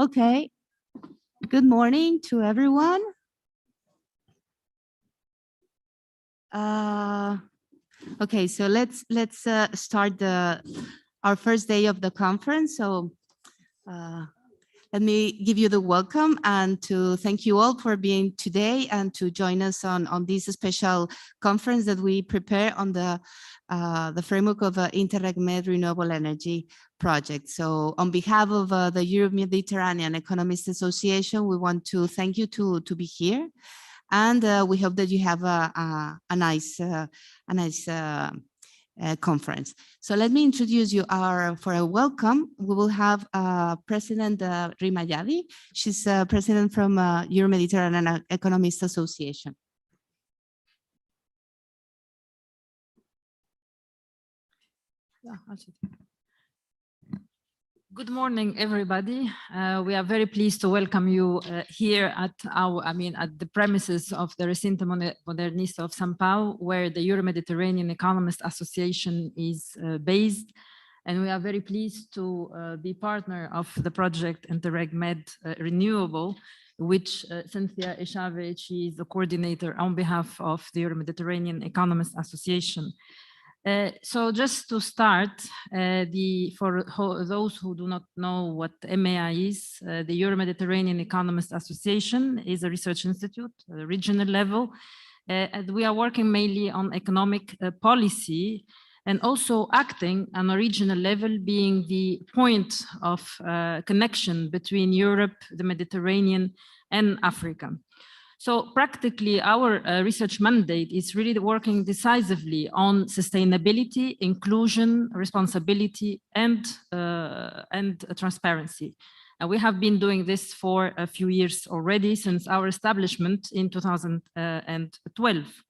Okay, good morning to everyone. Okay, so let's start our first day of the conference. So let me give you the welcome and to thank you all for being today and to join us on this special conference that we prepare on the framework of Interreg MED Renewable Energy project. So on behalf of the Euro-Mediterranean Economists Association, we want to thank you to be here. And we hope that you have a nice conference. So let me introduce you for a welcome. We will have President Rima Yadi. She's president from Euro-Mediterranean Economists Association. Good morning, everybody. We are very pleased to welcome you here at at the premises of the Recinte Modernista of Sant Pau, where the Euro-Mediterranean Economists Association is based. And we are very pleased to be partner of the project Interreg MED Renewable, which Cynthia Echave, she is the coordinator on behalf of the Euro-Mediterranean Economists Association. So just to start, for those who do not know what EMEA is, the Euro-Mediterranean Economists Association is a research institute at the regional level. And we are working mainly on economic policy and also acting on a regional level, being the point of connection between Europe, the Mediterranean, and Africa. So practically our research mandate is really working decisively on sustainability, inclusion, responsibility, and transparency. And we have been doing this for a few years already since our establishment in 2012.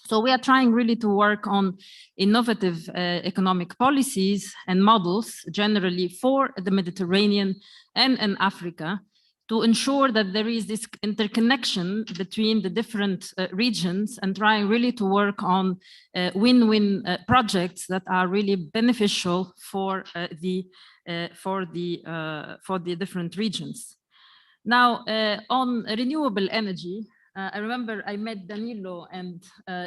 So we are trying really to work on innovative economic policies and models generally for the Mediterranean and Africa, to ensure that there is this interconnection between the different regions and trying really to work on win-win projects that are really beneficial for the different regions. Now, on renewable energy, I remember I met Danilo and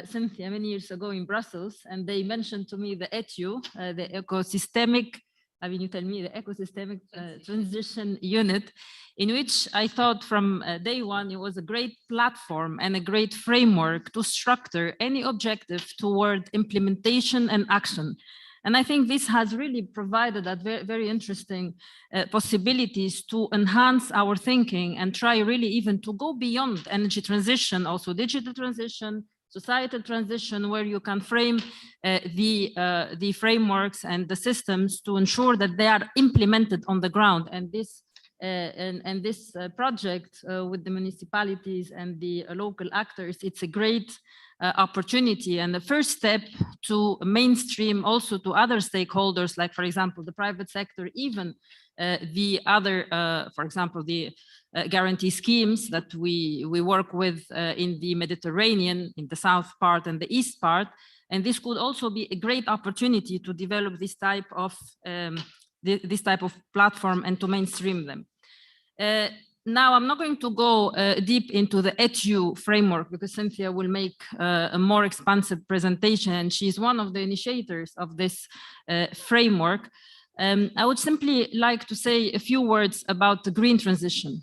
Cynthia many years ago in Brussels, and they mentioned to me the ETU, the Ecosystemic, you tell me, the Ecosystemic Transition Unit, in which I thought from day one, it was a great platform and a great framework to structure any objective toward implementation and action. And I think this has really provided that very interesting possibilities to enhance our thinking and try really even to go beyond energy transition, also digital transition, societal transition, where you can frame the frameworks and the systems to ensure that they are implemented on the ground. And this project with the municipalities and the local actors, it's a great opportunity and the first step to mainstream also to other stakeholders, like, for example, the private sector, even the other, for example, the guarantee schemes that we work with in the Mediterranean, in the south part and the east part. And this could also be a great opportunity to develop this type of platform and to mainstream them. Now, I'm not going to go deep into the ETU framework because Cynthia will make a more expansive presentation, and she's one of the initiators of this framework. I would simply like to say a few words about the green transition.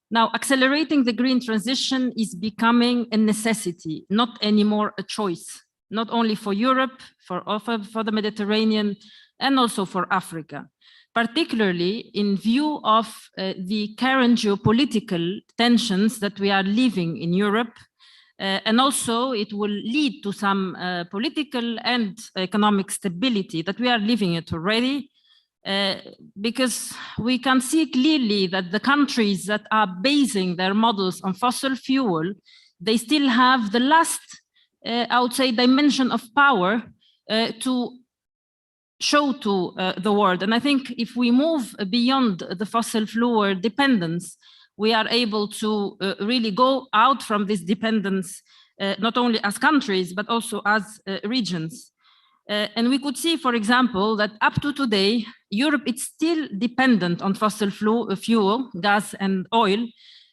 Now, accelerating the green transition is becoming a necessity, not anymore a choice, not only for Europe, for the Mediterranean, and also for Africa, particularly in view of the current geopolitical tensions that we are living in Europe. And also it will lead to some political and economic stability that we are living it already, because we can see clearly that the countries that are basing their models on fossil fuel, they still have the last, I would say, dimension of power to show to the world. And I think if we move beyond the fossil fuel dependence, we are able to really go out from this dependence, not only as countries, but also as regions. And we could see, for example, that up to today, Europe is still dependent on fossil fuel, gas and oil.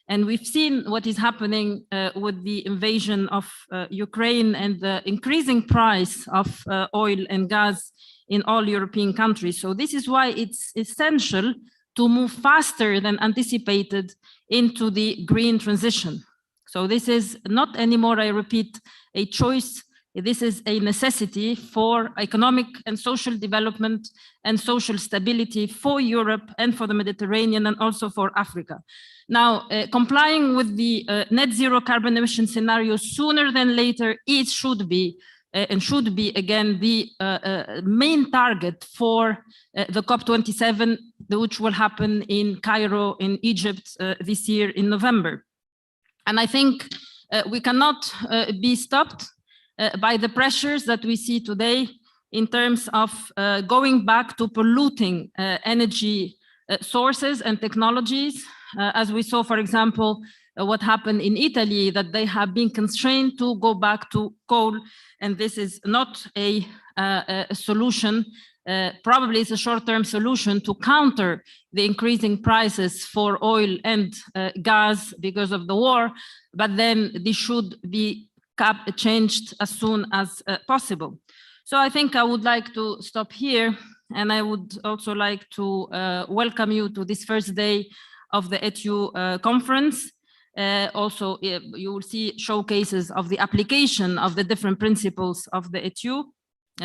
And we've seen what is happening with the invasion of Ukraine and the increasing price of oil and gas in all European countries. So this is why it's essential to move faster than anticipated into the green transition. So this is not anymore, I repeat, a choice. This is a necessity for economic and social development and social stability for Europe and for the Mediterranean and also for Africa. Now, complying with the net zero carbon emission scenario sooner than later, it should be and should be again the main target for the COP27, which will happen in Cairo in Egypt this year in November. And I think we cannot be stopped by the pressures that we see today in terms of going back to polluting energy sources and technologies, as we saw, for example, what happened in Italy, that they have been constrained to go back to coal, and this is not a solution. Probably it's a short-term solution to counter the increasing prices for oil and gas because of the war, but then this should be changed as soon as possible. So I think I would like to stop here, and I would also like to welcome you to this first day of the ETU conference. Also, you will see showcases of the application of the different principles of the ETU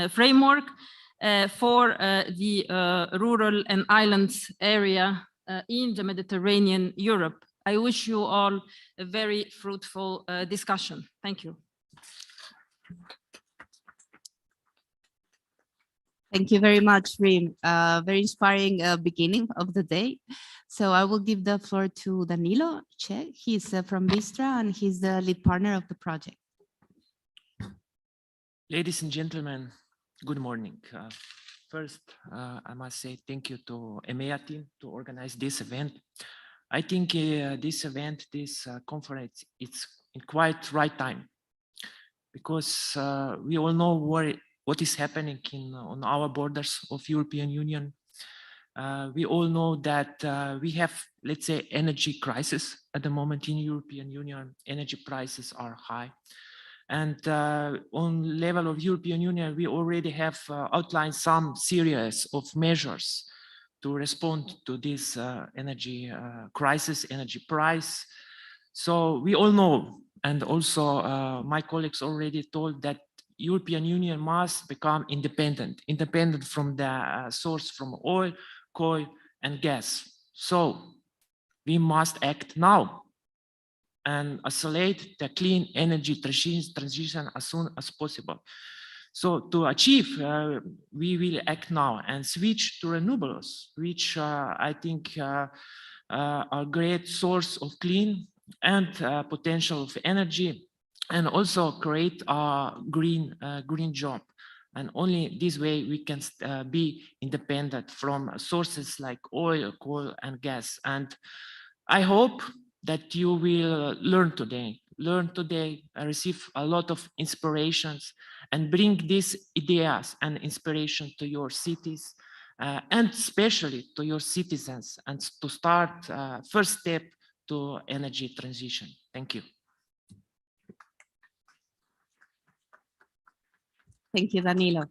framework for the rural and islands area in the Mediterranean Europe. I wish you all a very fruitful discussion. Thank you. Thank you very much, Rim. Very inspiring beginning of the day. So I will give the floor to Danilo Cech. He's from Vistra and he's the lead partner of the project. Ladies and gentlemen, good morning. First, I must say thank you to EMEA team to organize this event. I think this event, this conference, it's in quite right time, because we all know what is happening on our borders of European Union. We all know that we have, let's say, energy crisis at the moment in European Union. Energy prices are high. And on level of European Union, we already have outlined some series of measures to respond to this energy crisis, energy price. So we all know, and also my colleagues already told, that European Union must become independent from the source from oil, coal, and gas. So we must act now and accelerate the clean energy transition as soon as possible. So to achieve, we will act now and switch to renewables, which I think are a great source of clean and potential of energy, and also create a green job. And only this way we can be independent from sources like oil, coal, and gas. And I hope that you will learn today, receive a lot of inspirations, and bring these ideas and inspiration to your cities, and especially to your citizens, and to start first step to energy transition. Thank you. Thank you, Danilo.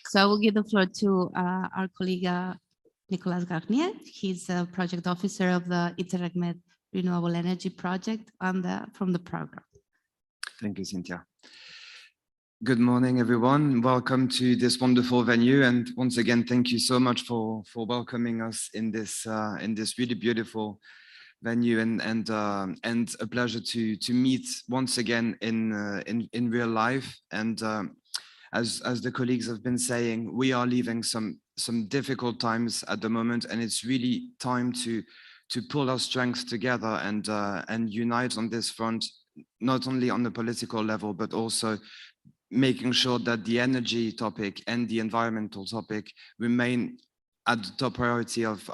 So I will give the floor to our colleague, Nicolas Garnier. He's a project officer of the Interreg MED Renewable Energy project from the program. Thank you, Cynthia. Good morning, everyone. Welcome to this wonderful venue. And once again, thank you so much for welcoming us in this really beautiful venue, and a pleasure to meet once again in real life. And as the colleagues have been saying, we are living some difficult times at the moment, and it's really time to pull our strengths together and unite on this front, not only on the political level, but also making sure that the energy topic and the environmental topic remain at the top priority of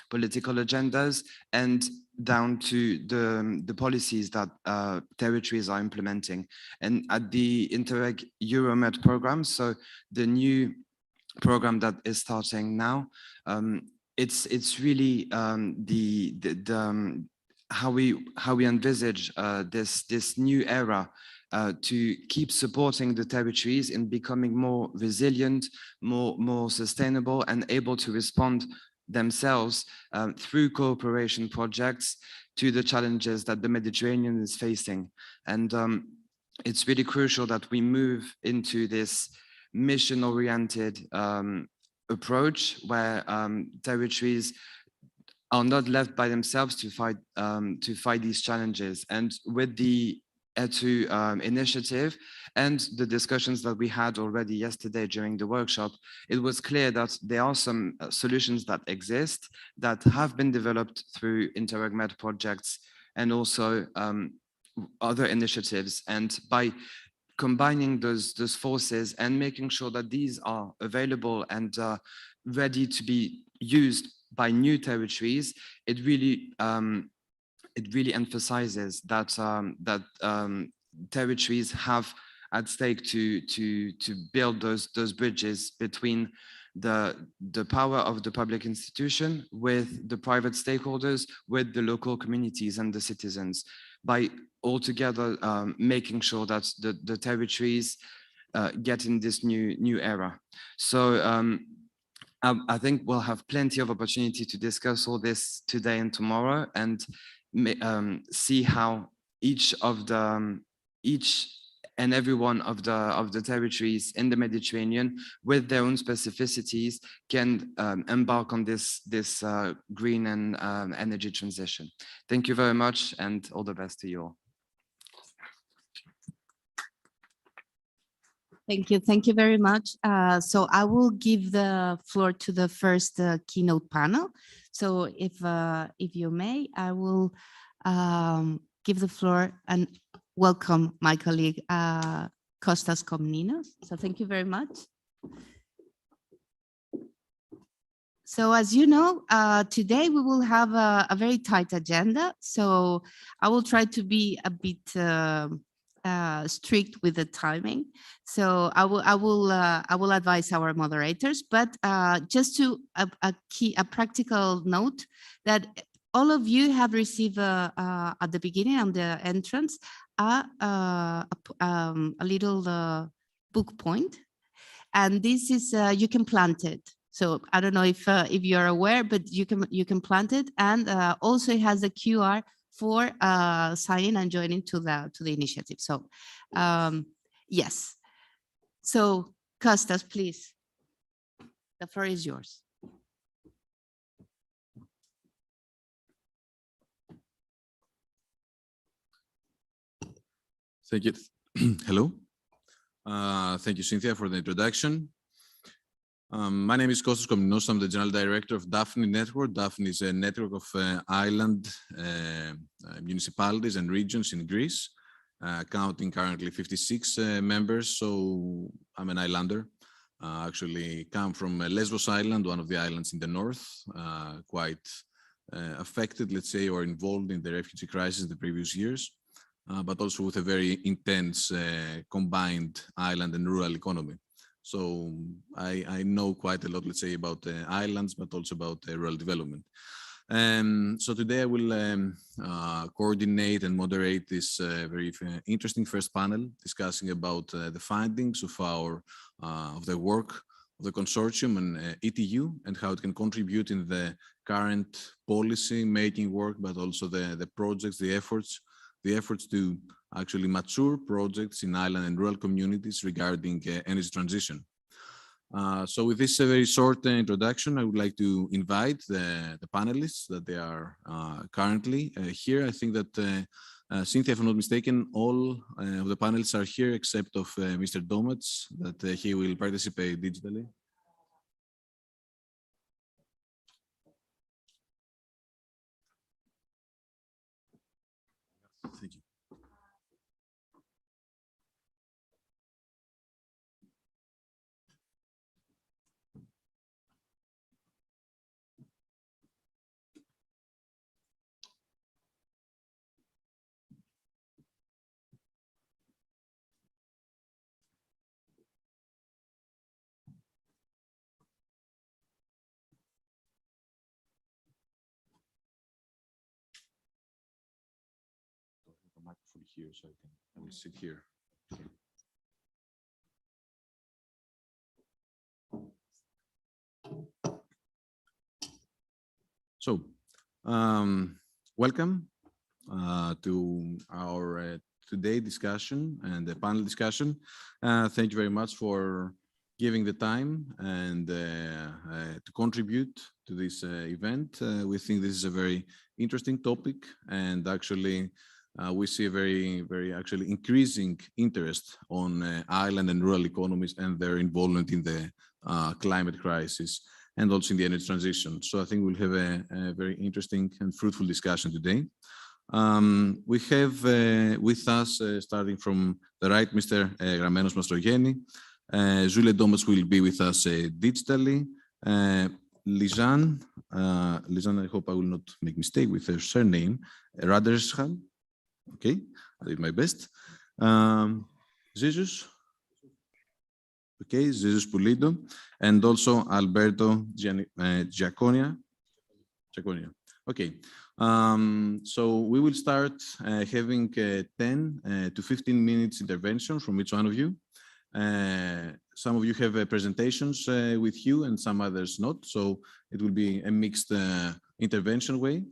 political agendas and down to the policies that territories are implementing. And at the Interreg EuroMed program, so the new program that is starting now, it's really how we envisage this new era to keep supporting the territories in becoming more resilient, more sustainable, and able to respond themselves through cooperation projects to the challenges that the Mediterranean is facing. And it's really crucial that we move into this mission-oriented approach where territories are not left by themselves to fight these challenges. And with the ETU initiative and the discussions that we had already yesterday during the workshop, it was clear that there are some solutions that exist that have been developed through Interreg MED projects and also other initiatives. And by combining those forces and making sure that these are available and ready to be used by new territories, it really emphasizes that territories have at stake to build those bridges between the power of the public institution with the private stakeholders, with the local communities and the citizens, by altogether making sure that the territories get in this new era. So I think we'll have plenty of opportunity to discuss all this today and tomorrow, and see how each and every one of the territories in the Mediterranean, with their own specificities, can embark on this green and energy transition. Thank you very much, and all the best to you all. Thank you very much. So I will give the floor to the first keynote panel. So if you may, I will give the floor and welcome my colleague Kostas Komninos. So thank you very much. So as you know, today we will have a very tight agenda. So I will try to be a bit strict with the timing. So I will advise our moderators, but just to a practical note that all of you have received at the beginning of the entrance a little book point, and this is you can plant it. So I don't know if you're aware, but you can plant it, and also it has a QR for signing and joining to the initiative. So yes. So Kostas, please, the floor is yours. Thank you. Hello. Thank you, Cynthia, for the introduction. My name is Kostas Komninos. I'm the General Director of Daphne Network. Daphne is a network of island municipalities and regions in Greece, counting currently 56 members. So I'm an islander. Actually come from Lesbos Island, one of the islands in the north, quite affected, let's say, or involved in the refugee crisis in the previous years, but also with a very intense combined island and rural economy. So I know quite a lot, let's say, about islands, but also about rural development. So today I will coordinate and moderate this very interesting first panel, discussing about the findings of the work of the consortium and ETU, and how it can contribute in the current policy making work, but also the projects, the efforts to actually mature projects in island and rural communities regarding energy transition. So with this very short introduction, I would like to invite the panelists that they are currently here. I think that, Cynthia, if I'm not mistaken, all of the panelists are here except of Mr. Domets, that he will participate digitally. Thank you. a microphone here, so I will sit here. Okay. So, welcome to our today discussion and the panel discussion. Thank you very much for giving the time and to contribute to this event. We think this is a very interesting topic, and actually we see a very actually increasing interest on island and rural economies and their involvement in the climate crisis and also in the energy transition. So I think we'll have a very interesting and fruitful discussion today. We have with us, starting from the right, Mr. Gramenos Mastrogeni. Julia Domas will be with us digitally. Lisan, I hope I will not make mistake with her surname, Radershan. Okay, I did my best. Jesus. Okay, Jesus Pulido, and also Alberto Giaconia. Okay, so we will start having 10 to 15 minutes intervention from each one of you. Some of you have presentations with you and some others not, so it will be a mixed intervention way.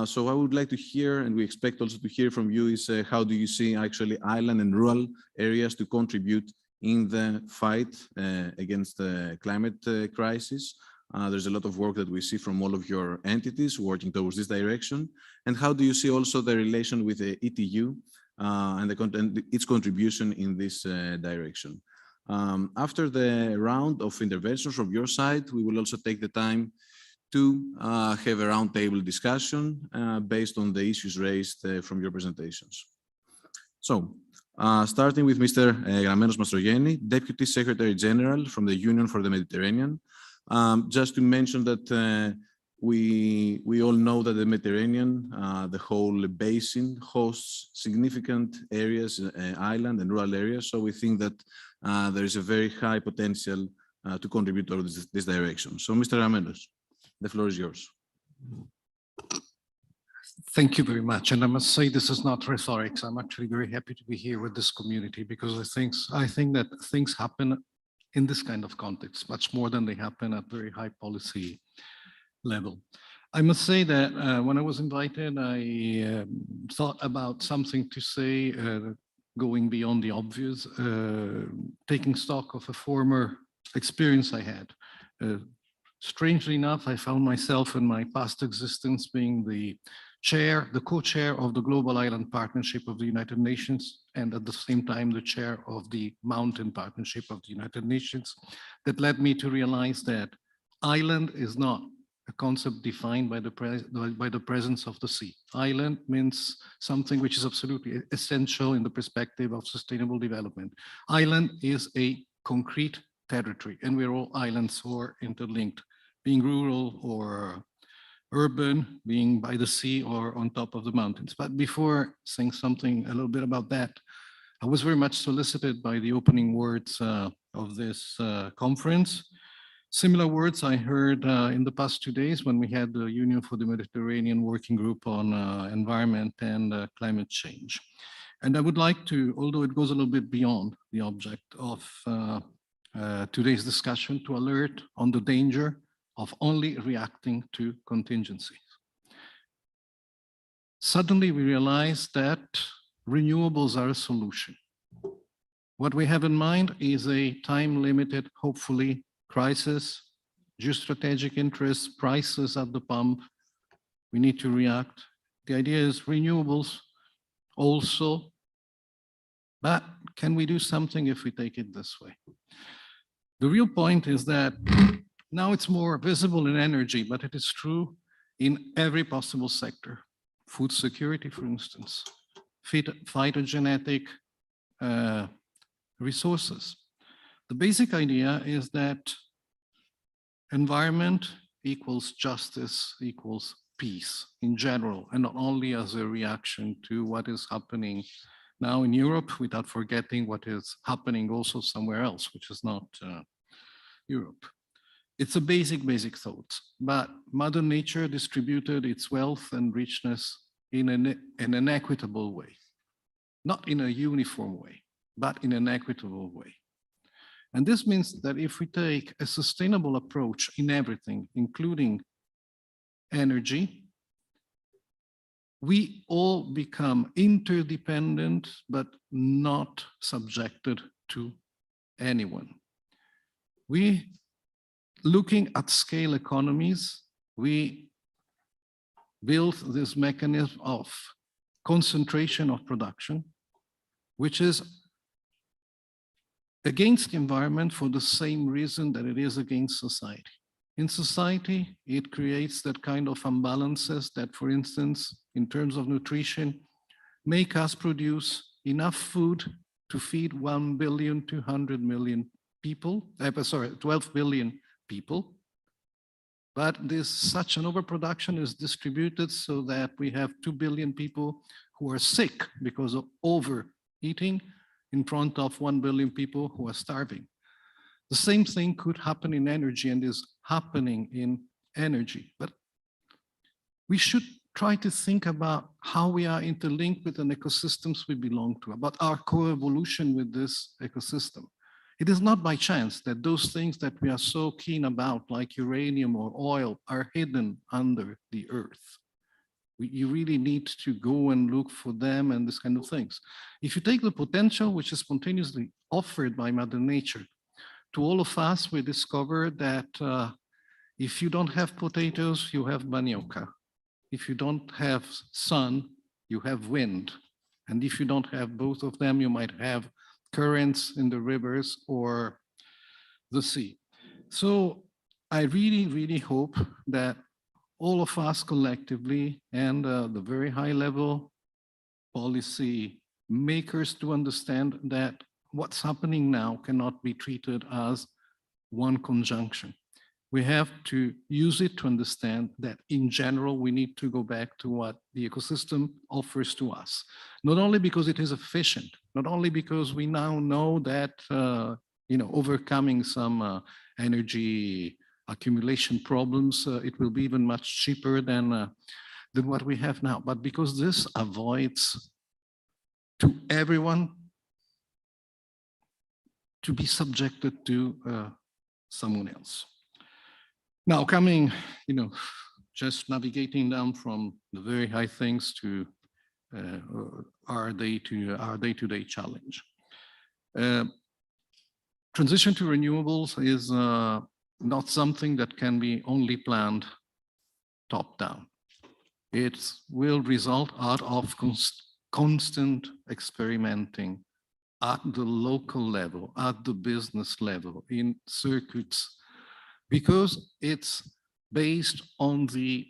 So I would like to hear, and we expect also to hear from you, is how do you see actually island and rural areas to contribute in the fight against the climate crisis? There's a lot of work that we see from all of your entities working towards this direction. And how do you see also the relation with the ETU and its contribution in this direction? After the round of interventions from your side, we will also take the time to have a roundtable discussion based on the issues raised from your presentations. So, starting with Mr. Gramenos Mastrogeni, Deputy Secretary General from the Union for the Mediterranean. Just to mention that we all know that the Mediterranean, the whole basin, hosts significant areas, island and rural areas. So we think that there is a very high potential to contribute to this direction. So, Mr. Gramenos, the floor is yours. Thank you very much. And I must say, this is not rhetoric. I'm actually very happy to be here with this community because I think that things happen in this kind of context, much more than they happen at very high policy level. I must say that when I was invited, I thought about something to say, going beyond the obvious, taking stock of a former experience I had. Strangely enough, I found myself in my past existence being the co-chair of the Global Island Partnership of the United Nations, and at the same time, the chair of the Mountain Partnership of the United Nations. That led me to realize that island is not a concept defined by the presence of the sea. Island means something which is absolutely essential in the perspective of sustainable development. Island is a concrete territory, and we're all islands or interlinked, being rural or urban, being by the sea or on top of the mountains. But before saying something a little bit about that, I was very much solicited by the opening words of this conference. Similar words I heard in the past 2 days when we had the Union for the Mediterranean Working Group on Environment and Climate Change. And I would like to, although it goes a little bit beyond the object of today's discussion, to alert on the danger of only reacting to contingencies. Suddenly we realize that renewables are a solution. What we have in mind is a time-limited, hopefully, crisis, geostrategic interests, prices at the pump. We need to react. The idea is renewables also, but can we do something if we take it this way? The real point is that now it's more visible in energy, but it is true in every possible sector. Food security, for instance, phytogenetic resources. The basic idea is that environment equals justice equals peace in general, and not only as a reaction to what is happening now in Europe, without forgetting what is happening also somewhere else, which is not Europe. It's a basic thought, but Mother Nature distributed its wealth and richness in an equitable way. not in a uniform way, but in an equitable way. And this means that if we take a sustainable approach in everything, including energy, we all become interdependent, but not subjected to anyone. We, looking at scale economies, we built this mechanism of concentration of production, which is against the environment for the same reason that it is against society. In society, it creates that kind of imbalances that, for instance, in terms of nutrition, make us produce enough food to feed 1,200,000,000 people, 12 billion people. But such an overproduction is distributed so that we have 2 billion people who are sick because of overeating in front of 1 billion people who are starving. The same thing could happen in energy and is happening in energy. But we should try to think about how we are interlinked with the ecosystems we belong to, about our co-evolution with this ecosystem. It is not by chance that those things that we are so keen about, like uranium or oil, are hidden under the earth. You really need to go and look for them and this kind of things. If you take the potential which is spontaneously offered by Mother Nature, to all of us, we discover that if you don't have potatoes, you have manioca. If you don't have sun, you have wind. And if you don't have both of them, you might have currents in the rivers or the sea. So I really, really hope that all of us collectively and the very high level policy makers to understand that what's happening now cannot be treated as one conjunction. We have to use it to understand that in general, we need to go back to what the ecosystem offers to us. Not only because it is efficient, not only because we now know that overcoming some energy accumulation problems, it will be even much cheaper than what we have now, but because this avoids to everyone to be subjected to someone else. Now coming, just navigating down from the very high things to our day-to-day challenge. Transition to renewables is not something that can be only planned top-down. It will result out of constant experimenting at the local level, at the business level, in circuits, because it's based on the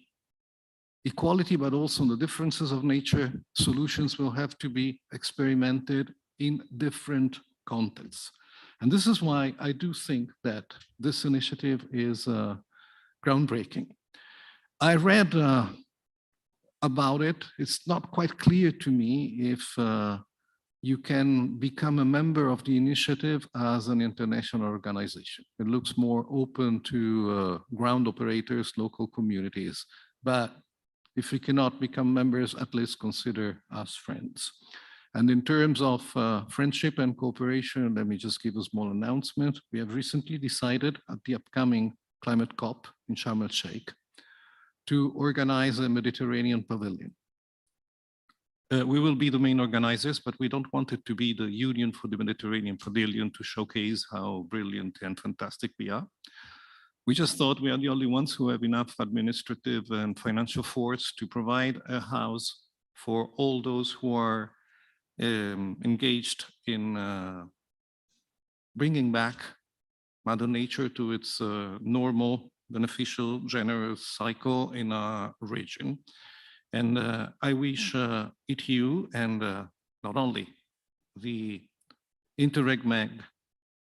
equality, but also on the differences of nature. Solutions will have to be experimented in different contexts. And this is why I do think that this initiative is groundbreaking. I read about it. It's not quite clear to me if you can become a member of the initiative as an international organization. It looks more open to ground operators, local communities. But if we cannot become members, at least consider us friends. And in terms of friendship and cooperation, let me just give a small announcement. We have recently decided at the upcoming climate COP in Sharm el-Sheikh to organize a Mediterranean pavilion. We will be the main organizers, but we don't want it to be the Union for the Mediterranean Pavilion to showcase how brilliant and fantastic we are. We just thought we are the only ones who have enough administrative and financial force to provide a house for all those who are engaged in bringing back Mother Nature to its normal, beneficial, generous cycle in our region. And I wish ETU and not only the Interreg MED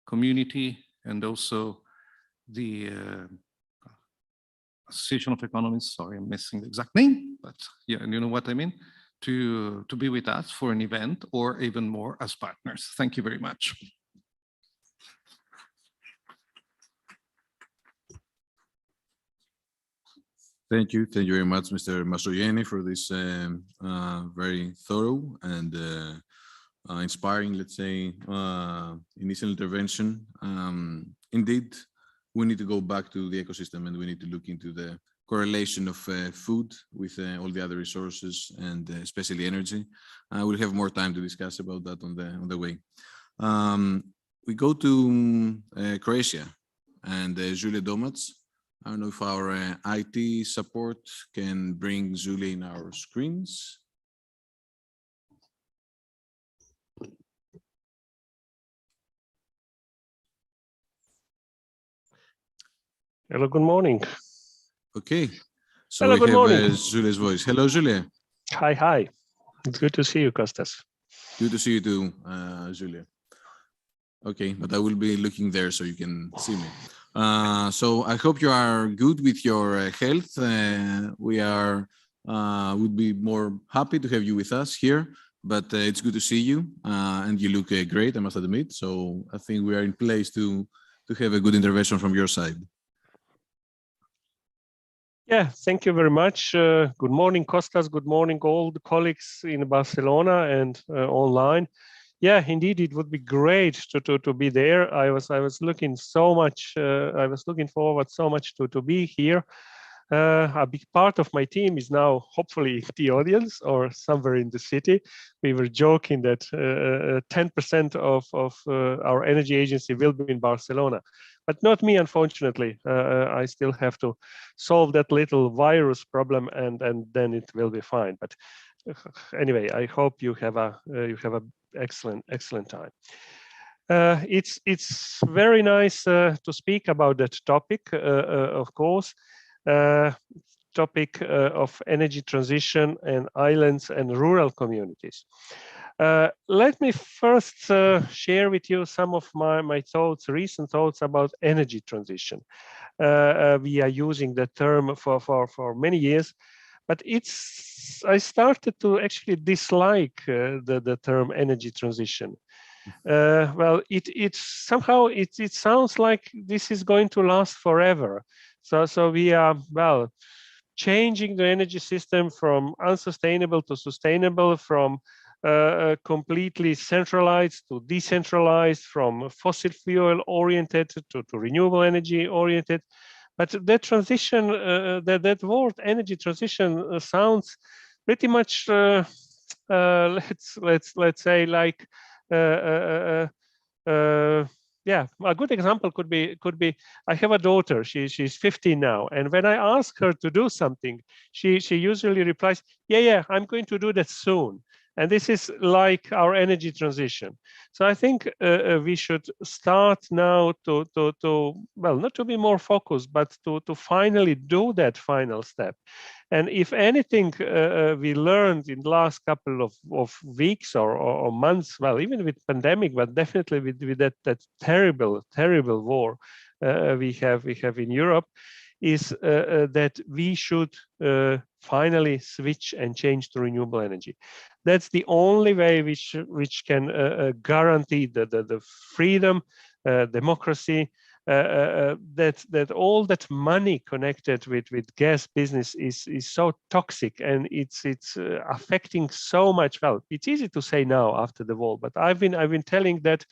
community and also the Association of Economists, sorry, I'm missing the exact name, but yeah, you know what I mean, to be with us for an event or even more as partners. Thank you very much. Thank you very much, Mr. Mastroianni, for this very thorough and inspiring, let's say, initial intervention. Indeed, we need to go back to the ecosystem and we need to look into the correlation of food with all the other resources and especially energy. We'll have more time to discuss about that on the way. We go to Croatia and Julia Domac. I don't know if our IT support can bring Julia in our screens. Hello, good morning. Okay, so Hello, we good have morning. Julia's voice. Hello, Julia. Hi, hi. It's good to see you, Kostas. Good to see you too, Julia. Okay, but I will be looking there so you can see me. So I hope you are good with your health. We are would be more happy to have you with us here, but it's good to see you and you look great, I must admit. So I think we are in place to have a good intervention from your side. Yeah, thank you very much. Good morning, Kostas. Good morning, all the colleagues in Barcelona and online. Yeah, indeed, it would be great to be there. I was looking so much. I was looking forward so much to be here. A big part of my team is now hopefully the audience or somewhere in the city. We were joking that 10% of our energy agency will be in Barcelona, but not me, unfortunately. I still have to solve that little virus problem, and then it will be fine. But anyway, I hope you have a excellent time. It's very nice to speak about that topic, of course. Topic of energy transition and islands and rural communities. Let me first share with you some of my thoughts, recent thoughts about energy transition. We are using the term for many years, but I started to actually dislike the term energy transition. Well, it somehow sounds like this is going to last forever. So we are, well, changing the energy system from unsustainable to sustainable, from completely centralized to decentralized, from fossil fuel oriented to renewable energy oriented. But that transition, that word energy transition sounds pretty much, let's say, like. Yeah, a good example could be I have a daughter. She's 15 now, and when I ask her to do something, she usually replies, "Yeah, I'm going to do that soon." And this is like our energy transition. So I think we should start now to well, not to be more focused, but to finally do that final step. And if anything we learned in the last couple of weeks or months, well, even with pandemic, but definitely with that terrible war we have in Europe, is that we should finally switch and change to renewable energy. That's the only way which can guarantee the freedom, democracy, that all that money connected with gas business is so toxic, and it's affecting so much. Well, it's easy to say now after the war, but I've been telling that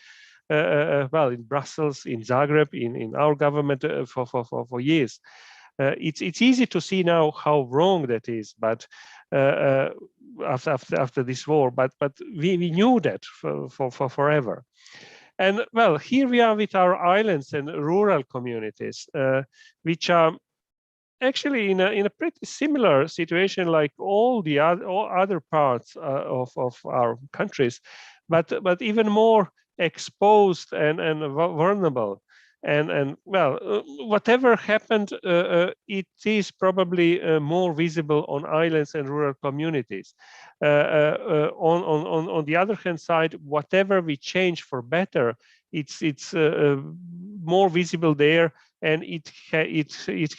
well, in Brussels, in Zagreb, in our government for years. It's easy to see now how wrong that is, but after this war, but we knew that for forever. And well, here we are with our islands and rural communities, which are actually in a pretty similar situation like all other parts of our countries, but even more exposed and vulnerable. And well, whatever happened, it is probably more visible on islands and rural communities. On the other hand side, whatever we change for better, it's more visible there, and it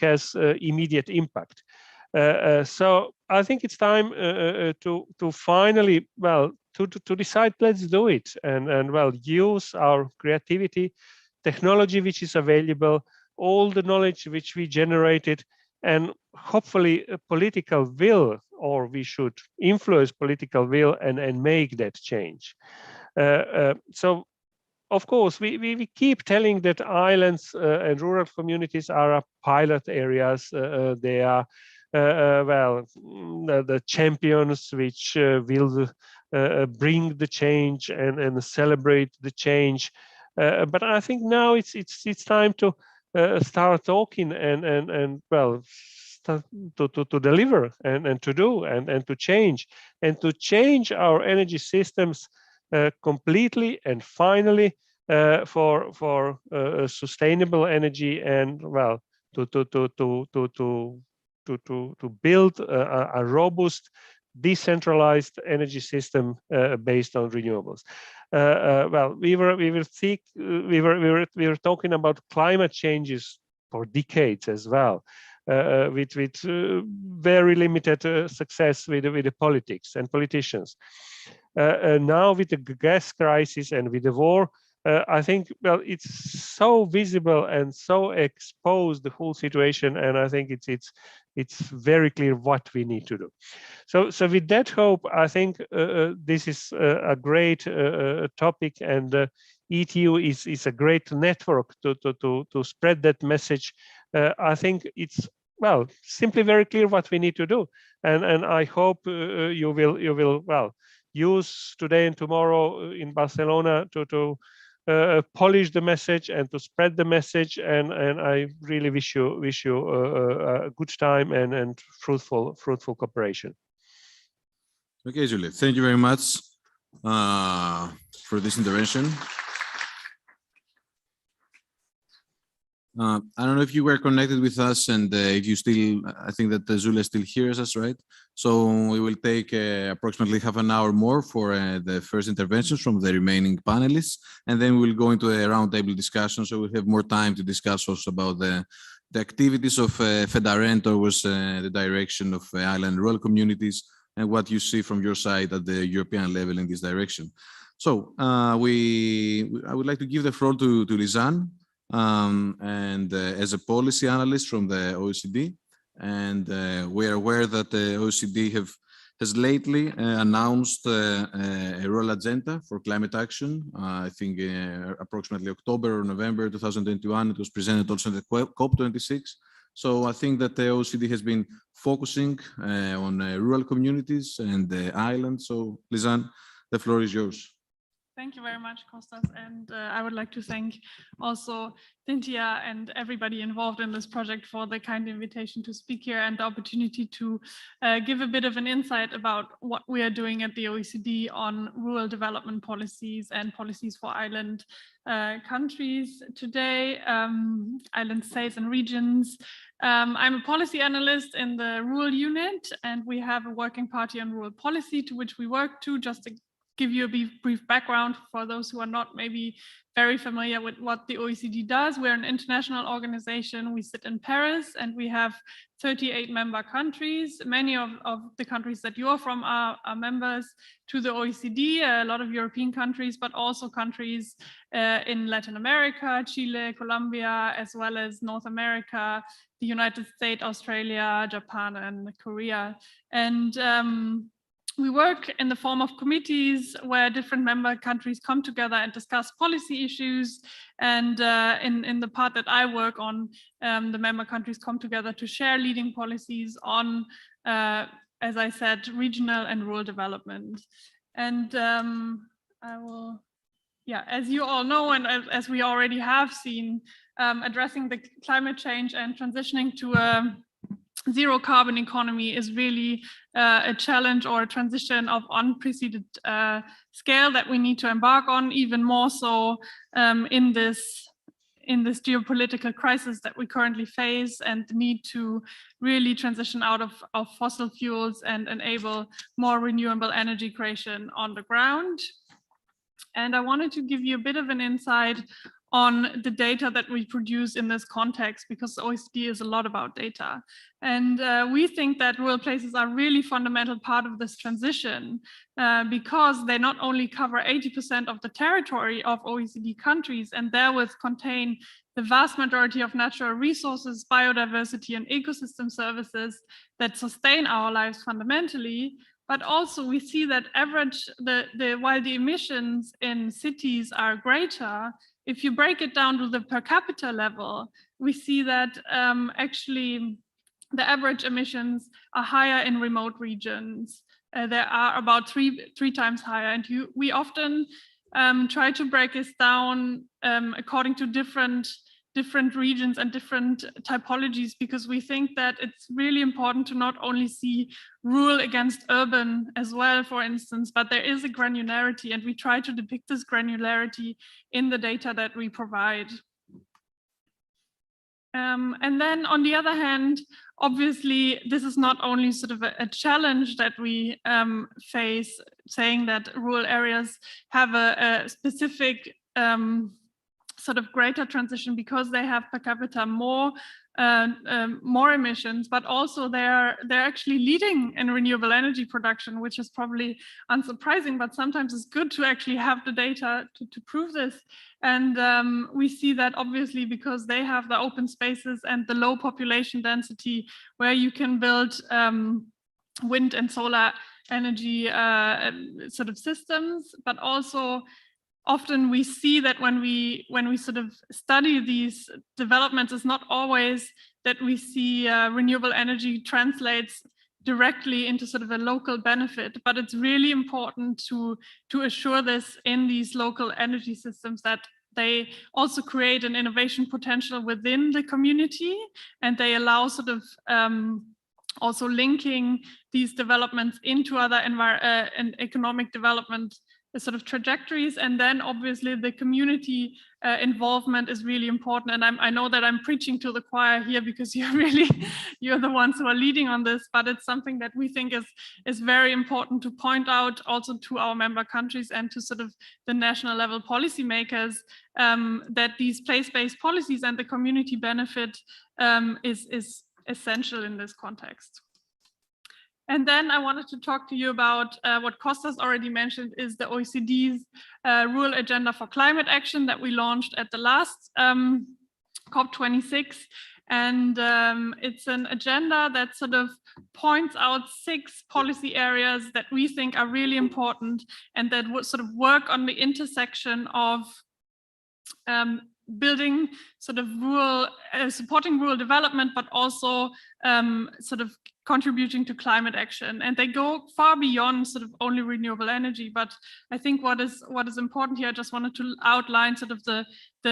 has immediate impact. So I think it's time to finally, well, to decide, let's do it, and well, use our creativity, technology which is available, all the knowledge which we generated, and hopefully a political will, or we should influence political will and make that change. So, of course, we keep telling that islands and rural communities are pilot areas. They are, the champions which will bring the change and celebrate the change. But I think now it's time to start talking and start to deliver and to do and to change our energy systems completely and finally for sustainable energy and to build a robust decentralized energy system based on renewables. We were talking about climate changes for decades as well, with very limited success with the politics and politicians. Now with the gas crisis and with the war, I think it's so visible and so exposed, the whole situation, and I think it's very clear what we need to do. So with that hope, I think this is a great topic, and ETU is a great network to spread that message. I think it's simply very clear what we need to do, and I hope you will use today and tomorrow in Barcelona to polish the message and to spread the message, and I really wish you a good time and fruitful cooperation. Okay, Juliet, thank you very much for this intervention. I don't know if you were connected with us, and if you still, I think that Julia still hears us, right? So we will take approximately half an hour more for the first interventions from the remaining panelists, and then we'll go into a roundtable discussion, so we'll have more time to discuss also about the activities of FEDAREN towards the direction of island rural communities and what you see from your side at the European level in this direction. So I would like to give the floor to Lizanne, and as a policy analyst from the OECD, and we are aware that the OECD has lately announced a rural agenda for climate action. I think approximately October or November 2021, it was presented also at the COP26. So I think that the OECD has been focusing on rural communities and the islands. So Lizanne, the floor is yours. Thank you very much, Kostas. And I would like to thank also Cynthia and everybody involved in this project for the kind invitation to speak here and the opportunity to give a bit of an insight about what we are doing at the OECD on rural development policies and policies for island countries today, island states and regions. I'm a policy analyst in the rural unit, and we have a working party on rural policy to which we work to. Just to give you a brief background for those who are not maybe very familiar with what the OECD does. We're an international organization. We sit in Paris, and we have 38 member countries. Many of the countries that you're from are members to the OECD, a lot of European countries, but also countries in Latin America, Chile, Colombia, as well as North America, the United States, Australia, Japan, and Korea. And we work in the form of committees where different member countries come together and discuss policy issues. And in the part that I work on, the member countries come together to share leading policies on, as I said, regional and rural development. And I will, as you all know, and as we already have seen, addressing the climate change and transitioning to a zero carbon economy is really a challenge or a transition of unprecedented scale that we need to embark on, even more so in this geopolitical crisis that we currently face, and the need to really transition out of fossil fuels and enable more renewable energy creation on the ground. And I wanted to give you a bit of an insight on the data that we produce in this context, because the OECD is a lot about data. And we think that rural places are really fundamental part of this transition because they not only cover 80% of the territory of OECD countries and therewith contain the vast majority of natural resources, biodiversity, and ecosystem services that sustain our lives fundamentally, but also we see that while the emissions in cities are greater, if you break it down to the per capita level, we see that actually the average emissions are higher in remote regions. They are about three times higher, and we often try to break this down according to different regions and different typologies, because we think that it's really important to not only see rural against urban as well, for instance, but there is a granularity, and we try to depict this granularity in the data that we provide. And then on the other hand, obviously, this is not only sort of a challenge that we face, saying that rural areas have a specific sort of greater transition because they have per capita more emissions, but also they're actually leading in renewable energy production, which is probably unsurprising, but sometimes it's good to actually have the data to prove this. And we see that obviously because they have the open spaces and the low population density where you can build wind and solar energy sort of systems, but also often we see that when we sort of study these developments, it's not always that we see renewable energy translates directly into sort of a local benefit, but it's really important to assure this in these local energy systems, that they also create an innovation potential within the community, and they allow sort of also linking these developments into other and economic development sort of trajectories. And then obviously the community involvement is really important. And I know that I'm preaching to the choir here because you're the ones who are leading on this, but it's something that we think is very important to point out also to our member countries and to sort of the national level policymakers, that these place-based policies and the community benefit is essential in this context. And then I wanted to talk to you about what Kostas already mentioned, is the OECD's Rural Agenda for Climate Action that we launched at the last COP26. And it's an agenda that sort of points out 6 policy areas that we think are really important and that would sort of work on the intersection of building sort of rural, supporting rural development, but also sort of contributing to climate action. And they go far beyond sort of only renewable energy. But I think what is important here, I just wanted to outline sort of the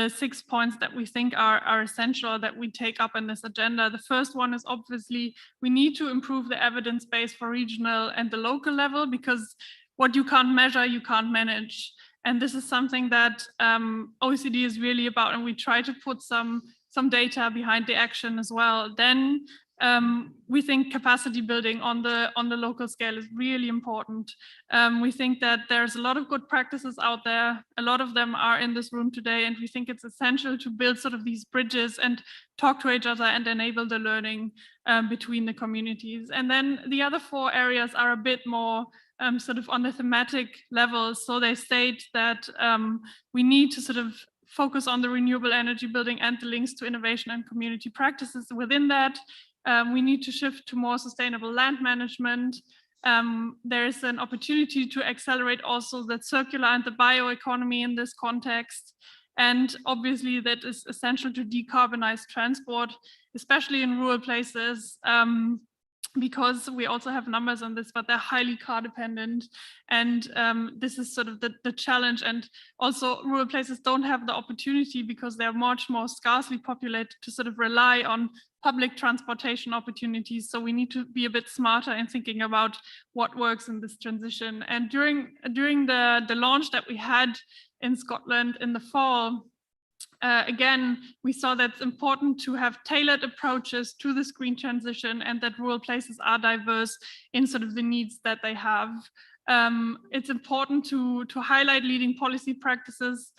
6 points that we think are essential that we take up in this agenda. The first one is obviously we need to improve the evidence base for regional and the local level, because what you can't measure, you can't manage. And this is something that OECD is really about, and we try to put some data behind the action as well. Then we think capacity building on the local scale is really important. We think that there's a lot of good practices out there. A lot of them are in this room today, and we think it's essential to build sort of these bridges and talk to each other and enable the learning between the communities. And then the other 4 areas are a bit more sort of on the thematic level. So they state that we need to sort of focus on the renewable energy building and the links to innovation and community practices within that. We need to shift to more sustainable land management. There is an opportunity to accelerate also the circular and the bioeconomy in this context. And obviously that is essential to decarbonize transport, especially in rural places, because we also have numbers on this, but they're highly car dependent. And this is sort of the challenge. And also rural places don't have the opportunity, because they're much more scarcely populated, to sort of rely on public transportation opportunities. So we need to be a bit smarter in thinking about what works in this transition. And during the launch that we had in Scotland in the fall, again, we saw that it's important to have tailored approaches to this green transition, and that rural places are diverse in sort of the needs that they have. It's important to highlight leading policy practices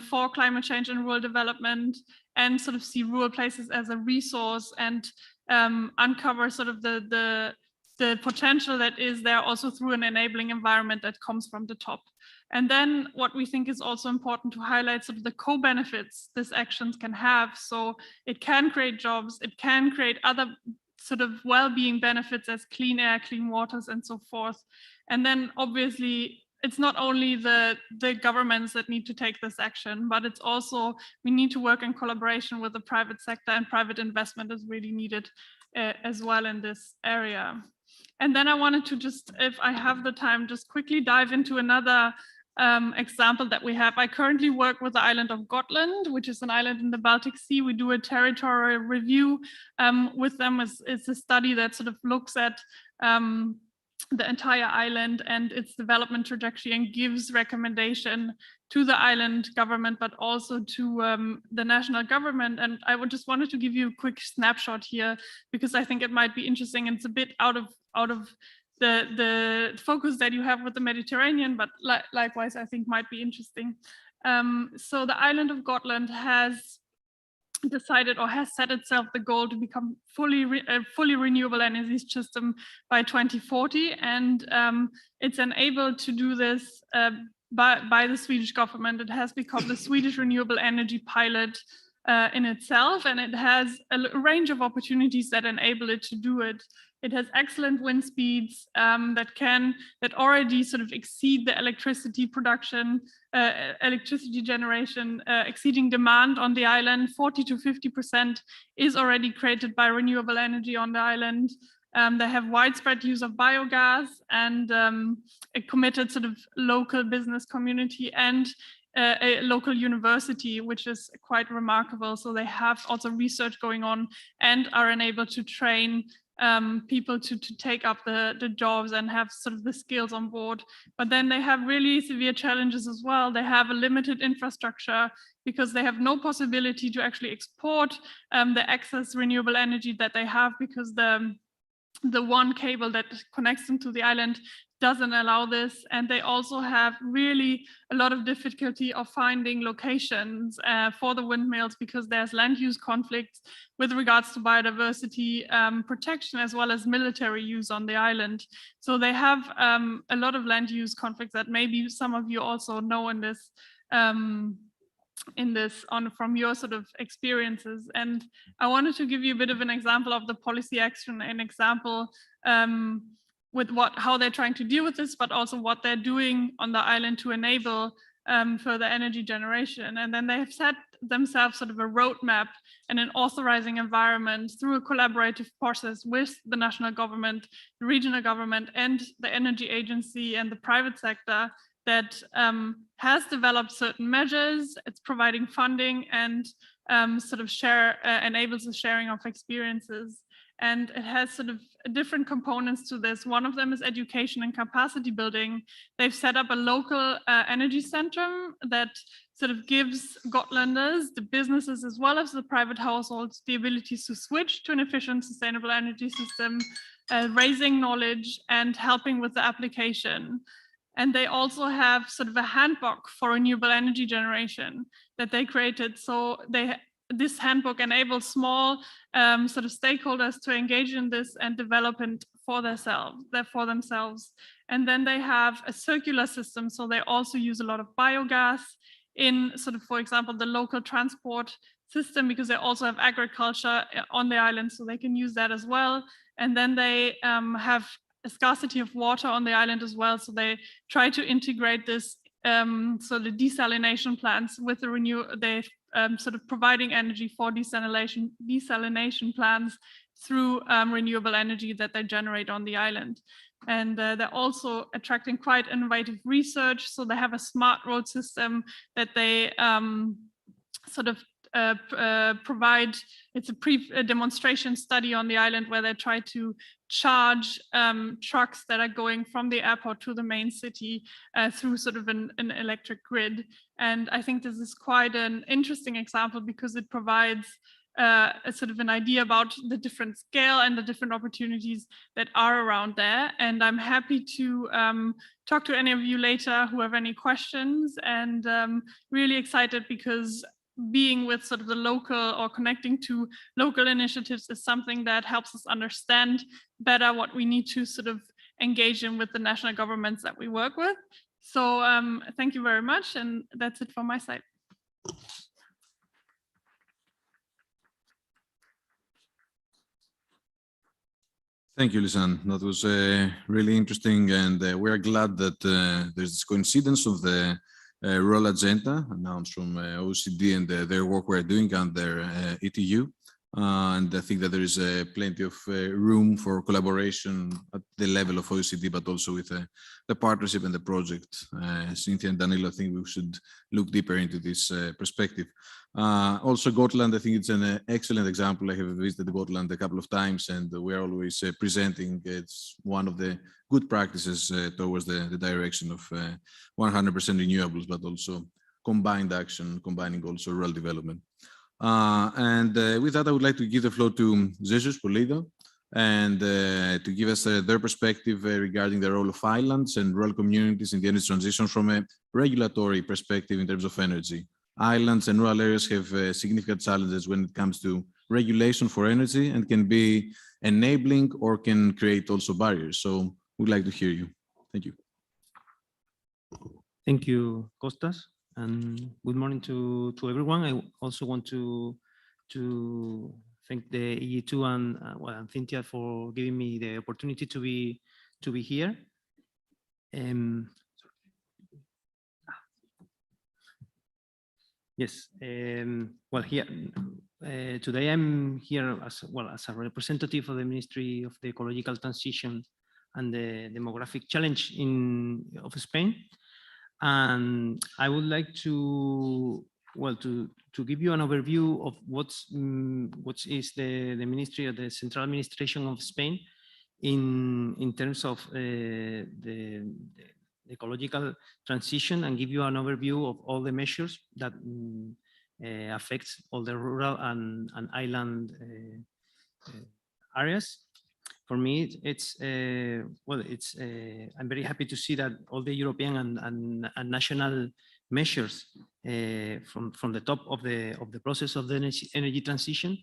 for climate change and rural development, and sort of see rural places as a resource, and uncover sort of the potential that is there also through an enabling environment that comes from the top. And then what we think is also important to highlight sort of the co-benefits these actions can have. So it can create jobs, it can create other sort of well-being benefits as clean air, clean waters, and so forth. And then obviously, it's not only the governments that need to take this action, but it's also, we need to work in collaboration with the private sector, and private investment is really needed as well in this area. And then I wanted to just, if I have the time, just quickly dive into another example that we have. I currently work with the island of Gotland, which is an island in the Baltic Sea. We do a territorial review with them. It's a study that sort of looks at the entire island and its development trajectory, and gives recommendation to the island government, but also to the national government. And I would just wanted to give you a quick snapshot here, because I think it might be interesting. And it's a bit out of the focus that you have with the Mediterranean, but likewise, I think might be interesting. So the island of Gotland has decided, or has set itself the goal, to become a fully renewable energy system by 2040, and it's enabled to do this by the Swedish government. It has become the Swedish renewable energy pilot in itself, and it has a range of opportunities that enable it to do it. It has excellent wind speeds that already sort of exceed the electricity production, electricity generation, exceeding demand on the island. 40 to 50% is already created by renewable energy on the island. They have widespread use of biogas, and a committed sort of local business community, and a local university, which is quite remarkable. So they have also research going on, and are enabled to train people to take up the jobs and have sort of the skills on board. But then they have really severe challenges as well. They have a limited infrastructure, because they have no possibility to actually export the excess renewable energy that they have, because the one cable that connects them to the island doesn't allow this. And they also have really a lot of difficulty of finding locations for the windmills, because there's land use conflicts with regards to biodiversity protection, as well as military use on the island. So they have a lot of land use conflicts that maybe some of you also know in this from your sort of experiences. And I wanted to give you a bit of an example of the policy action, an example with how they're trying to deal with this, but also what they're doing on the island to enable further energy generation. And then they have set themselves sort of a roadmap and an authorizing environment through a collaborative process with the national government, the regional government, and the energy agency and the private sector, that has developed certain measures. It's providing funding, and sort of enables the sharing of experiences. And it has sort of different components to this. One of them is education and capacity building. They've set up a local energy center that sort of gives Gotlanders, the businesses, as well as the private households, the ability to switch to an efficient, sustainable energy system, raising knowledge and helping with the application. And they also have sort of a handbook for renewable energy generation that they created. So this handbook enables small sort of stakeholders to engage in this and develop it for themselves. And then they have a circular system. So they also use a lot of biogas in sort of, for example, the local transport system, because they also have agriculture on the island, so they can use that as well. And then they have a scarcity of water on the island as well. So they try to integrate this, so the desalination plants with the sort of providing energy for desalination plants through renewable energy that they generate on the island. And they're also attracting quite innovative research. So they have a smart road system that they sort of provide. It's a demonstration study on the island where they try to charge trucks that are going from the airport to the main city through sort of an electric grid. And I think this is quite an interesting example, because it provides a sort of an idea about the different scale and the different opportunities that are around there. And I'm happy to talk to any of you later who have any questions, and really excited, because being with sort of the local, or connecting to local initiatives, is something that helps us understand better what we need to sort of engage in with the national governments that we work with. So thank you very much. And that's it from my side. Thank you, Lisanne. That was really interesting, and we are glad that there's this coincidence of the rural agenda announced from OECD and their work we're doing under ETU. And I think that there is plenty of room for collaboration at the level of OECD, but also with the partnership and the project. Cynthia and Danilo, I think we should look deeper into this perspective. Also, Gotland, I think it's an excellent example. I have visited Gotland a couple of times, and we are always presenting. It's one of the good practices towards the direction of 100% renewables, but also combined action, combining also rural development. With that, I would like to give the floor to Jesus Polido and to give us their perspective regarding the role of islands and rural communities in the energy transition from a regulatory perspective in terms of energy. Islands and rural areas have significant challenges when it comes to regulation for energy and can be enabling or can create also barriers. So we'd like to hear you. Thank you. Thank you, Kostas, and good morning to everyone. I also want to thank the ETU and Cynthia for giving me the opportunity to be here. Yes. Well, here today I'm here as a representative of the Ministry of the Ecological Transition and the Demographic Challenge of Spain, and I would like to give you an overview of what is the Ministry of the Central Administration of Spain in terms of the ecological transition, and give you an overview of all the measures that affects all the rural and island areas. For me, I'm very happy to see that all the European and national measures from the top of the process of the energy transition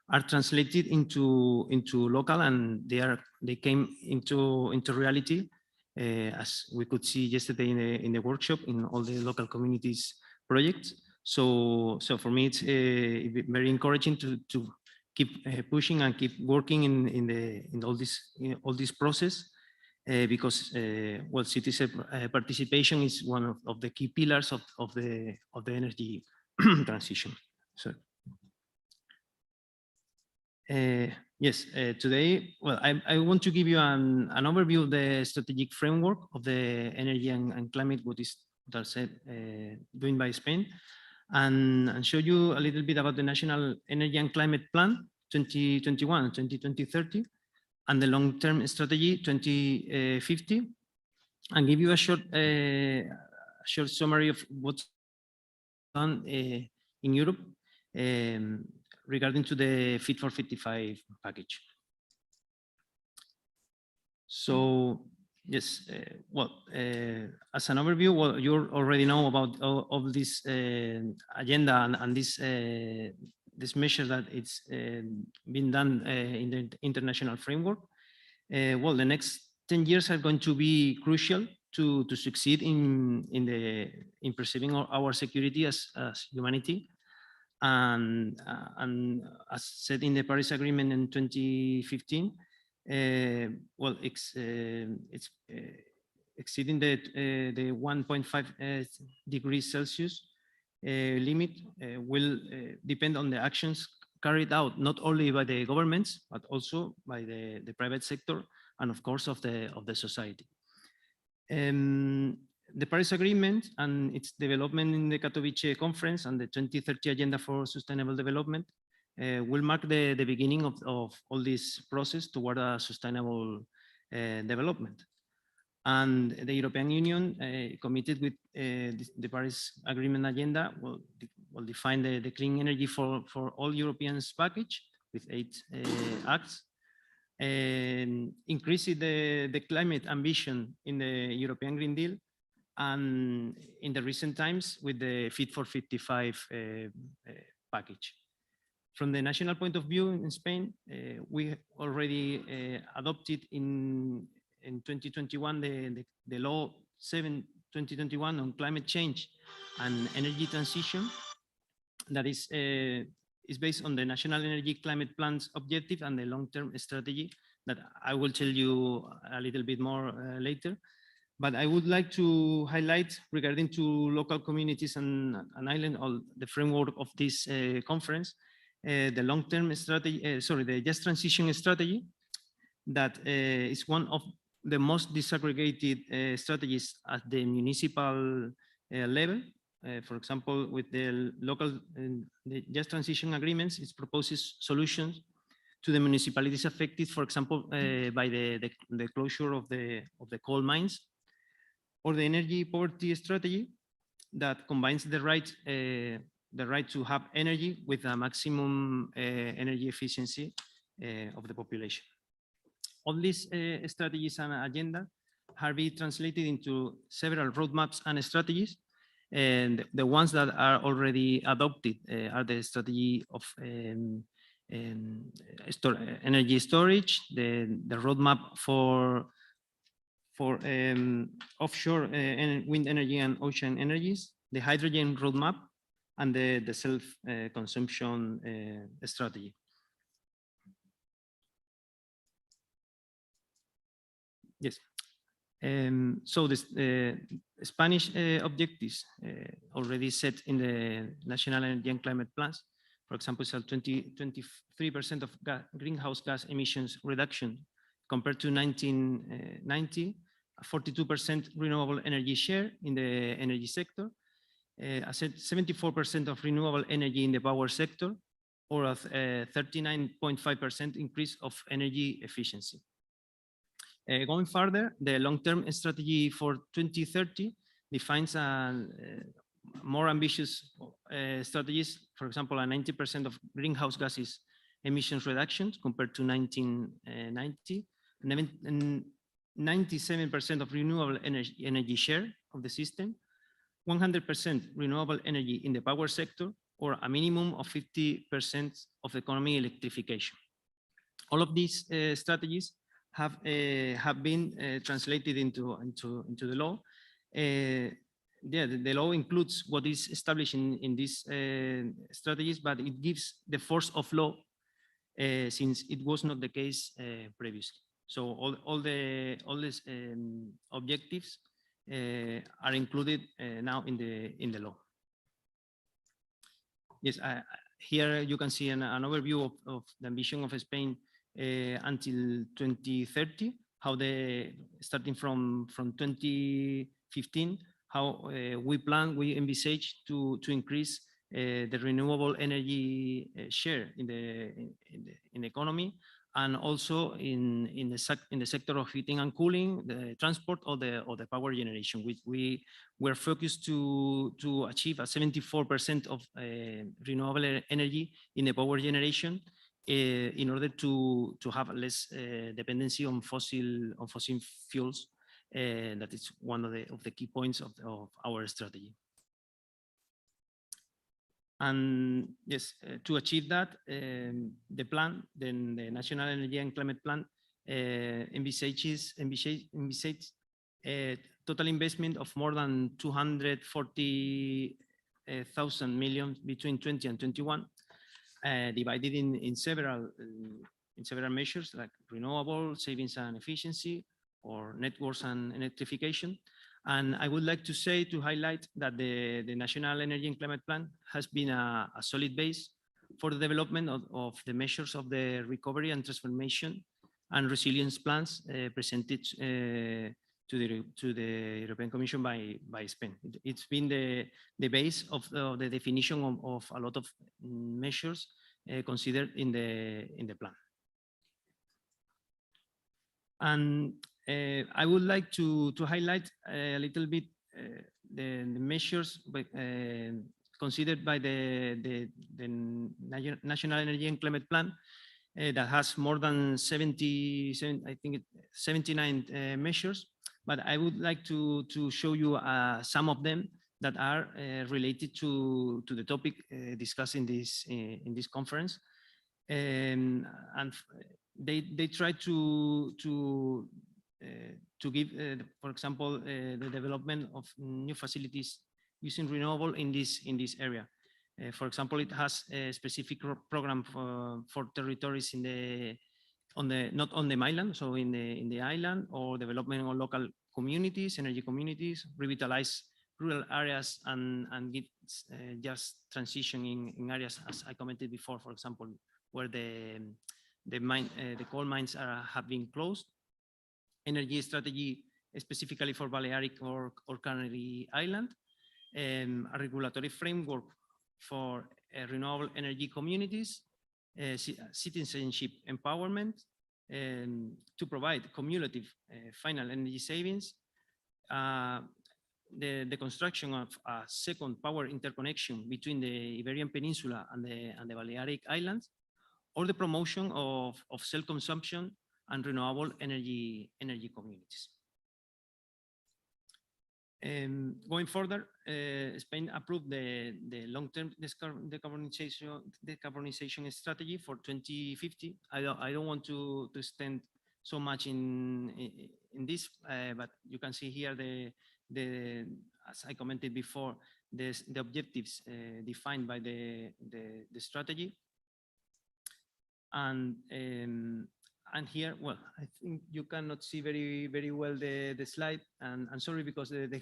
are translated into local, and they came into reality. As we could see yesterday in the workshop, in all the local communities projects. So for me, it's very encouraging to keep pushing and keep working in all this process, because citizen participation is one of the key pillars of the energy transition. So. Yes, today, I want to give you an overview of the strategic framework of the energy and climate, what is doing by Spain, and show you a little bit about the National Energy and Climate Plan 2021 and 2030, and the long-term strategy 2050, and give you a short summary of what's done in Europe regarding to the Fit for 55 package. So yes, as an overview, you already know about all this agenda and this measure that it's been done in the international framework. The next 10 years are going to be crucial to succeed in perceiving our security as humanity. And as said in the Paris Agreement in 2015, it's exceeding the 1.5 degrees Celsius limit will depend on the actions carried out not only by the governments but also by the private sector and of course of the society. The Paris Agreement and its development in the Katowice conference and the 2030 Agenda for Sustainable Development will mark the beginning of all this process toward a sustainable development. And the European Union, committed with the Paris Agreement agenda, will define the clean energy for all Europeans package with 8 acts, increasing the climate ambition in the European Green Deal, and in the recent times with the Fit for 55 package. From the national point of view in Spain, we already adopted in 2021 the Law 7/2021 on climate change and energy transition, that is based on the National Energy Climate Plan's objective and the long-term strategy that I will tell you a little bit more later. But I would like to highlight regarding to local communities and island, all the framework of this conference, the long-term strategy, the just transition strategy, that is one of the most disaggregated strategies at the municipal level. For example, with the local the just transition agreements, it proposes solutions to the municipalities affected, for example, by the closure of the coal mines, or the energy poverty strategy that combines the right to have energy with a maximum energy efficiency of the population. All these strategies and agenda have been translated into several roadmaps and strategies, and the ones that are already adopted are the strategy of energy storage, the roadmap for offshore wind energy and ocean energies, the hydrogen roadmap, and the self-consumption strategy. Yes. So this Spanish objectives already set in the National Energy and Climate Plans. For example, it's a 23% of greenhouse gas emissions reduction compared to 1990, a 42% renewable energy share in the energy sector, I said 74% of renewable energy in the power sector, or a 39.5% increase of energy efficiency. Going further, the long-term strategy for 2030 defines more ambitious strategies. For example, a 90% of greenhouse gases emissions reductions compared to 1990, and 97% of renewable energy share of the system, 100% renewable energy in the power sector, or a minimum of 50% of economy electrification. All of these strategies have been translated into the law. The law includes what is established in these strategies, but it gives the force of law since it was not the case previously. So all these objectives are included now in the law. Yes, here you can see an overview of the ambition of Spain until 2030, how starting from 2015, how we envisage to increase the renewable energy share in the economy, and also in the sector of heating and cooling, the transport, or the power generation. We were focused to achieve a 74% of renewable energy in the power generation in order to have less dependency on fossil fuels. That is one of the key points of our strategy. And yes, to achieve that, the National Energy and Climate Plan envisages a total investment of more than 240,000 million between 20 and 21, divided in several measures like renewable, savings and efficiency, or networks and electrification. And I would like to highlight that the National Energy and Climate Plan has been a solid base for the development of the measures of the recovery and transformation and resilience plans presented to the European Commission by Spain. It's been the base of the definition of a lot of measures considered in the plan. And I would like to highlight a little bit the measures considered by the National Energy and Climate Plan that has more than 79 measures. But I would like to show you some of them that are related to the topic discussed in this conference, and they try to give, for example, the development of new facilities using renewable in this area. For example, it has a specific program for territories in not on the mainland, so in the island, or development of local communities, energy communities, revitalize rural areas, and get just transition in areas, as I commented before, for example, where the coal mines have been closed. Energy strategy specifically for Balearic or Canary Island, a regulatory framework for renewable energy communities, citizenship empowerment, to provide cumulative final energy savings, the construction of a second power interconnection between the Iberian Peninsula and the Balearic Islands, or the promotion of self-consumption and renewable energy communities. Going further, Spain approved the long-term decarbonization strategy for 2050. I don't want to extend so much in this, but you can see here as I commented before, the objectives defined by the strategy. And here, well, I think you cannot see very well the slide, and I'm sorry because the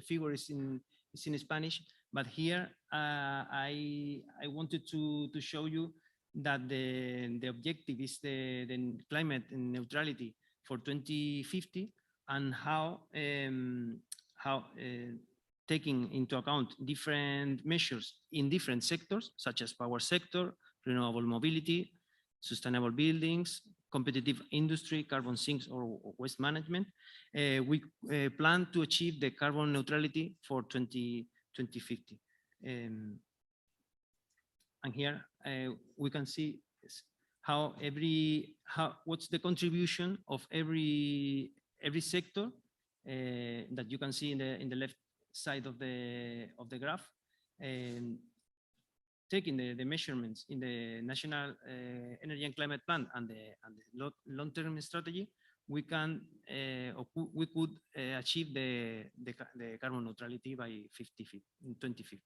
figure is in Spanish. But here I wanted to show you that the objective is the climate neutrality for 2050, and how taking into account different measures in different sectors, such as power sector, renewable mobility, sustainable buildings, competitive industry, carbon sinks, or waste management, we plan to achieve the carbon neutrality for 2050. And here we can see how what's the contribution of every sector that you can see in the left side of the graph. Taking the measurements in the National Energy and Climate Plan and the long-term strategy, we could achieve the carbon neutrality by 2050.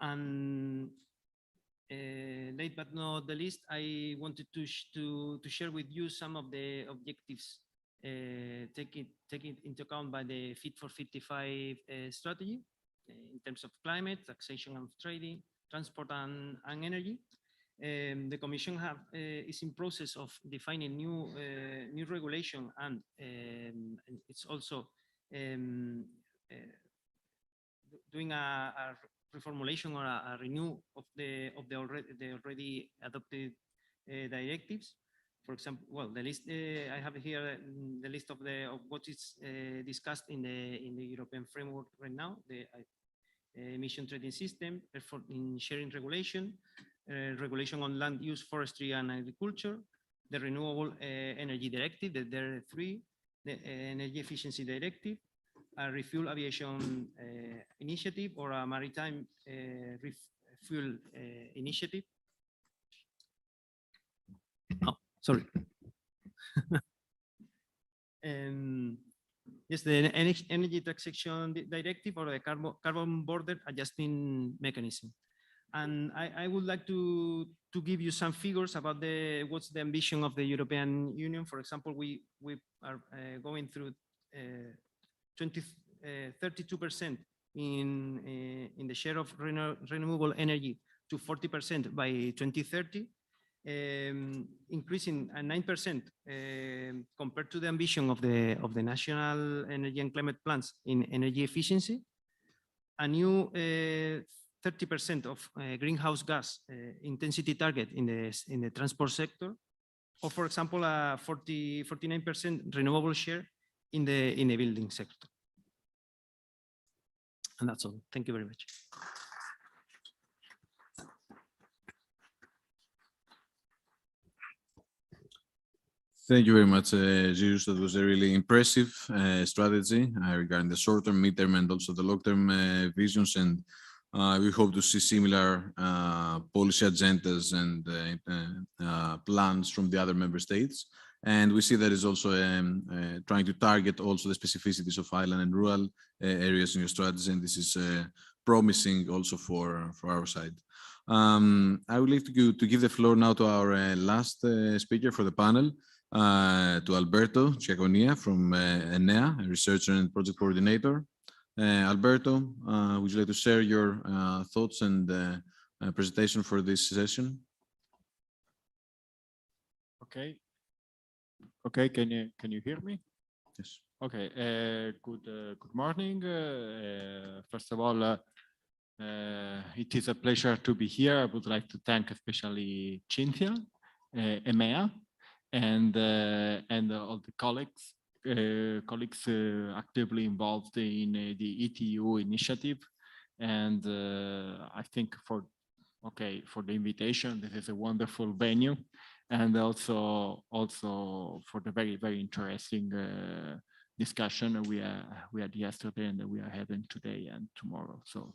And last but not the least, I wanted to share with you some of the objectives taken into account by the Fit for 55 strategy, in terms of climate, taxation and trading, transport and energy. The Commission is in process of defining new regulation, and it's also doing a reformulation or a renew of the already adopted directives. For example, well, the list I have here, the list of what is discussed in the European framework right now: the emission trading system, effort in sharing regulation, regulation on land use, forestry and agriculture, the renewable energy directive, the DER3, the energy efficiency directive, a refuel aviation initiative, or a maritime refuel initiative. Oh, sorry. Yes, the energy taxation directive, or the carbon border adjusting mechanism. And I would like to give you some figures about what's the ambition of the European Union. For example, we are going through 32% in the share of renewable energy to 40% by 2030. Increasing 9% compared to the ambition of the National Energy and Climate Plans in energy efficiency. A new 30% of greenhouse gas intensity target in the transport sector, or for example, a 49% renewable share in the building sector. And that's all. Thank you very much. Thank you very much, Jesus. That was a really impressive strategy regarding the short-term, mid-term, and also the long-term visions. And we hope to see similar policy agendas and plans from the other member states. And we see that is also trying to target also the specificities of island and rural areas in your strategy. And this is promising also for our side. I would like to give the floor now to our last speaker for the panel, to Alberto Giaconia from EMEA, a researcher and project coordinator. Alberto, would you like to share your thoughts and presentation for this session? Okay. Okay, can you hear me? Yes. Okay. Good morning. First of all, it is a pleasure to be here. I would like to thank especially Cynthia, EMEA, and all the colleagues actively involved in the ETU initiative. And I think for the invitation. This is a wonderful venue, and also for the very interesting discussion we had yesterday and we are having today and tomorrow. So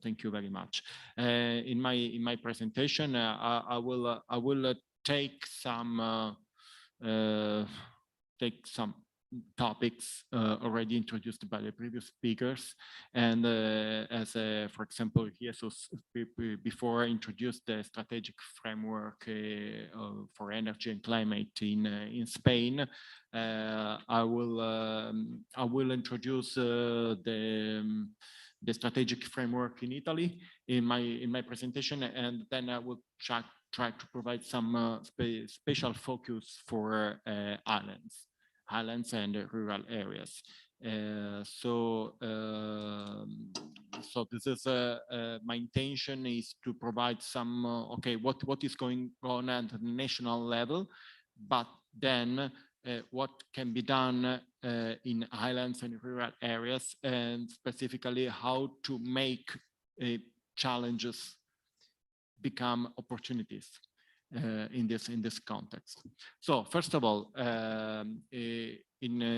thank you very much. In my presentation, I will take some topics already introduced by the previous speakers, and as for example here, so before I introduced the strategic framework for energy and climate in Spain, I will introduce the strategic framework in Italy in my presentation, and then I will try to provide some special focus for islands and rural areas. So this is my intention is to provide some what is going on at the national level, but then what can be done in islands and rural areas, and specifically how to make challenges become opportunities in this context. So first of all,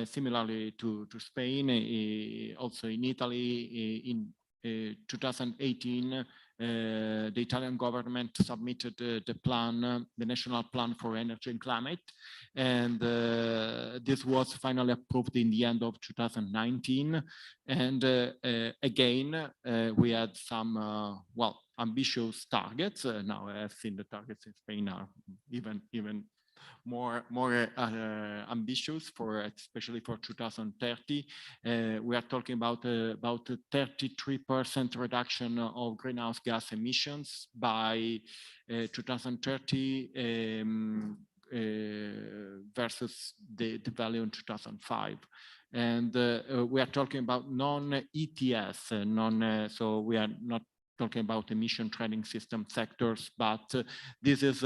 similarly to Spain, also in Italy, in 2018, the Italian government submitted the national plan for energy and climate, and this was finally approved in the end of 2019. And again, we had some ambitious targets. Now I have seen the targets in Spain are even more ambitious, especially for 2030. We are talking about a 33% reduction of greenhouse gas emissions by 2030 versus the value in 2005. And we are talking about non-ETS, so we are not talking about emission trading system sectors, but this is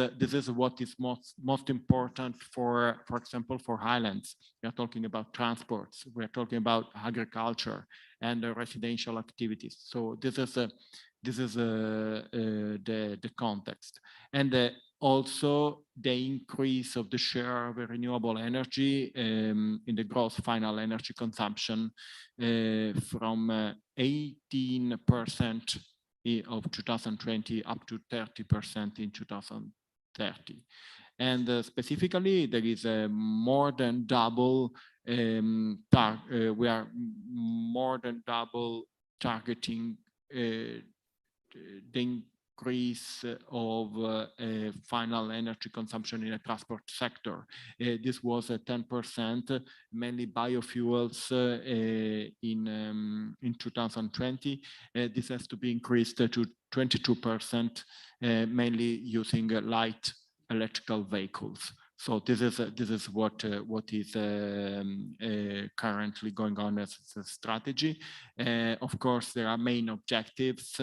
what is most important for example, for highlands. We are talking about transports, we are talking about agriculture and residential activities. So this is the context, and also the increase of the share of renewable energy in the gross final energy consumption from 18% of 2020 up to 30% in 2030. And specifically, there is a more than double, we are more than double targeting the increase of final energy consumption in the transport sector. This was 10%, mainly biofuels in 2020. This has to be increased to 22%, mainly using light electrical vehicles. So this is what is currently going on as a strategy. Of course, there are main objectives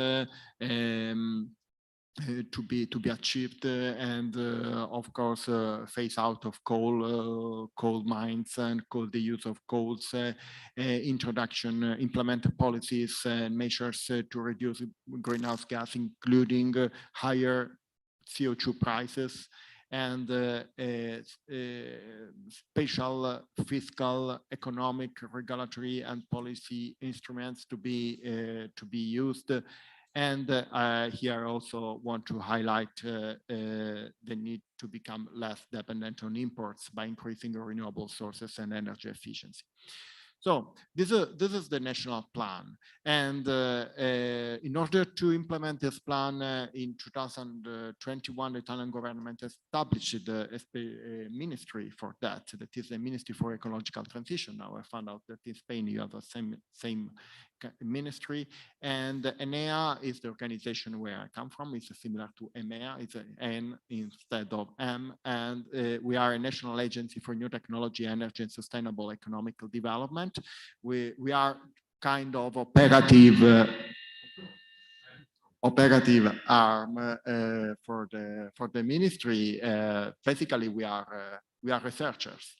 to be achieved, and of course phase out of coal mines and the use of coals, implement policies and measures to reduce greenhouse gas, including higher CO2 prices, and special fiscal, economic, regulatory, and policy instruments to be used. And here I also want to highlight the need to become less dependent on imports by increasing renewable sources and energy efficiency. So this is the national plan. And in order to implement this plan in 2021, the Italian government established a ministry for that. That is the Ministry for Ecological Transition. Now I found out that in Spain you have the same ministry, and EMEA is the organization where I come from. It's similar to EMEA, it's an N instead of M, and we are a national agency for new technology, energy, and sustainable economical development. We are kind of operative arm for the ministry. Basically, we are researchers.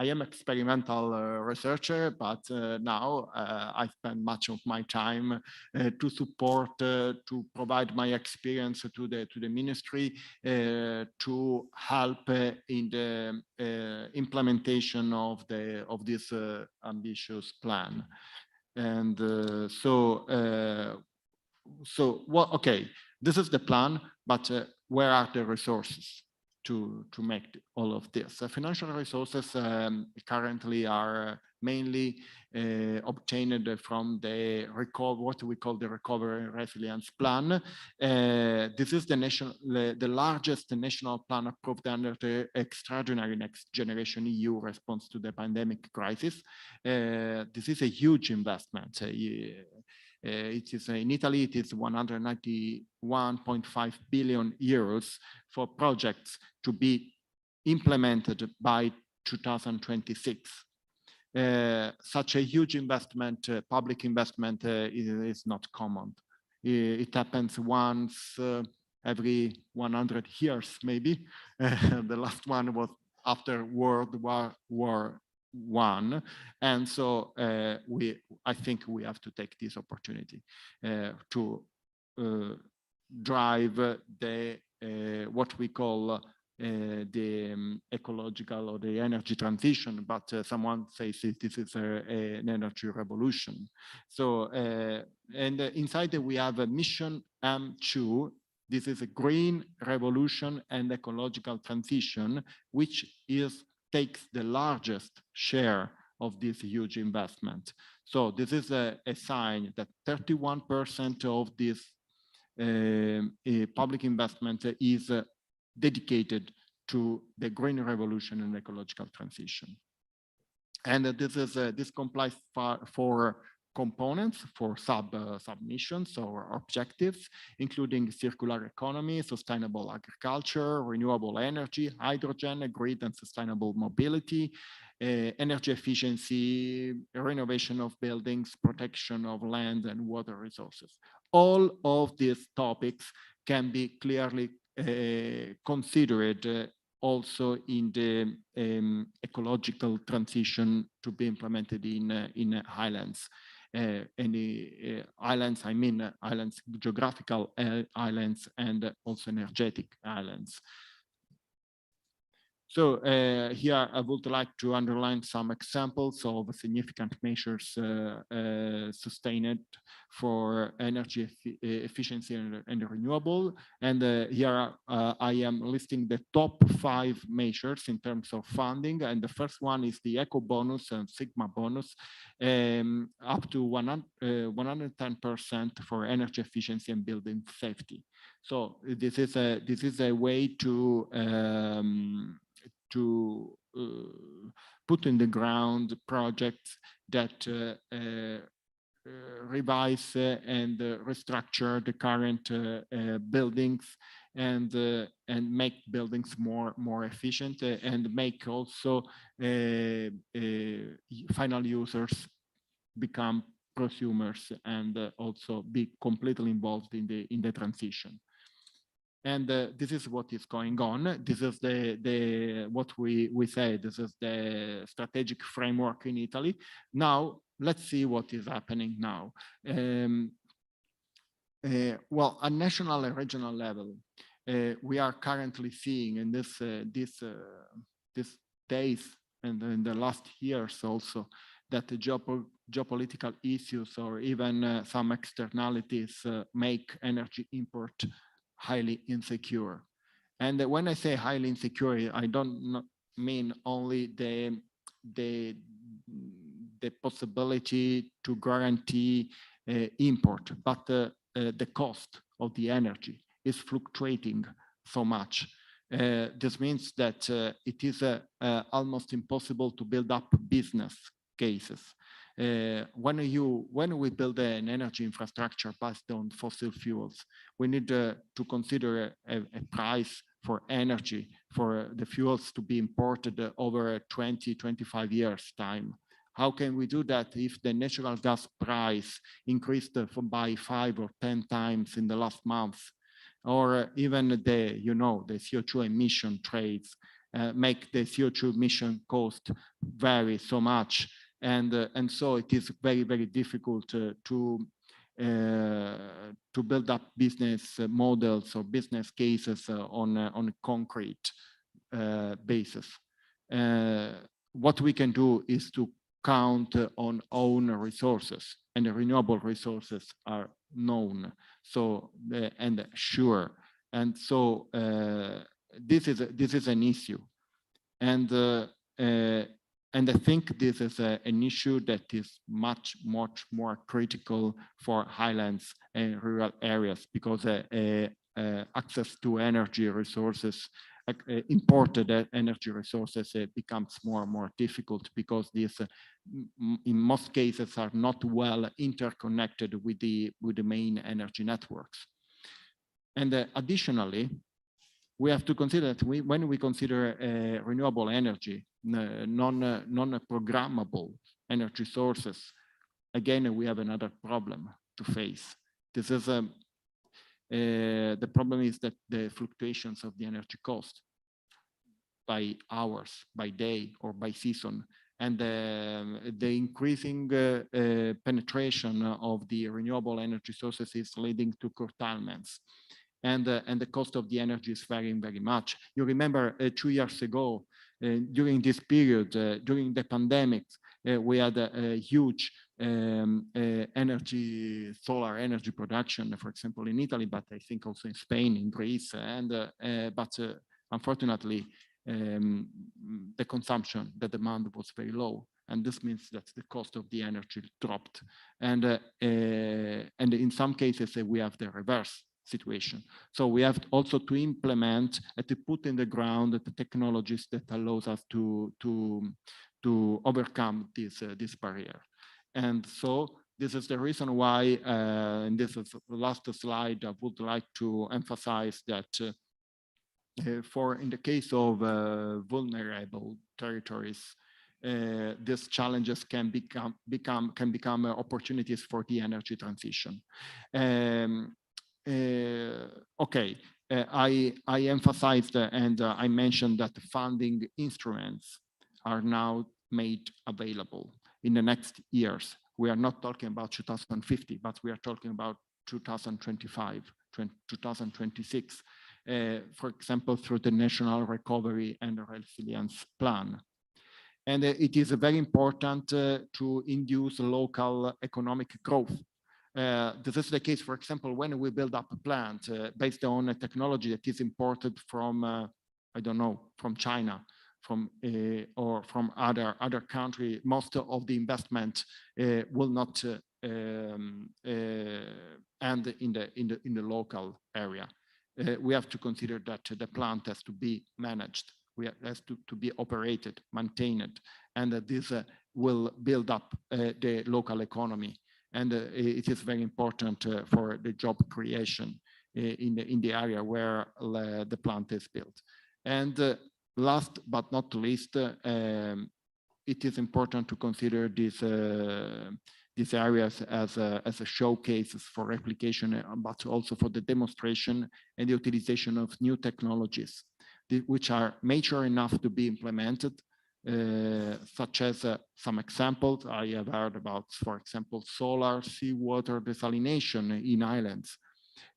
I am experimental researcher, but now I spend much of my time to support, to provide my experience to the ministry, to help in the implementation of this ambitious plan. And okay, this is the plan, but where are the resources to make all of this? Financial resources currently are mainly obtained from what we call the Recovery and Resilience Plan. This is the largest national plan approved under the extraordinary Next Generation EU response to the pandemic crisis. This is a huge investment. It is in Italy, it is 191.5 billion euros for projects to be implemented by 2026. Such a huge investment, public investment, is not common. It happens once every 100 years, maybe. The last one was after World War I. And so I think we have to take this opportunity to drive what we call the ecological or the energy transition, but someone says this is an energy revolution. So, and inside we have a mission M2. This is a green revolution and ecological transition, which takes the largest share of this huge investment. So this is a sign that 31% of this public investment is dedicated to the green revolution and ecological transition. And this complies for components, for submissions or objectives, including circular economy, sustainable agriculture, renewable energy, hydrogen, grid and sustainable mobility, energy efficiency, renovation of buildings, protection of land and water resources. All of these topics can be clearly considered also in the ecological transition to be implemented in highlands. Islands, I mean islands, geographical islands, and also energetic islands. So here I would like to underline some examples of significant measures sustained for energy efficiency and renewable. And here I am listing the top 5 measures in terms of funding. And the first one is the Eco Bonus and Sigma Bonus, up to 110% for energy efficiency and building safety. So this is a way to put in the ground projects that revise and restructure the current buildings and make buildings more efficient and make also final users become prosumers and also be completely involved in the transition. And this is what is going on. This is what we say. This is the strategic framework in Italy. Now, let's see what is happening now. Well, at national and regional level, we are currently seeing in this days and in the last years also that the geopolitical issues or even some externalities make energy import highly insecure. And when I say highly insecure, I don't mean only the the possibility to guarantee import, but the cost of the energy is fluctuating so much. This means that it is almost impossible to build up business cases. When we build an energy infrastructure based on fossil fuels, we need to consider a price for energy, for the fuels to be imported over 20, 25 years time. How can we do that if the natural gas price increased by 5 or 10 times in the last month? Or even the CO2 emission trades make the CO2 emission cost vary so much. And so it is very, very difficult to build up business models or business cases on a concrete basis. What we can do is to count on own resources, and the renewable resources are known, so and sure, and so this is an issue, and I think this is an issue that is much more critical for highlands and rural areas, because access to energy resources, imported energy resources, becomes more and more difficult, because these in most cases are not well interconnected with the main energy networks. And additionally, we have to consider that when we consider renewable energy, non-programmable energy sources, again, we have another problem to face. This is the problem is that the fluctuations of the energy cost by hours, by day, or by season, and the increasing penetration of the renewable energy sources is leading to curtailments. And the cost of the energy is varying very much. You remember 2 years ago, during this period, during the pandemic, we had a huge solar energy production, for example, in Italy, but I think also in Spain, in Greece, and but unfortunately, the consumption, the demand was very low, and this means that the cost of the energy dropped, and in some cases we have the reverse situation. So we have also to implement and to put in the ground the technologies that allows us to overcome this barrier. And so this is the reason why, and this is the last slide, I would like to emphasize that in the case of vulnerable territories, these challenges can become opportunities for the energy transition. Okay, I emphasized and I mentioned that the funding instruments are now made available in the next years. We are not talking about 2050, but we are talking about 2025, 2026, for example, through the National Recovery and Resilience Plan. And it is very important to induce local economic growth. This is the case, for example, when we build up a plant based on a technology that is imported from, I don't know, from China, or from other country. Most of the investment will not end in the local area. We have to consider that the plant has to be managed, has to be operated, maintained, and that this will build up the local economy. And it is very important for the job creation in the area where the plant is built. And last but not least, it is important to consider these areas as a showcases for replication, but also for the demonstration and the utilization of new technologies, which are mature enough to be implemented, such as some examples I have heard about, for example, solar seawater desalination in islands.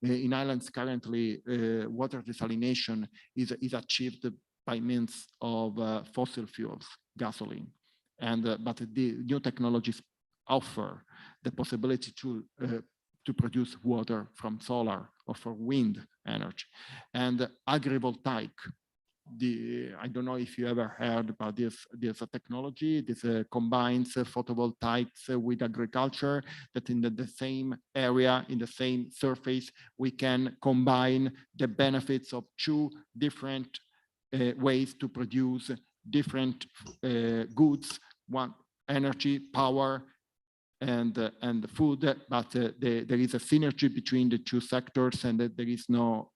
In islands currently, water desalination is achieved by means of fossil fuels, gasoline, but the new technologies offer the possibility to produce water from solar or from wind energy. And agrivoltaic I don't know if you ever heard about this technology. This combines photovoltaics with agriculture, that in the same area, in the same surface, we can combine the benefits of two different ways to produce different goods, one energy, power, and food, but there is a synergy between the two sectors, and there is no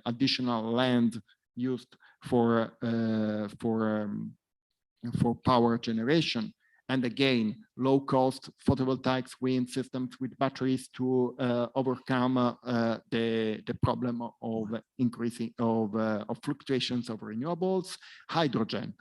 additional land used for power generation. And again, low-cost photovoltaics wind systems with batteries to overcome the problem of increasing of fluctuations of renewables. Hydrogen,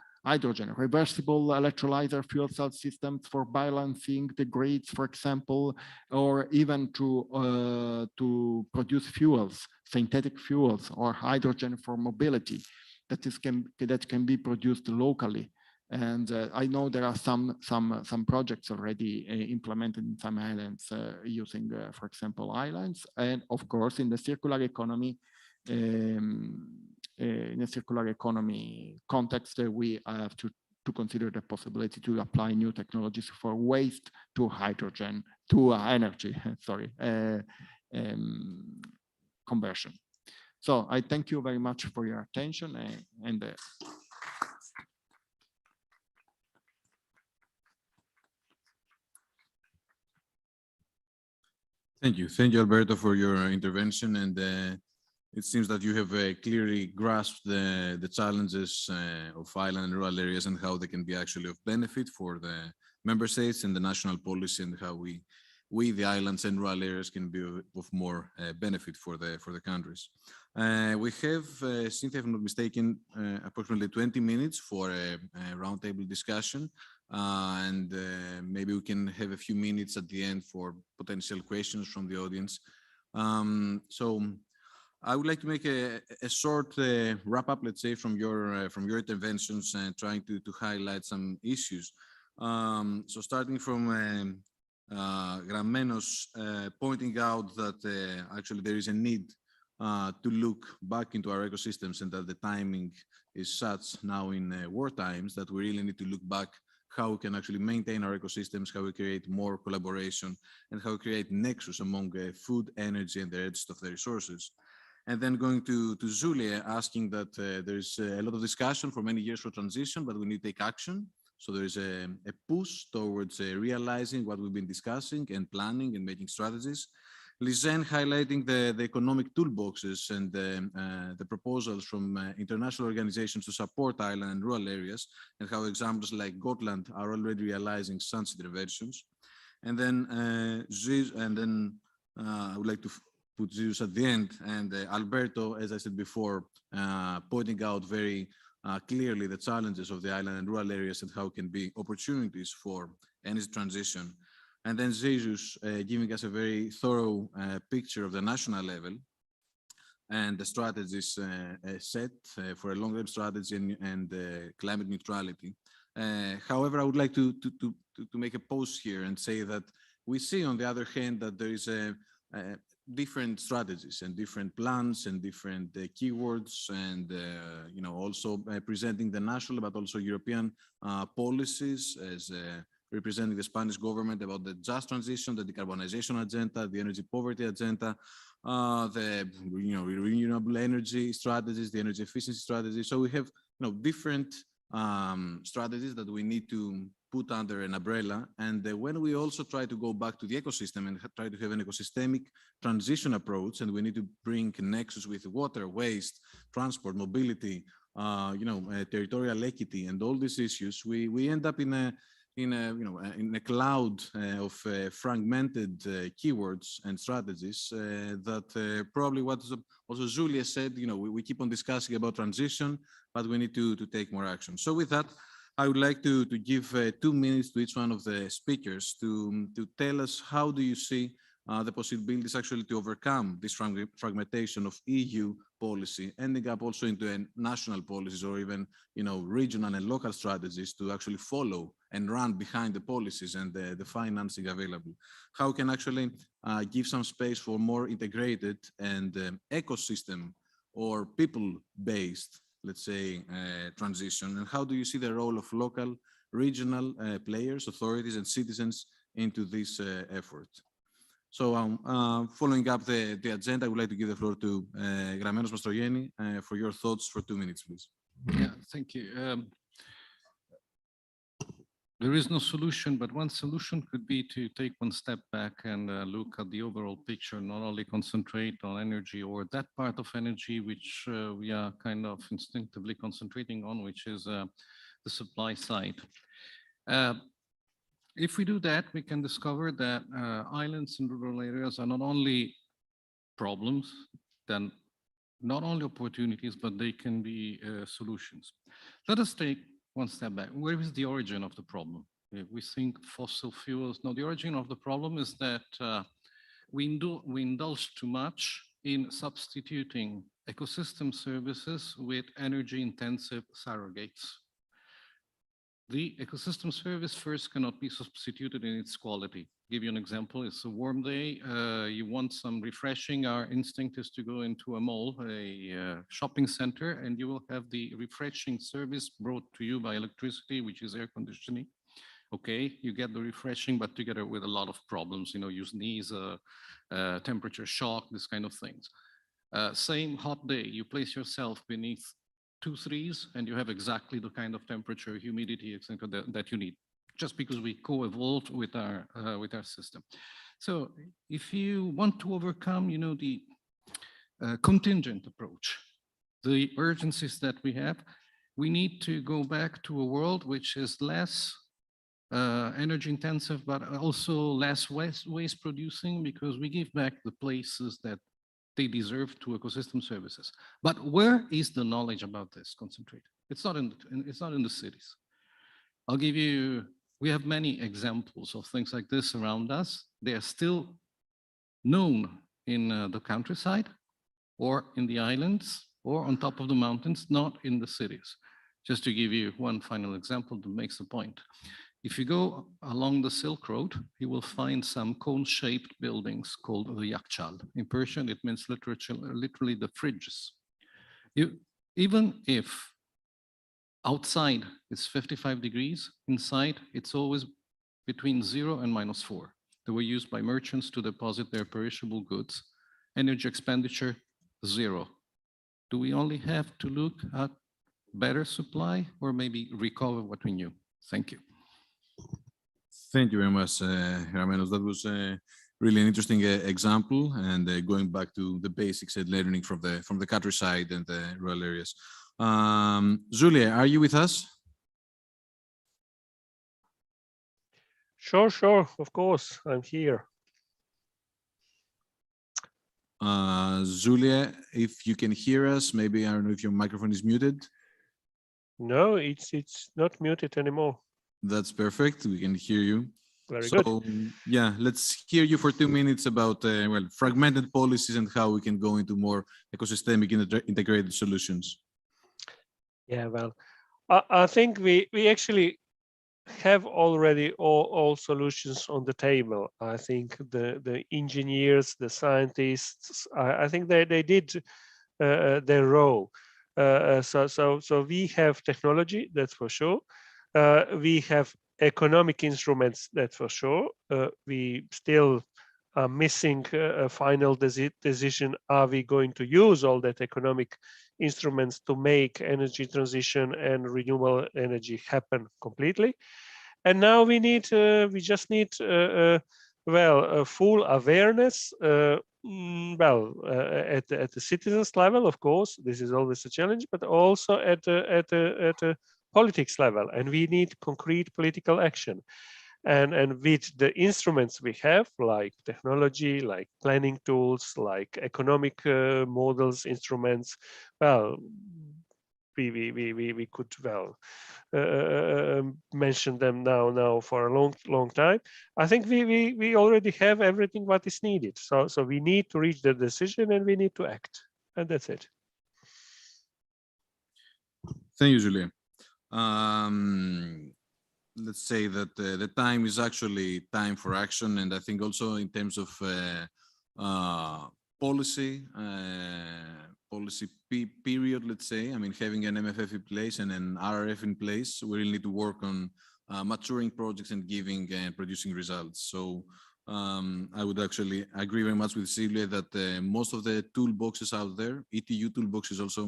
reversible electrolyzer fuel cell systems for balancing the grids, for example, or even to produce fuels, synthetic fuels, or hydrogen for mobility that can be produced locally. And I know there are some projects already implemented in some islands using, for example, islands, and of course in the circular economy. In a circular economy context, we have to consider the possibility to apply new technologies for waste to hydrogen, to energy, sorry, conversion. So I thank you very much for your attention and Thank you, Alberto, for your intervention. And it seems that you have clearly grasped the challenges of island and rural areas and how they can be actually of benefit for the member states and the national policy, and how we the islands and rural areas can be of more benefit for the countries. We have, since I'm not mistaken, approximately 20 minutes for a roundtable discussion. And maybe we can have a few minutes at the end for potential questions from the audience. So I would like to make a short wrap up, let's say, from your interventions and trying to highlight some issues. So starting from Grammenos pointing out that actually there is a need to look back into our ecosystems, and that the timing is such now in war times that we really need to look back how we can actually maintain our ecosystems, how we create more collaboration, and how we create nexus among food, energy, and the rest of the resources. And then going to Julia, asking that there's a lot of discussion for many years for transition, but we need to take action. So there is a push towards realizing what we've been discussing and planning and making strategies. Lizen highlighting the economic toolboxes and the proposals from international organizations to support island and rural areas, and how examples like Gotland are already realizing such interventions. And then I would like to put Zeus at the end, and Alberto, as I said before, pointing out very clearly the challenges of the island and rural areas and how can be opportunities for energy transition. And then Jesus giving us a very thorough picture of the national level and the strategies set for a long-term strategy and climate neutrality. However, I would like to make a pause here and say that we see, on the other hand, that there is different strategies and different plans and different keywords, and also presenting the national but also European policies as representing the Spanish government about the just transition, the decarbonization agenda, the energy poverty agenda, the renewable energy strategies, the energy efficiency strategies. So we have different strategies that we need to put under an umbrella. And when we also try to go back to the ecosystem and try to have an ecosystemic transition approach, and we need to bring nexus with water, waste, transport, mobility, territorial equity, and all these issues, we end up in a cloud of fragmented keywords and strategies that probably what also Julia said, we keep on discussing about transition, but we need to take more action. So with that, I would like to give 2 minutes to each one of the speakers to tell us how do you see the possibilities actually to overcome this fragmentation of EU policy, ending up also into national policies or even regional and local strategies to actually follow and run behind the policies and the financing available. How can actually give some space for more integrated and ecosystem or people-based, let's say, transition? And how do you see the role of local, regional players, authorities, and citizens into this effort? So following up the agenda, I would like to give the floor to Gramenos Mastrogeni for your thoughts for 2 minutes, please. Yeah, thank you. There is no solution, but one solution could be to take one step back and look at the overall picture, not only concentrate on energy or that part of energy which we are kind of instinctively concentrating on, which is the supply side. If we do that, we can discover that islands and rural areas are not only problems, then not only opportunities, but they can be solutions. Let us take one step back. Where is the origin of the problem? If we think fossil fuels, no, the origin of the problem is that we indulge too much in substituting ecosystem services with energy-intensive surrogates. The ecosystem service first cannot be substituted in its quality. Give you an example, it's a warm day, you want some refreshing, our instinct is to go into a mall, a shopping center, and you will have the refreshing service brought to you by electricity, which is air conditioning. Okay, you get the refreshing, but together with a lot of problems, you sneeze, temperature shock, this kind of things. Same hot day, you place yourself beneath 2 trees and you have exactly the kind of temperature, humidity, etc. that you need, just because we co-evolved with our system. So if you want to overcome, the contingent approach, the urgencies that we have, we need to go back to a world which is less energy intensive, but also less waste producing, because we give back the places that they deserve to ecosystem services. But where is the knowledge about this concentrated? It's not in the cities. I'll give you, we have many examples of things like this around us. They are still known in the countryside or in the islands or on top of the mountains, not in the cities. Just to give you one final example that makes the point. If you go along the Silk Road, you will find some cone-shaped buildings called the yakchal. In Persian, it means literally the fridges. Even if outside it's 55 degrees, inside it's always between 0 and -4. They were used by merchants to deposit their perishable goods. Energy expenditure, 0. Do we only have to look at better supply or maybe recover what we knew? Thank you. Thank you very much, Gramenos. That was really an interesting example, and going back to the basics and learning from the countryside and the rural areas. Julia, are you with us? Sure, of course, I'm here. Julia, if you can hear us, maybe, I don't know if your microphone is muted. No, it's not muted anymore. That's perfect. We can hear you. Very good. Yeah, let's hear you for 2 minutes about fragmented policies and how we can go into more ecosystemic integrated solutions. Yeah, well, I think we actually have already all solutions on the table. I think the engineers, the scientists, I think they did their role. So we have technology, that's for sure. We have economic instruments, that's for sure. We still are missing a final decision. Are we going to use all that economic instruments to make energy transition and renewable energy happen completely? And now we just need full awareness. At the citizens level, of course, this is always a challenge, but also at the politics level, and we need concrete political action. And with the instruments we have, like technology, like planning tools, like economic models, instruments, we could mention them now for a long time. I think we already have everything what is needed. So we need to reach the decision and we need to act, and that's it. Thank you, Julia. Let's say that the time is actually time for action, and I think also in terms of policy policy period, let's say. I mean, having an MFF in place and an RRF in place, we really need to work on maturing projects and giving and producing results. So I would actually agree very much with Silvia that most of the toolboxes out there, ETU toolbox is also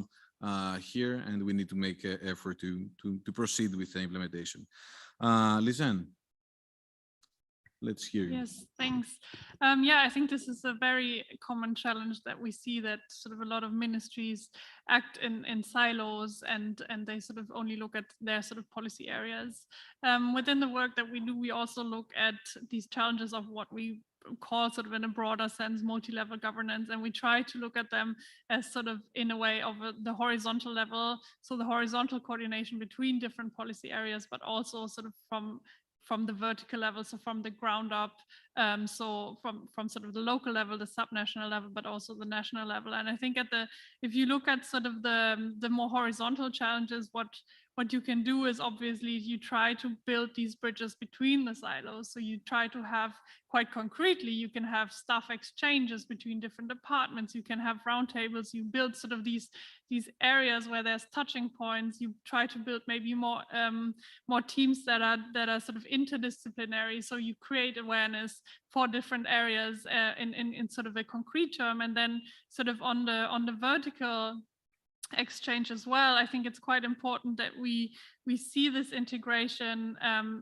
here, and we need to make an effort to proceed with the implementation. Lisanne, let's hear you. Yes, thanks. Yeah, I think this is a very common challenge that we see, that sort of a lot of ministries act in silos and they sort of only look at their sort of policy areas. Within the work that we do, we also look at these challenges of what we call sort of in a broader sense multi-level governance, and we try to look at them as sort of in a way of the horizontal level, so the horizontal coordination between different policy areas, but also sort of from the vertical level, so from the ground up, so from sort of the local level, the subnational level, but also the national level. And I think if you look at sort of the more horizontal challenges, what you can do is obviously you try to build these bridges between the silos. So you try to have, quite concretely, you can have staff exchanges between different departments, you can have roundtables, you build sort of these areas where there's touching points, you try to build maybe more teams that are sort of interdisciplinary. So you create awareness for different areas in sort of a concrete term, and then sort of on the vertical exchange as well. I think it's quite important that we see this integration,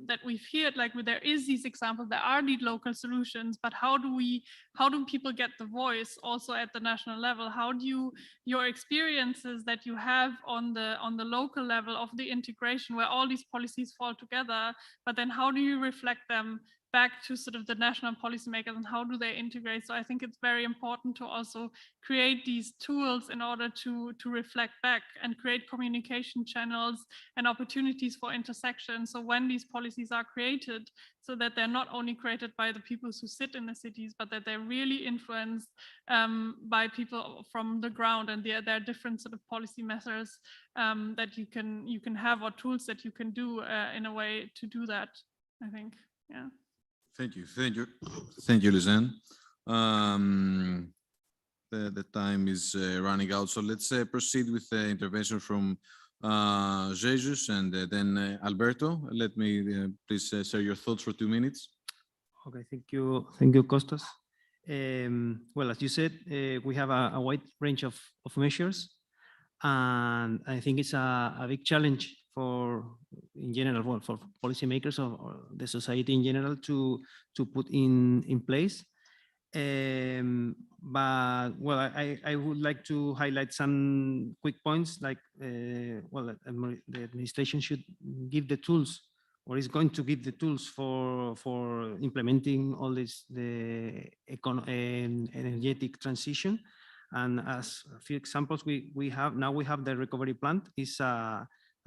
that we've heard, like there is these examples, there are these local solutions, but how do people get the voice also at the national level? How do your experiences that you have on the local level of the integration where all these policies fall together, but then how do you reflect them back to sort of the national policymakers, and how do they integrate? So I think it's very important to also create these tools in order to reflect back and create communication channels and opportunities for intersection. So when these policies are created, so that they're not only created by the people who sit in the cities, but that they're really influenced by people from the ground, and there are different sort of policy measures that you can have, or tools that you can do in a way to do that, I think. Yeah. Thank you, Lisanne. The time is running out, so let's proceed with the intervention from Jesus and then Alberto. Let me please share your thoughts for 2 minutes. Okay, thank you, Kostas. Well, as you said, we have a wide range of measures, and I think it's a big challenge in general, for policymakers or the society in general to put in place. But well, I would like to highlight some quick points, like well, the administration should give the tools, or is going to give the tools for implementing all the energetic transition. And as a few examples, we have the recovery plan. Is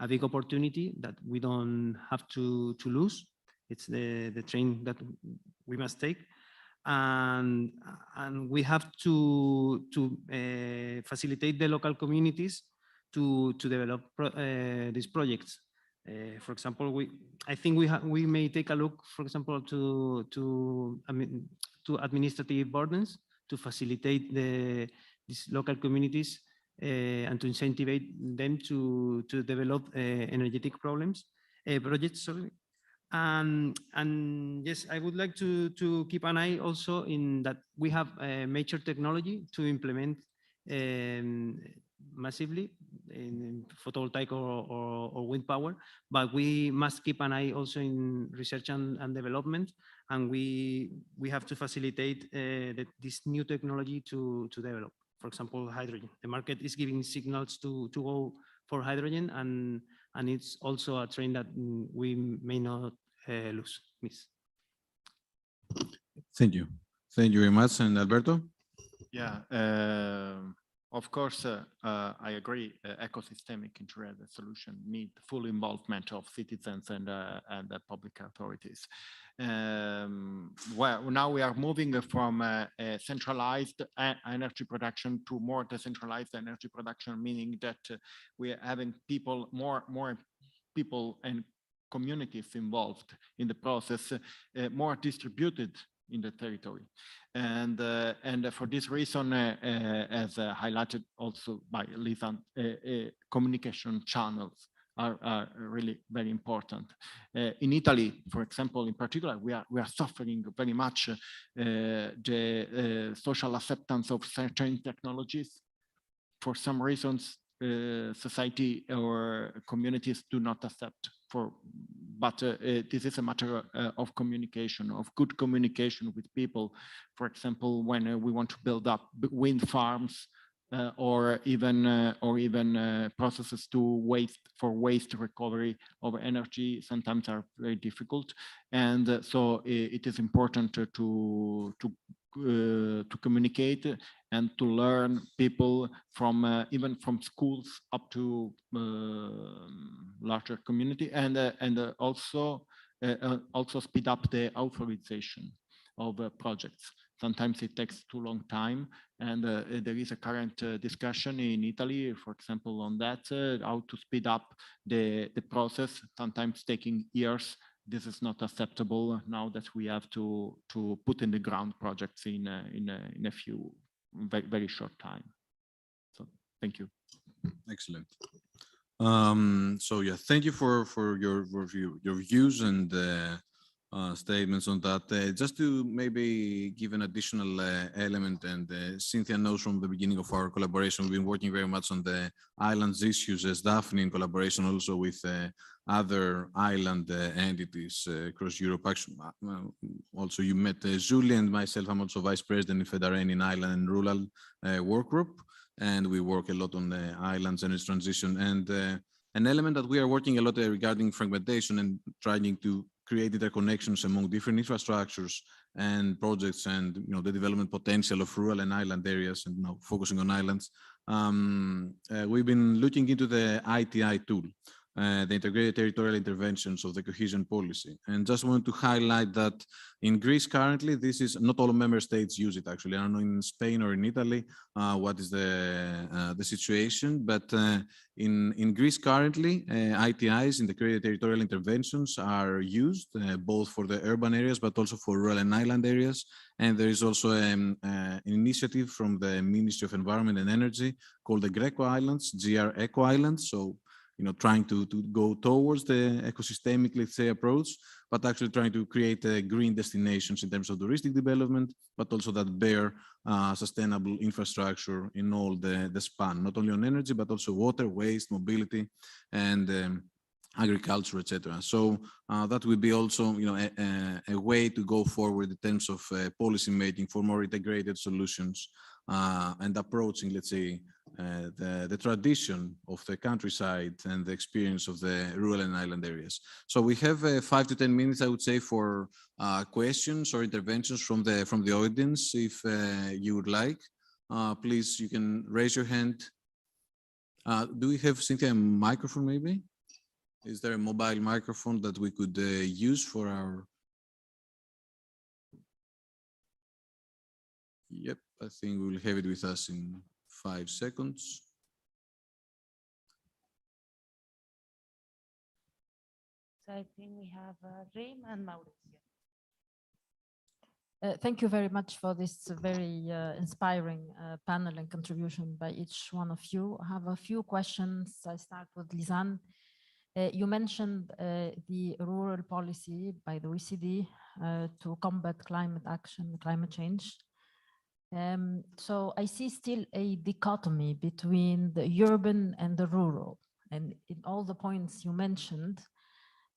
a big opportunity that we don't have to lose. It's the train that we must take, and we have to facilitate the local communities to develop these projects. For example, I think we may take a look, for example, to administrative burdens to facilitate these local communities and to incentivize them to develop energetic projects. Sorry. And yes, I would like to keep an eye also in that we have major technology to implement massively in photovoltaic or wind power, but we must keep an eye also in research and development, and we have to facilitate this new technology to develop. For example, hydrogen. The market is giving signals to go for hydrogen, and it's also a trend that we may not miss. Thank you very much. And Alberto? Yeah, of course, I agree. Ecosystemic integrated solution need full involvement of citizens and the public authorities. Well, now we are moving from centralized energy production to more decentralized energy production, meaning that we are having more people and communities involved in the process, more distributed in the territory. And for this reason, as highlighted also by Lisa, communication channels are really very important. In Italy, for example, in particular, we are suffering very much the social acceptance of certain technologies. For some reasons, society or communities do not accept. But this is a matter of communication, of good communication with people. For example, when we want to build up wind farms, or even processes to waste recovery of energy sometimes are very difficult, and so it is important to communicate and to learn people from even from schools up to larger community, and also speed up the authorization of projects. Sometimes it takes too long time, and there is a current discussion in Italy, for example, on that, how to speed up the process, sometimes taking years. This is not acceptable now that we have to put in the ground projects in a few very short time. So thank you. Excellent. So yeah, thank you for your views and statements on that. Just to maybe give an additional element, and Cynthia knows from the beginning of our collaboration, we've been working very much on the islands issues as Daphne, in collaboration also with other island entities across Europe. Actually, also you met Julie and myself. I'm also Vice President in Federation Island and Rural Work Group, and we work a lot on the islands energy transition. And an element that we are working a lot regarding fragmentation and trying to create interconnections among different infrastructures and projects, and the development potential of rural and island areas, and focusing on islands. We've been looking into the ITI tool, the integrated territorial interventions of the cohesion policy, and just want to highlight that in Greece currently, this is not all member states use it actually. I don't know in Spain or in Italy what is the situation, but in Greece currently, ITIs, integrated territorial interventions, are used both for the urban areas but also for rural and island areas. And there is also an initiative from the Ministry of Environment and Energy called the Greco Islands, GR Eco Islands. So trying to go towards the ecosystemic, let's say, approach, but actually trying to create green destinations in terms of touristic development, but also that bear sustainable infrastructure in all the span, not only on energy, but also water, waste, mobility, and agriculture, etc. So that would be also, a way to go forward in terms of policy making for more integrated solutions and approaching, let's say, the tradition of the countryside and the experience of the rural and island areas. So we have 5 to 10 minutes, I would say, for questions or interventions from the audience. If you would like, please, you can raise your hand. Do we have, Cynthia, a microphone maybe? Is there a mobile microphone that we could use for our... Yep, I think we will have it with us in 5 seconds. So I think we have Reem and Mauricio. Thank you very much for this very inspiring panel and contribution by each one of you. I have a few questions. I start with Lisanne. You mentioned the rural policy by the OECD to combat climate action, climate change. So I see still a dichotomy between the urban and the rural. And in all the points you mentioned,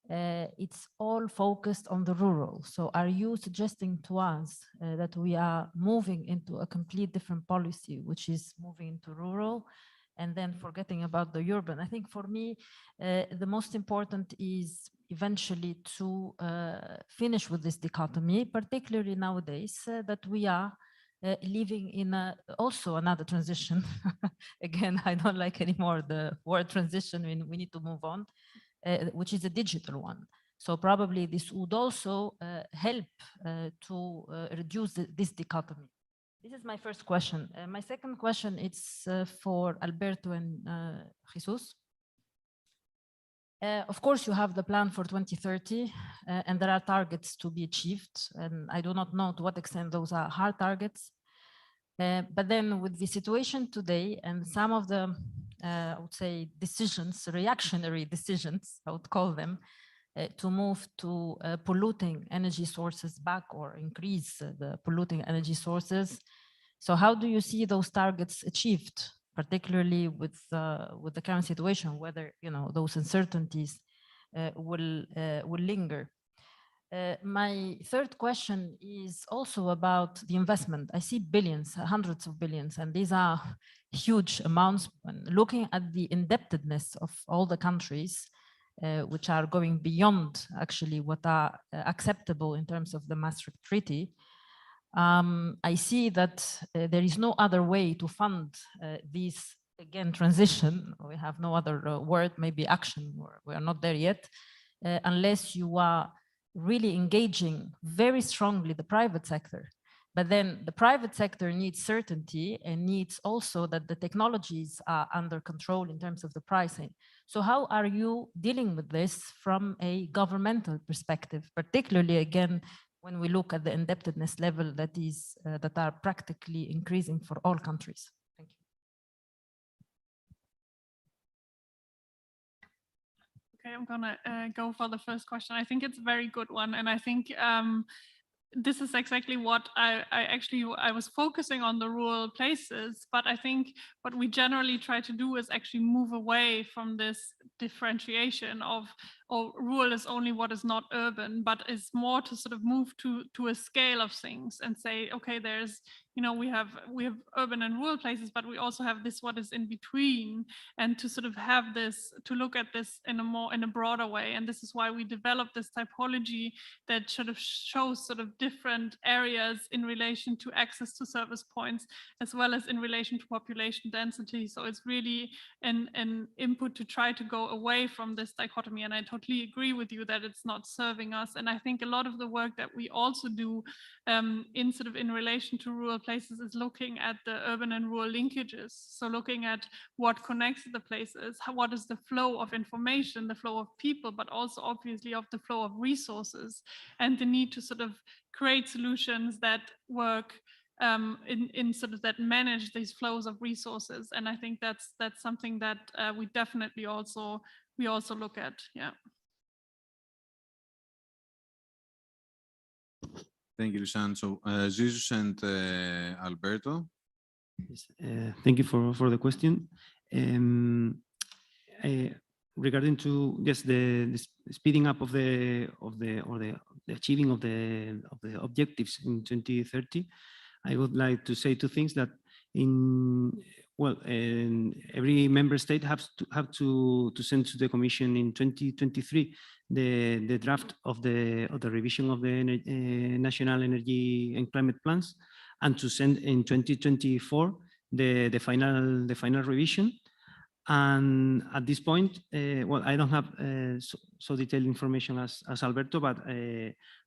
it's all focused on the rural. So are you suggesting to us that we are moving into a complete different policy, which is moving into rural and then forgetting about the urban? I think for me, the most important is eventually to finish with this dichotomy, particularly nowadays that we are living in also another transition. Again, I don't like anymore the word transition. We need to move on, which is a digital one. So probably this would also help to reduce this dichotomy. This is my first question. My second question is for Alberto and Jesus. Of course, you have the plan for 2030, and there are targets to be achieved. And I do not know to what extent those are hard targets. But then with the situation today and some of the, I would say, decisions, reactionary decisions, I would call them, to move to polluting energy sources back or increase the polluting energy sources. So how do you see those targets achieved, particularly with the current situation, whether those uncertainties will linger? My third question is also about the investment. I see billions, hundreds of billions, and these are huge amounts. When looking at the indebtedness of all the countries, which are going beyond actually what are acceptable in terms of the Maastricht Treaty, I see that there is no other way to fund this, again, transition. We have no other word, maybe action, we are not there yet, unless you are really engaging very strongly the private sector. But then the private sector needs certainty and needs also that the technologies are under control in terms of the pricing. So how are you dealing with this from a governmental perspective, particularly again, when we look at the indebtedness level that are practically increasing for all countries? Thank you. Okay, I'm gonna go for the first question. I think it's a very good one, and I think this is exactly what I was focusing on, the rural places, but I think what we generally try to do is actually move away from this differentiation of, oh, rural is only what is not urban, but it's more to sort of move to a scale of things and say, okay, there's, we have urban and rural places, but we also have this, what is in between, and to sort of have this, to look at this in a broader way. And this is why we developed this typology that sort of shows sort of different areas in relation to access to service points, as well as in relation to population density. So it's really an input to try to go away from this dichotomy. And I totally agree with you that it's not serving us. And I think a lot of the work that we also do in relation to rural places is looking at the urban and rural linkages. So looking at what connects the places, what is the flow of information, the flow of people, but also obviously of the flow of resources, and the need to sort of create solutions that work in sort of that manage these flows of resources. And I think that's something that we definitely also look at. Yeah. Thank you, Lucian. So Jesus and Alberto. Yes, thank you for the question. Regarding to the speeding up of the achieving of the objectives in 2030, I would like to say two things. That every member state have to send to the Commission in 2023 the draft of the revision of the national energy and climate plans, and to send in 2024 the final revision. And at this point, I don't have so detailed information as Alberto, but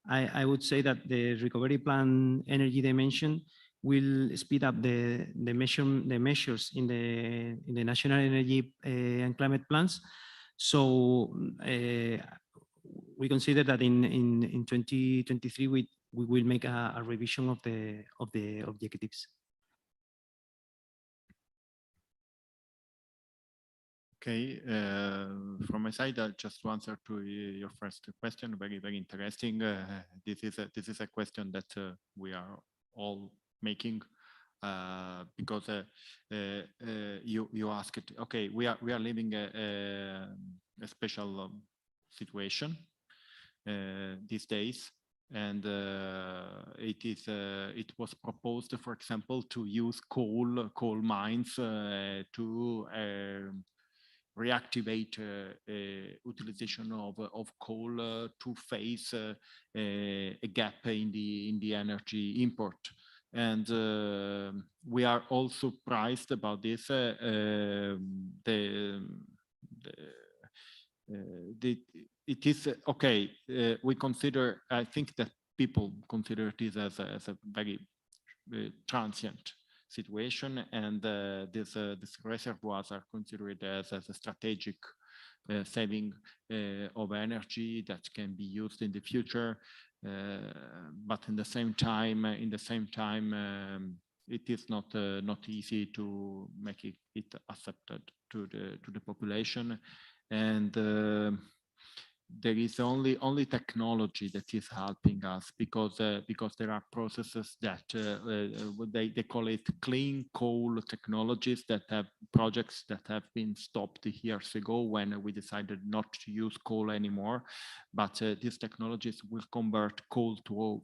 I would say that the recovery plan energy dimension will speed up the measures in the national energy and climate plans. So we consider that in 2023 we will make a revision of the objectives. Okay, from my side, just to answer to your first question, very, very interesting. This is a question that we are all making because you asked, okay, we are living a special situation these days, and it was proposed, for example, to use coal mines to reactivate utilization of coal to face a gap in the energy import. And we are all surprised about this. It is okay. We consider, I think that people consider this as a very transient situation, and these reservoirs are considered as a strategic saving of energy that can be used in the future. But in the same time, it is not easy to make it accepted to the population, and there is only technology that is helping us, because there are processes that they call it clean coal technologies, that have projects that have been stopped years ago when we decided not to use coal anymore. But these technologies will convert coal to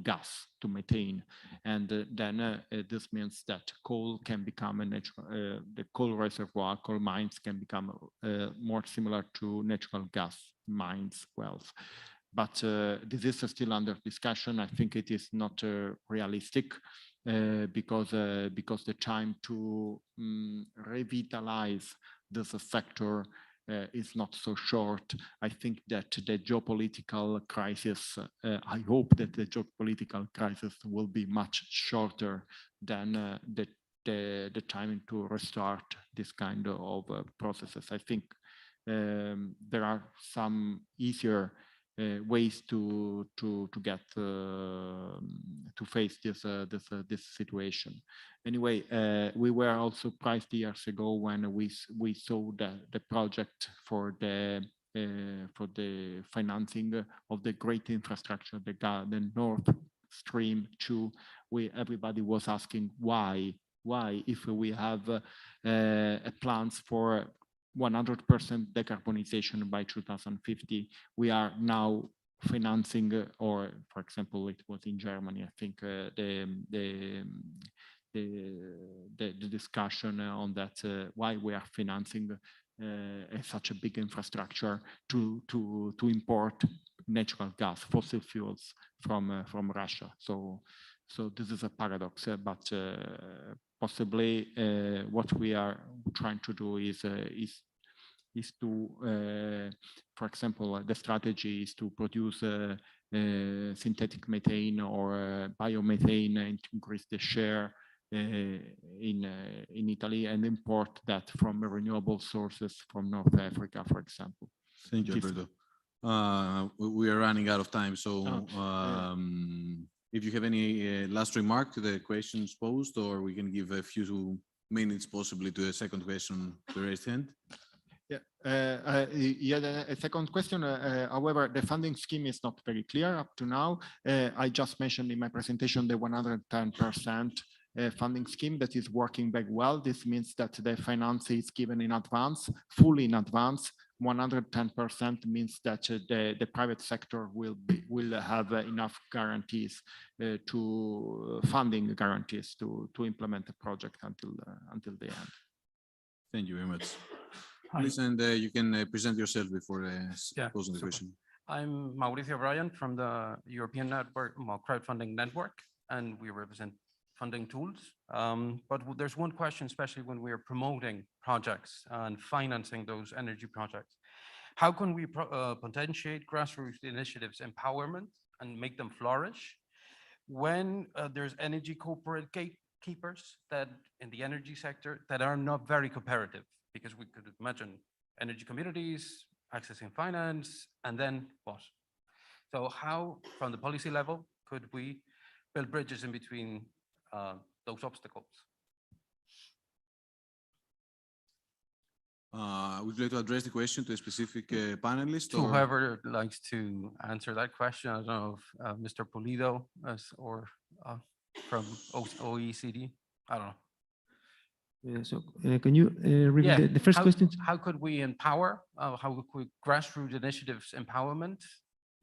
gas, to methane, and then this means that coal can become a natural, the coal reservoir, coal mines can become more similar to natural gas mines wells. But this is still under discussion. I think it is not realistic, because the time to revitalize this sector is not so short. I think that the geopolitical crisis, I hope that the geopolitical crisis will be much shorter than the time to restart this kind of processes. I think there are some easier ways to get to face this situation. Anyway, we were also surprised years ago when we saw the project for the financing of the great infrastructure, the Nord Stream 2. Everybody was asking why, if we have plans for 100% decarbonization by 2050, we are now financing, or for example, it was in Germany, I think the discussion on that, why we are financing such a big infrastructure to import natural gas, fossil fuels from Russia. So this is a paradox, but possibly what we are trying to do is to, for example, the strategy is to produce synthetic methane or biomethane and to increase the share in Italy, and import that from renewable sources from North Africa, for example. Thank you, Alberto. We are running out of time, so if you have any last remark to the questions posed, or we can give a few minutes possibly to a second question to raise hand. Yeah, a second question. However, the funding scheme is not very clear up to now. I just mentioned in my presentation the 110% funding scheme that is working very well. This means that the finance is given in advance, fully in advance. 110% means that the private sector will have enough guarantees, to funding guarantees to implement the project until the end. Thank you very much. Please, and you can present yourself before posing the question. I'm Mauricio Bryan from the European Network, Crowdfunding Network, and we represent funding tools. But there's one question, especially when we are promoting projects and financing those energy projects. How can we potentiate grassroots initiatives empowerment and make them flourish when there's energy corporate gatekeepers that in the energy sector that are not very comparative? Because we could imagine energy communities accessing finance, and then what? So how, from the policy level, could we build bridges in between those obstacles? Would you like to address the question to a specific panelist? To whoever likes to answer that question. I don't know if Mr. Pulido or from OECD. I don't know. So can you repeat the first question? How could we empower? How could grassroots initiatives empowerment?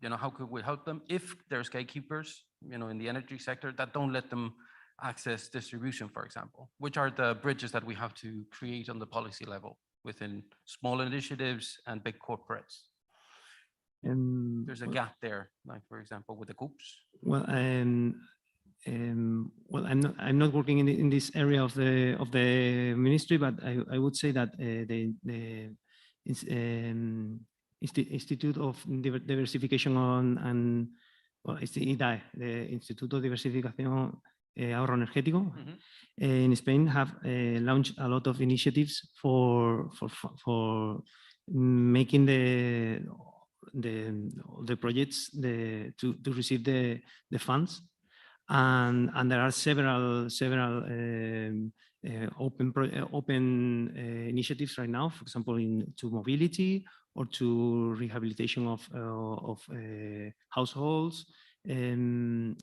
How could we help them if there's gatekeepers, in the energy sector that don't let them access distribution, for example? Which are the bridges that we have to create on the policy level within small initiatives and big corporates? There's a gap there, like for example, with the COOPs. Well, well, I'm not working in this area of the ministry, but I would say that the Institute of Diversification it's the IDAE, the Instituto de Diversificación Ahorro Energético, in Spain have launched a lot of initiatives for making the projects to receive the funds, and there are several open initiatives right now, for example, to mobility or to rehabilitation of households, into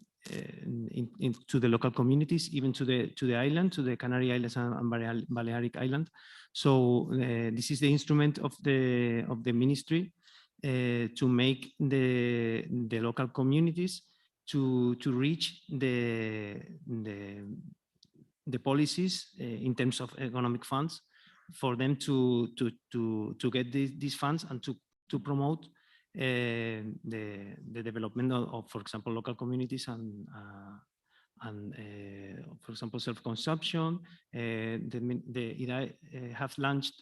the local communities, even to the island, to the Canary Islands and Balearic Island. So this is the instrument of the ministry to make the local communities to reach the policies in terms of economic funds, for them to get these funds and to promote the development of, for example, local communities and for example, self-consumption. They have launched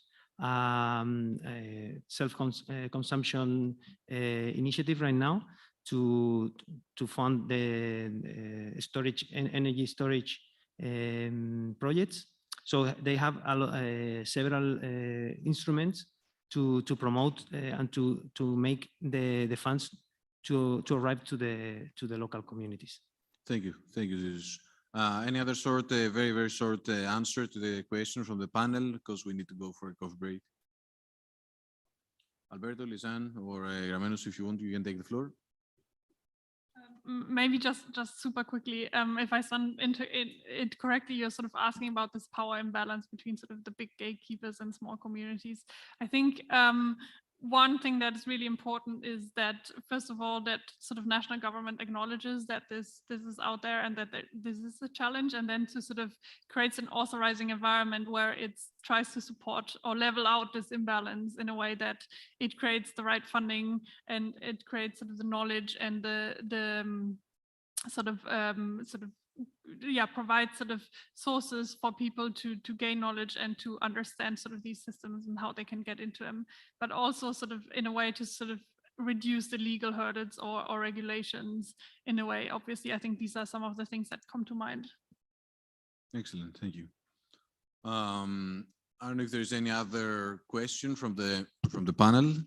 self-consumption initiative right now to fund the storage and energy storage projects. So they have several instruments to promote and to make the funds to arrive to the local communities. Thank you, Jesus. Any other short, very, very short answer to the question from the panel, because we need to go for a coffee break. Alberto, Lisanne, or Gramenos, if you want, you can take the floor. Maybe just super quickly, if I understand it correctly, you're sort of asking about this power imbalance between sort of the big gatekeepers and small communities. I think one thing that is really important is that, first of all, that sort of national government acknowledges that this is out there and that this is a challenge, and then to sort of creates an authorizing environment where it tries to support or level out this imbalance in a way that it creates the right funding and it creates sort of the knowledge and the provide sort of sources for people to gain knowledge and to understand sort of these systems and how they can get into them, but also sort of in a way to sort of reduce the legal hurdles or regulations in a way. Obviously, I think these are some of the things that come to mind. Excellent, thank you. I don't know if there's any other question from the panel,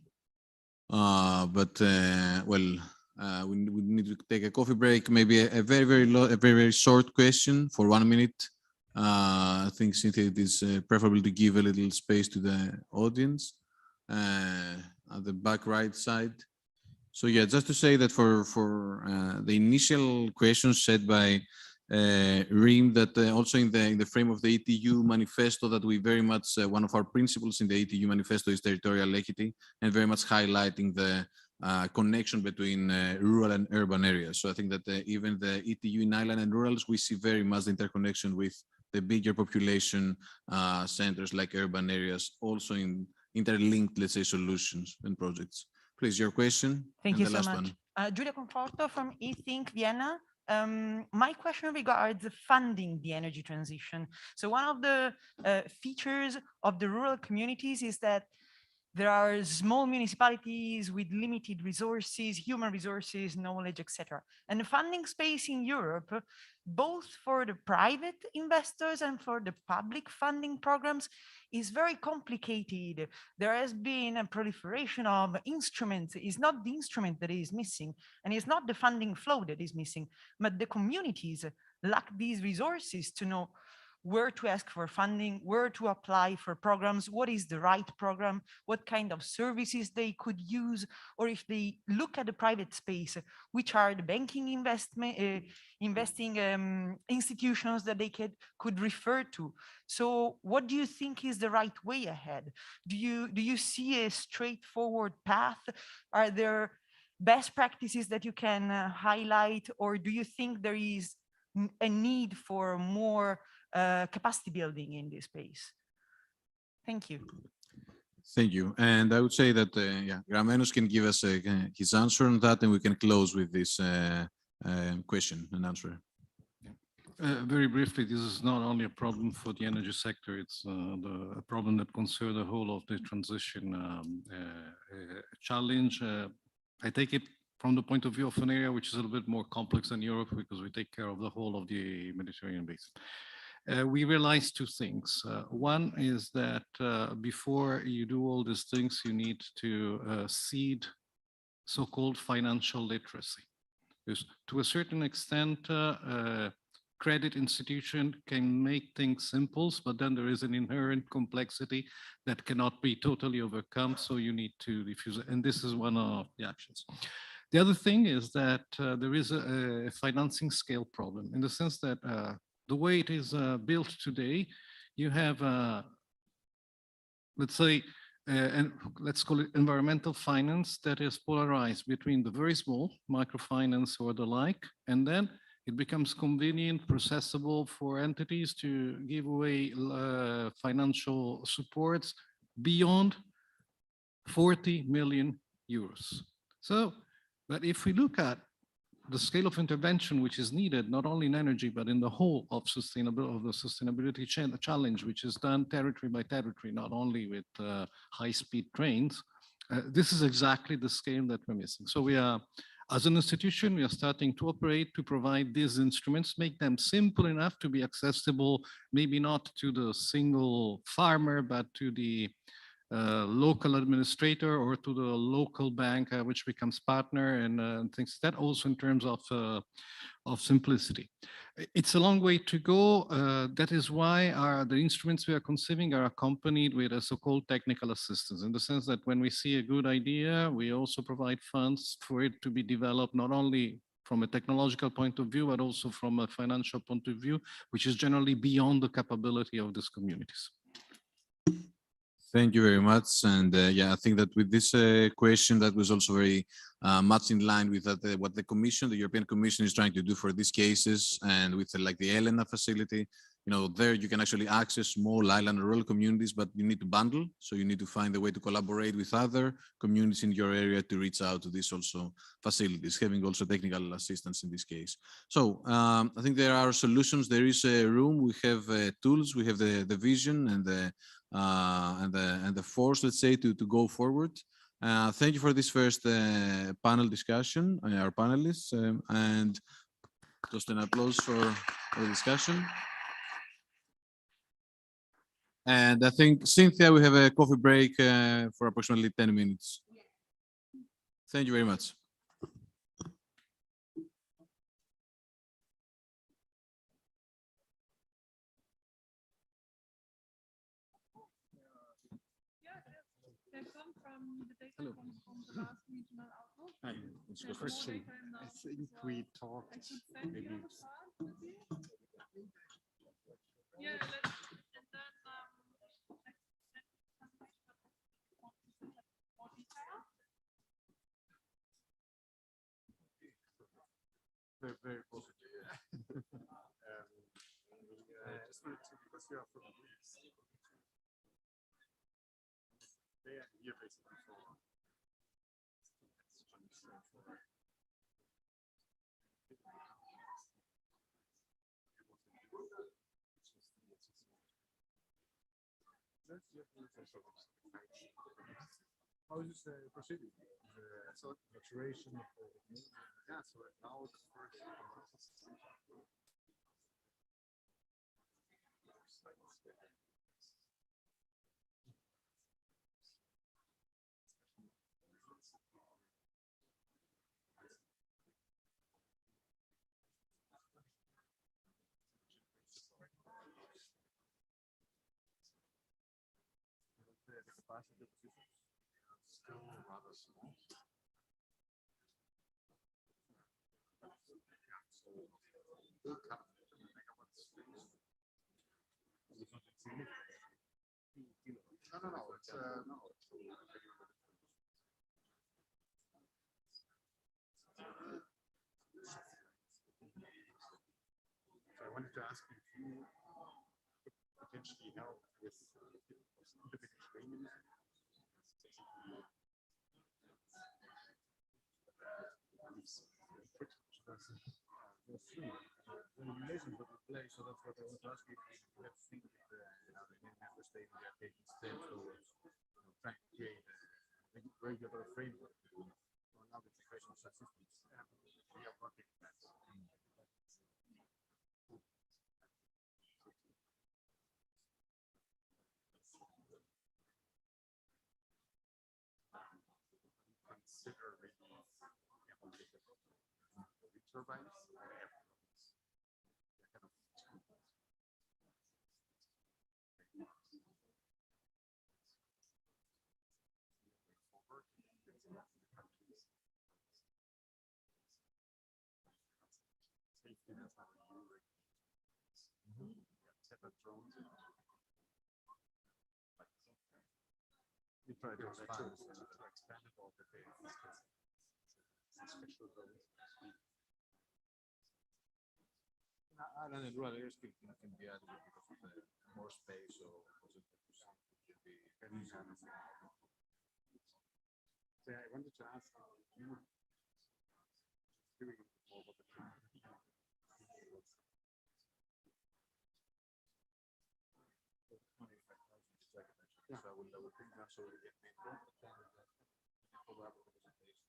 we need to take a coffee break. Maybe a very short question for 1 minute. I think, Cynthia, it is preferable to give a little space to the audience at the back right side. So yeah, just to say that for the initial questions said by Reem, that also in the frame of the ETU manifesto, that we very much, one of our principles in the ETU manifesto is territorial equity, and very much highlighting the connection between rural and urban areas. So I think that even the ETU in island and rurals, we see very much the interconnection with the bigger population centers like urban areas, also in interlinked, let's say, solutions and projects. Please, your question. Thank you so much. Giulia Conforto from eThink Vienna. My question regards funding the energy transition. So one of the features of the rural communities is that there are small municipalities with limited resources, human resources, knowledge, etc. And the funding space in Europe, both for the private investors and for the public funding programs, is very complicated. There has been a proliferation of instruments. It's not the instrument that is missing, and it's not the funding flow that is missing, but the communities lack these resources to know where to ask for funding, where to apply for programs, what is the right program, what kind of services they could use, or if they look at the private space, which are the banking investing institutions that they could refer to. So what do you think is the right way ahead? Do you see a straightforward path? Are there best practices that you can highlight, or do you think there is a need for more capacity building in this space? Thank you. Thank you. And I would say that, Gramenos can give us his answer on that, and we can close with this question and answer. Very briefly, this is not only a problem for the energy sector, it's a problem that concerns the whole of the transition challenge. I take it from the point of view of an area which is a little bit more complex than Europe, because we take care of the whole of the Mediterranean basin. we realized two things. One is that before you do all these things, you need to seed so-called financial literacy. Because to a certain extent, credit institution can make things simple, but then there is an inherent complexity that cannot be totally overcome. So you need to diffuse it. And this is one of the actions. The other thing is that there is a financing scale problem in the sense that the way it is built today, you have, let's say, and let's call it environmental finance that is polarized between the very small microfinance or the like, and then it becomes convenient, processible for entities to give away financial supports beyond 40 million euros. So, but if we look at the scale of intervention which is needed, not only in energy, but in the whole of sustainability challenge, which is done territory by territory, not only with high-speed trains, this is exactly the scale that we're missing. So we are, as an institution, we are starting to operate to provide these instruments, make them simple enough to be accessible, maybe not to the single farmer, but to the local administrator or to the local bank, which becomes partner and things like that, also in terms of simplicity. It's a long way to go. That is why the instruments we are conceiving are accompanied with a so-called technical assistance, in the sense that when we see a good idea, we also provide funds for it to be developed, not only from a technological point of view, but also from a financial point of view, which is generally beyond the capability of these communities. Thank you very much. And yeah, I think that with this question, that was also very much in line with what the Commission, the European Commission, is trying to do for these cases, and with like the ELENA facility. You know, there you can actually access small island and rural communities, but you need to bundle. So you need to find a way to collaborate with other communities in your area to reach out to these also facilities, having also technical assistance in this case. So I think there are solutions. There is a room. We have tools. We have the vision and the force, let's say, to go forward. Thank you for this first panel discussion, our panelists, and just an applause for the discussion. And I think, Cynthia, we have a coffee break for approximately 10 minutes. Thank you very much. Hello. Hi. It's the first thing. I think we talked maybe. Yeah, Very, very positive. Just wanted to, because you are from Greece, they are here basically for how is this proceeding? So maturation of the yeah, so now the first the capacity of systems still rather small. No, it's no. So I wanted to ask you if you could potentially help with individual training. Relations that we play, so that's what I was asking. We have seen the member states they are taking steps towards trying to create a regular framework for now the integration of such systems. We are working on that. consider really wind turbines or air turbines. They're kind of forward in countries. Safety, that's how EU regulations. Separate drones. We try to expand it all the day. Special drones. Ireland and rural areas can be added because of the more space or also can be very easy. So I wanted to ask you doing more what the yeah. So I would think that's already get me follow up with the presentation.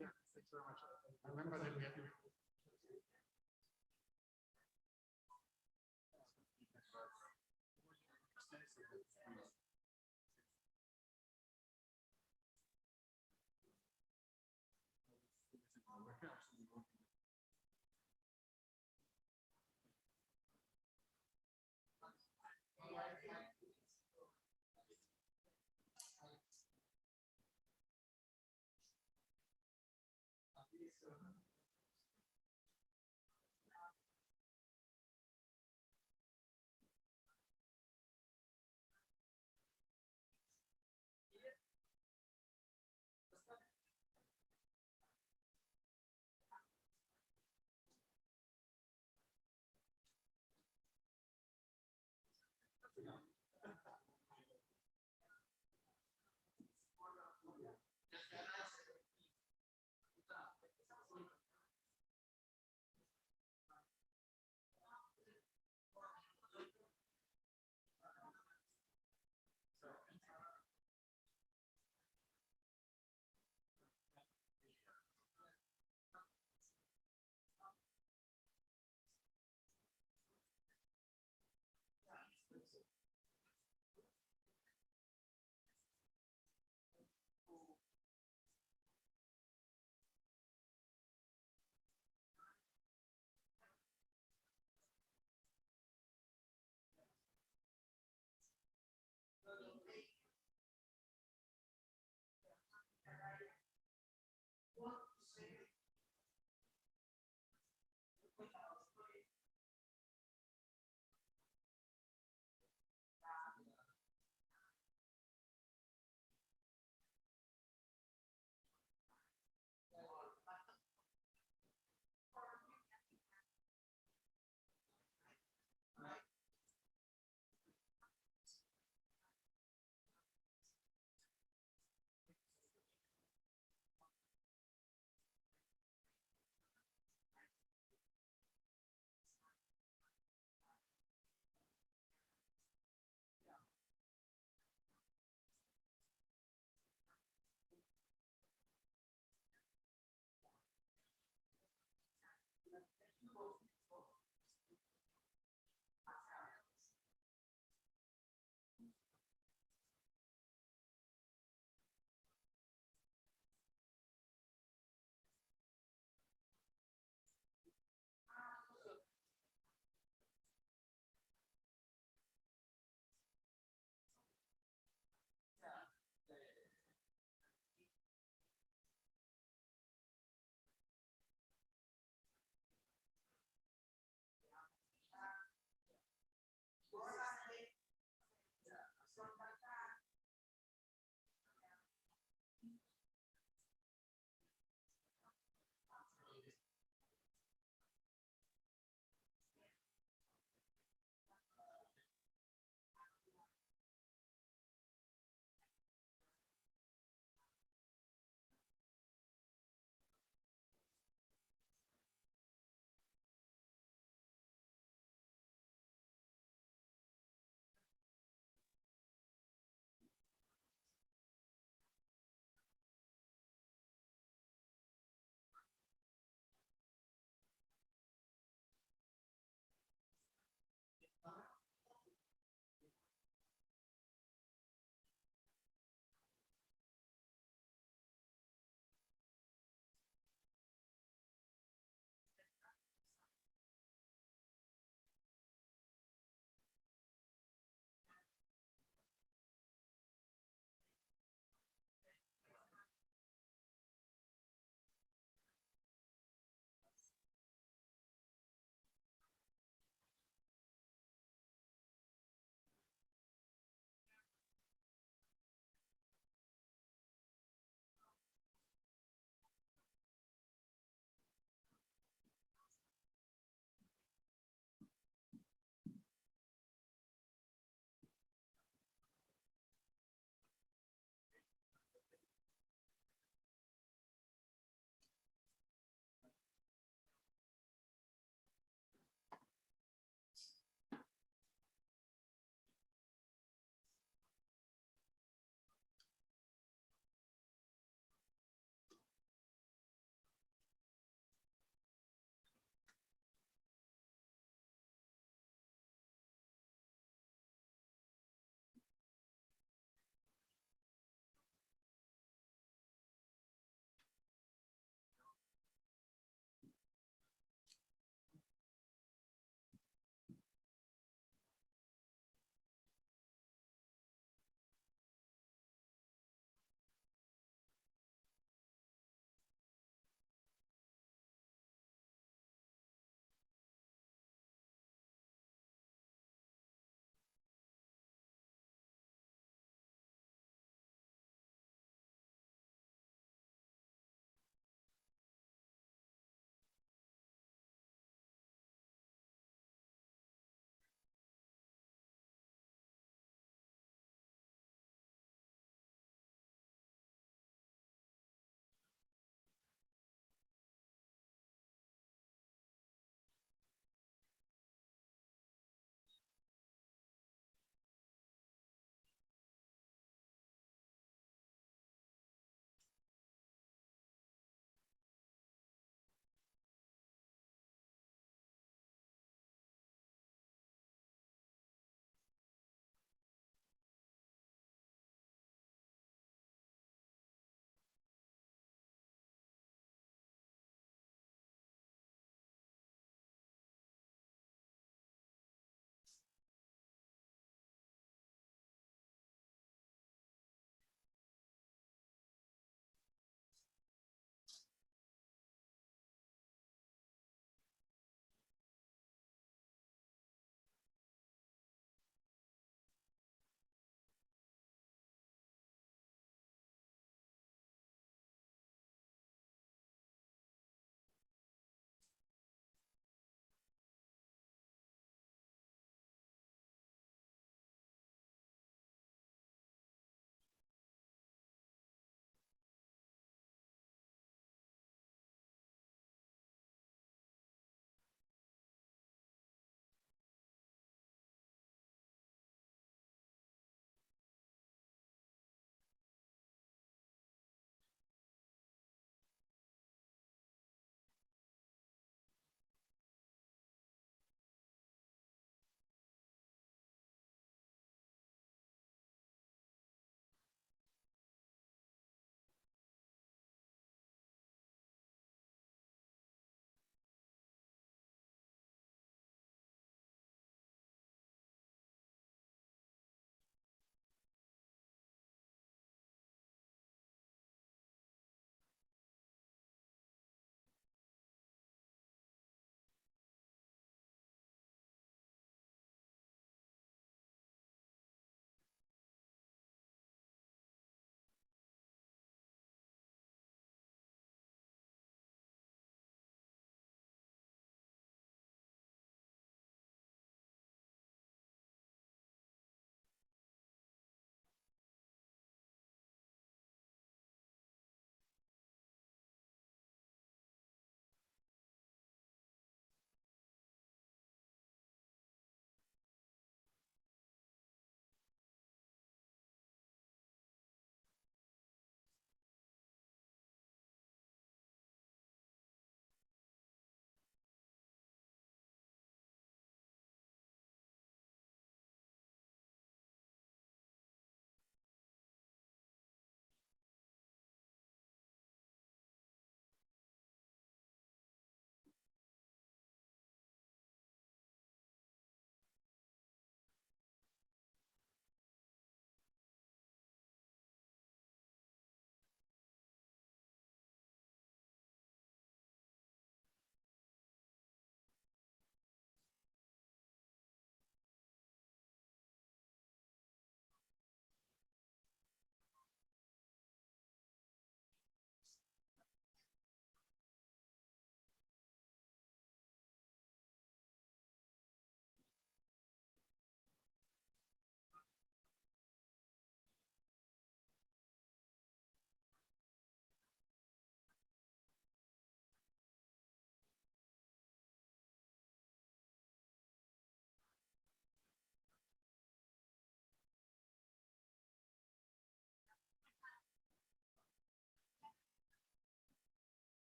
Yeah, thanks very much. I remember that we had to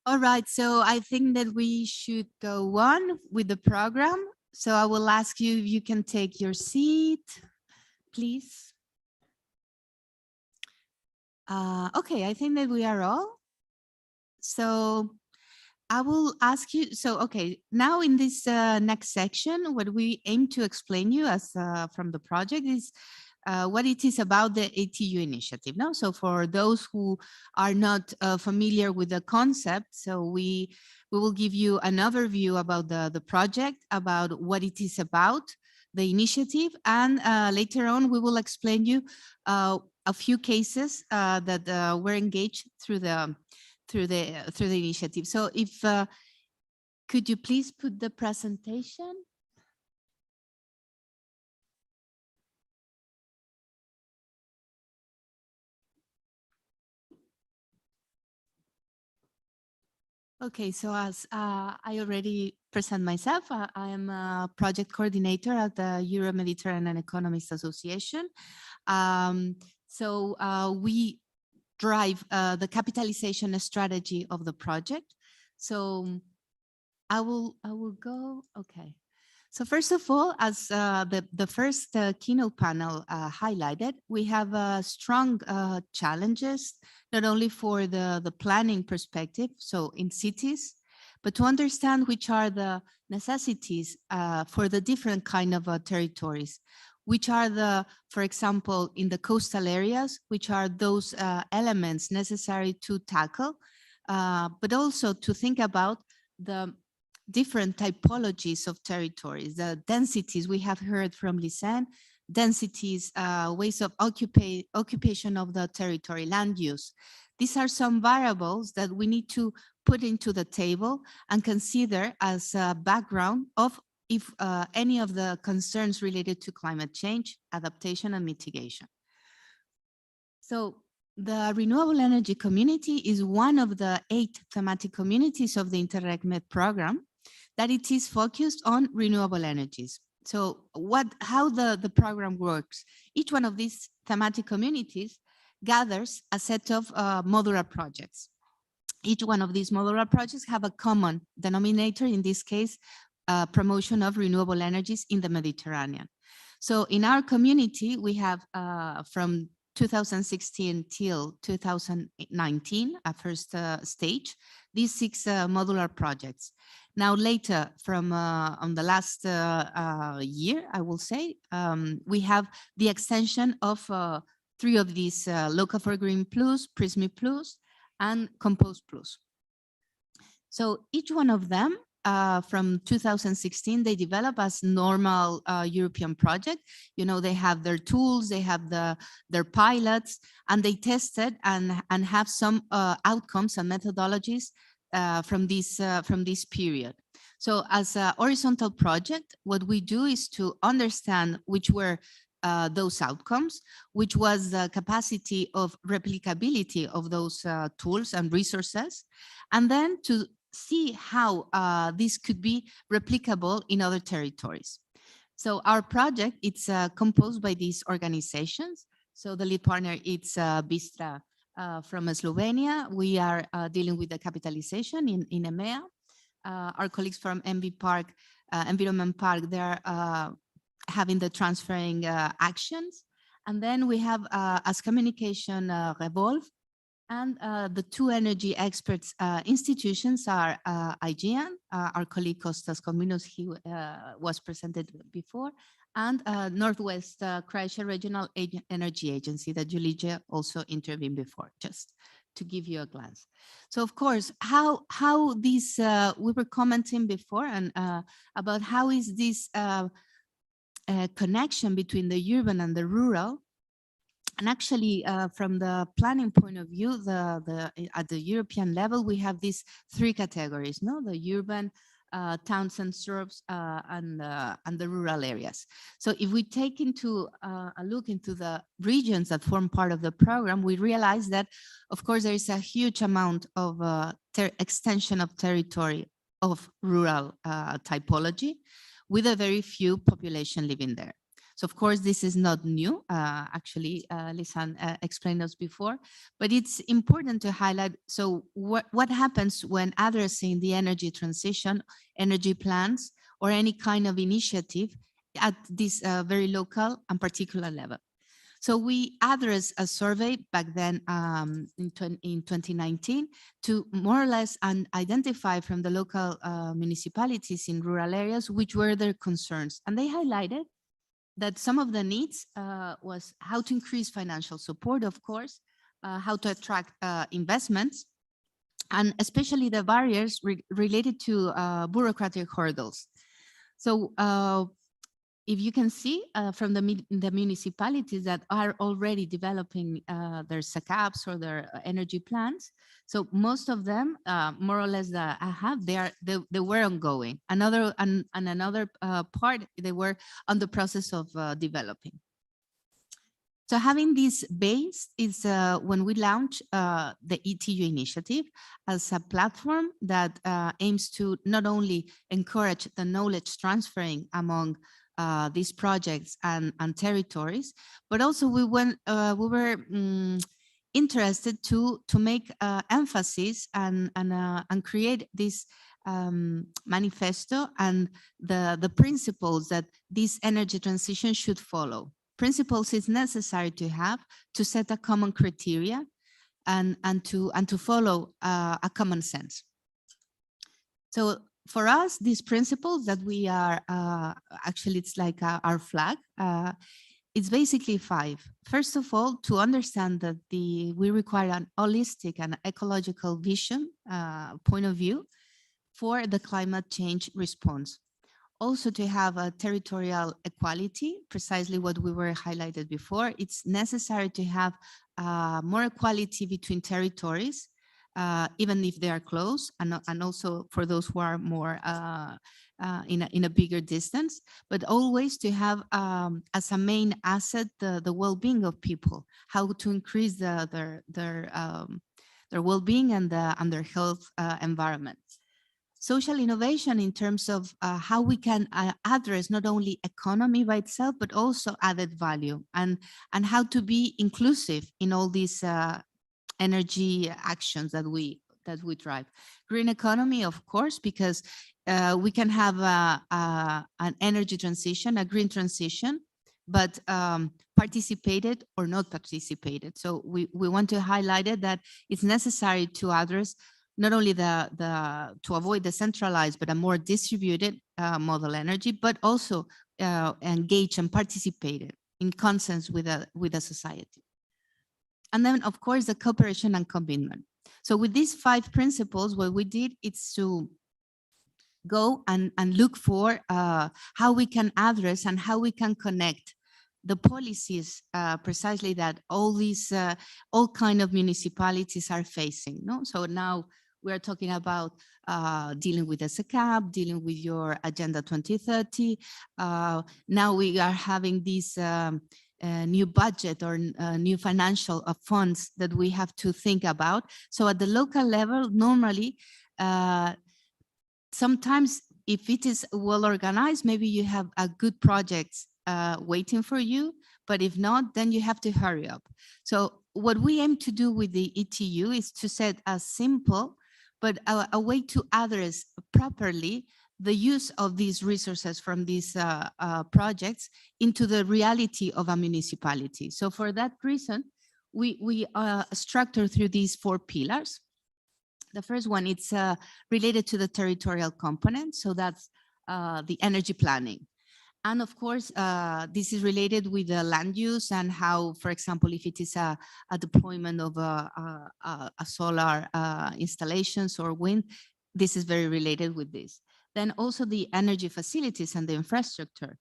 All right, so I think that we should go on with the program. So I will ask you if you can take your seat, please. Okay, I think that we are all. So I will ask you, so okay, now in this next section, what we aim to explain you as from the project is what it is about the ETU initiative. No? So for those who are not familiar with the concept, so we will give you an overview about the project, about what it is about, the initiative, and later on we will explain you a few cases that were engaged through the initiative. So if could you please put the presentation? Okay, so as I already present myself, I am a project coordinator at the Euro-Mediterranean Economists Association. We drive the capitalization strategy of the project. So I will go, okay. So first of all, as the first keynote panel highlighted, we have strong challenges, not only for the planning perspective, so in cities, but to understand which are the necessities for the different kind of territories, which are the, for example, in the coastal areas, which are those elements necessary to tackle, but also to think about the different typologies of territories, the densities we have heard from Lisanne, densities, ways of occupation of the territory, land use. These are some variables that we need to put into the table and consider as a background of if any of the concerns related to climate change, adaptation, and mitigation. So the renewable energy community is one of the 8 thematic communities of the Interreg MED program that it is focused on renewable energies. So how the program works, each one of these thematic communities gathers a set of modular projects. Each one of these modular projects have a common denominator, in this case, promotion of renewable energies in the Mediterranean. So in our community, we have from 2016 till 2019, a first stage, these 6 modular projects. Now later, from on the last year, I will say, we have the extension of 3 of these, Local for Green Plus, Prismi Plus, and Compose Plus. So each one of them, from 2016, they develop as normal European project. You know, they have their tools, they have their pilots, and they tested and have some outcomes and methodologies from this period. So as a horizontal project, what we do is to understand which were those outcomes, which was the capacity of replicability of those tools and resources, and then to see how this could be replicable in other territories. So our project, it's composed by these organizations. So the lead partner, it's Bistra from Slovenia. We are dealing with the capitalization in EMEA. Our colleagues from MV Park, Environment Park, they're having the transferring actions. And then we have as communication Revolve, and the 2 energy experts institutions are IGN, our colleague Kostas Kominos, he was presented before, and Northwest Croatia Regional Energy Agency that Julija also intervened before, just to give you a glance. So of course, how this, we were commenting before and about how is this connection between the urban and the rural. And actually, from the planning point of view, at the European level, we have these 3 categories, no? The urban, towns and suburbs, and the rural areas. So if we take into a look into the regions that form part of the program, we realize that, of course, there is a huge amount of extension of territory of rural typology, with a very few population living there. So of course, this is not new. Actually, Lisan explained us before, but it's important to highlight. So what happens when addressing the energy transition, energy plans, or any kind of initiative at this very local and particular level? So we addressed a survey back then in 2019 to more or less identify from the local municipalities in rural areas which were their concerns. And they highlighted that some of the needs was how to increase financial support, of course, how to attract investments, and especially the barriers related to bureaucratic hurdles. So if you can see from the municipalities that are already developing their SACAPs or their energy plans, so most of them, more or less, they were ongoing. Another part, they were on the process of developing. So having this base is when we launch the ETU initiative as a platform that aims to not only encourage the knowledge transferring among these projects and territories, but also we were interested to make emphasis and create this manifesto and the principles that this energy transition should follow. Principles is necessary to have to set a common criteria and to follow a common sense. So for us, these principles that we are, actually it's like our flag, it's basically 5. First of all, to understand that we require an holistic and ecological vision, point of view for the climate change response. Also to have a territorial equality, precisely what we were highlighted before. It's necessary to have more equality between territories, even if they are close, and also for those who are more in a bigger distance, but always to have as a main asset the well-being of people, how to increase their well-being and their health environment. Social innovation in terms of how we can address not only economy by itself, but also added value, and how to be inclusive in all these energy actions that we drive. Green economy, of course, because we can have an energy transition, a green transition, but participated or not participated. So we want to highlight it that it's necessary to address not only to avoid the centralized, but a more distributed model energy, but also engage and participate in consensus with a society. And then, of course, the cooperation and commitment. So with these 5 principles, what we did is to go and look for how we can address and how we can connect the policies precisely that all kind of municipalities are facing. No? So now we are talking about dealing with the SACAP, dealing with your Agenda 2030. Now we are having this new budget or new financial funds that we have to think about. So at the local level, normally, sometimes if it is well organized, maybe you have a good projects waiting for you, but if not, then you have to hurry up. So what we aim to do with the ETU is to set a simple, but a way to address properly the use of these resources from these projects into the reality of a municipality. So for that reason, we structure through these 4 pillars. The first one, it's related to the territorial component. So that's the energy planning. And of course, this is related with the land use and how, for example, if it is a deployment of a solar installations or wind, this is very related with this. Then also the energy facilities and the infrastructure.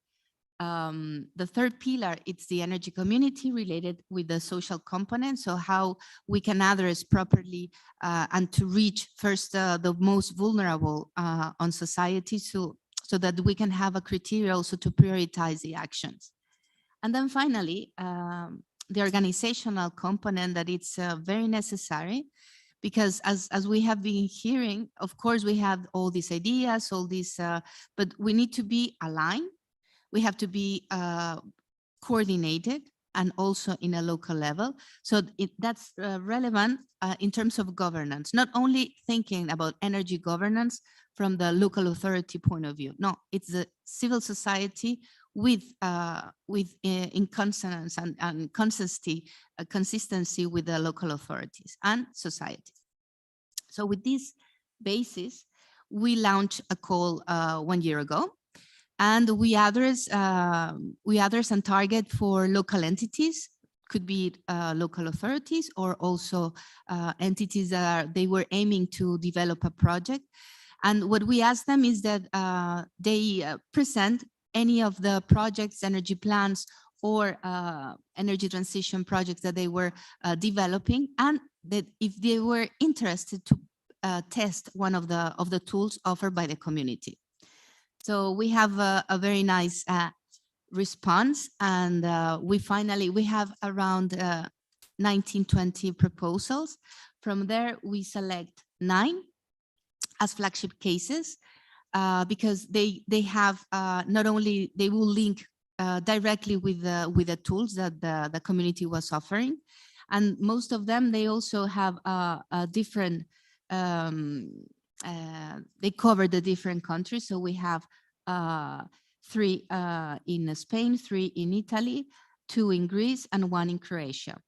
The third pillar, it's the energy community related with the social component. So how we can address properly and to reach first the most vulnerable on society, so that we can have a criteria also to prioritize the actions. And then finally, the organizational component, that it's very necessary, because as we have been hearing, of course, we have all these ideas, all these, but we need to be aligned. We have to be coordinated, and also in a local level. So that's relevant in terms of governance, not only thinking about energy governance from the local authority point of view. No, it's the civil society with in consonance and consistency with the local authorities and society. So with this basis, we launched a call 1 year ago. And we address and target for local entities, could be local authorities or also entities that they were aiming to develop a project. And what we ask them is that they present any of the projects, energy plans, or energy transition projects that they were developing, and that if they were interested to test one of the tools offered by the community. So we have a very nice response, and we have around 19-20 proposals. From there, we select 9 as flagship cases because they have not only they will link directly with the tools that the community was offering, and most of them they also have a different. They cover the different countries. So we have 3 in Spain, 3 in Italy, 2 in Greece, and 1 in Croatia.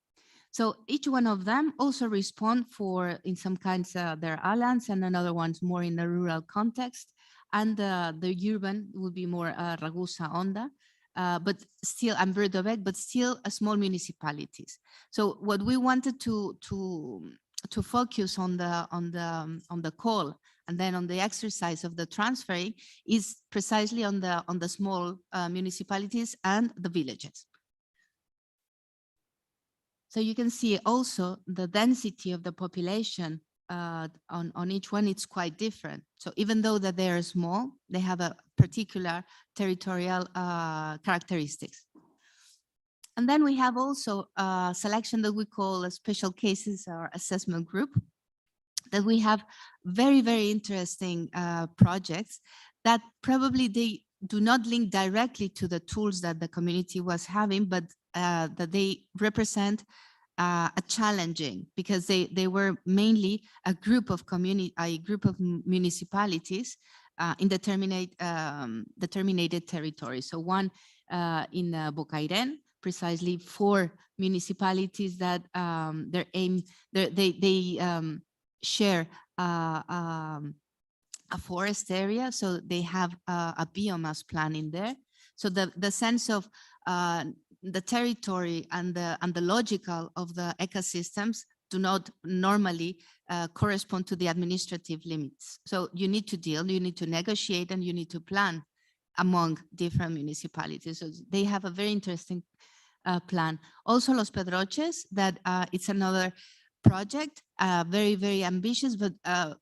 So each one of them also respond for, in some kinds, their islands, and another one's more in the rural context. And the urban will be more Ragusa, Onda, but still, and Verdovec, but still small municipalities. So what we wanted to focus on the call and then on the exercise of the transferring is precisely on the small municipalities and the villages. So you can see also the density of the population on each one, it's quite different. So even though that they are small, they have a particular territorial characteristics. And then we have also a selection that we call a special cases or assessment group, that we have very, very interesting projects that probably they do not link directly to the tools that the community was having, but that they represent a challenging, because they were mainly a group of municipalities in determinated territories. So one in Bocairen, precisely 4 municipalities that they share a forest area, so they have a biomass plan in there. So the sense of the territory and the logical of the ecosystems do not normally correspond to the administrative limits. So you need to deal, you need to negotiate, and you need to plan among different municipalities. So they have a very interesting plan. Also Los Pedroches, that it's another project, very, very ambitious, but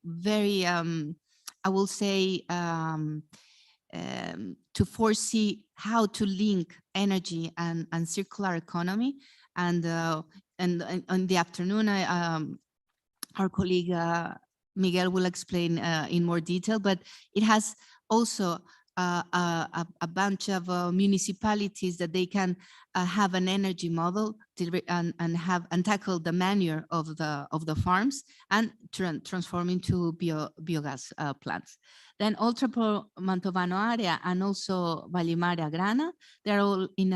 very, I will say, to foresee how to link energy and circular economy. And in the afternoon, our colleague Miguel will explain in more detail, but it has also a bunch of municipalities that they can have an energy model and tackle the manure of the farms and transform into biogas plants. Then Oltrapo Mantovano area and also Vallimare Agrana, they're all in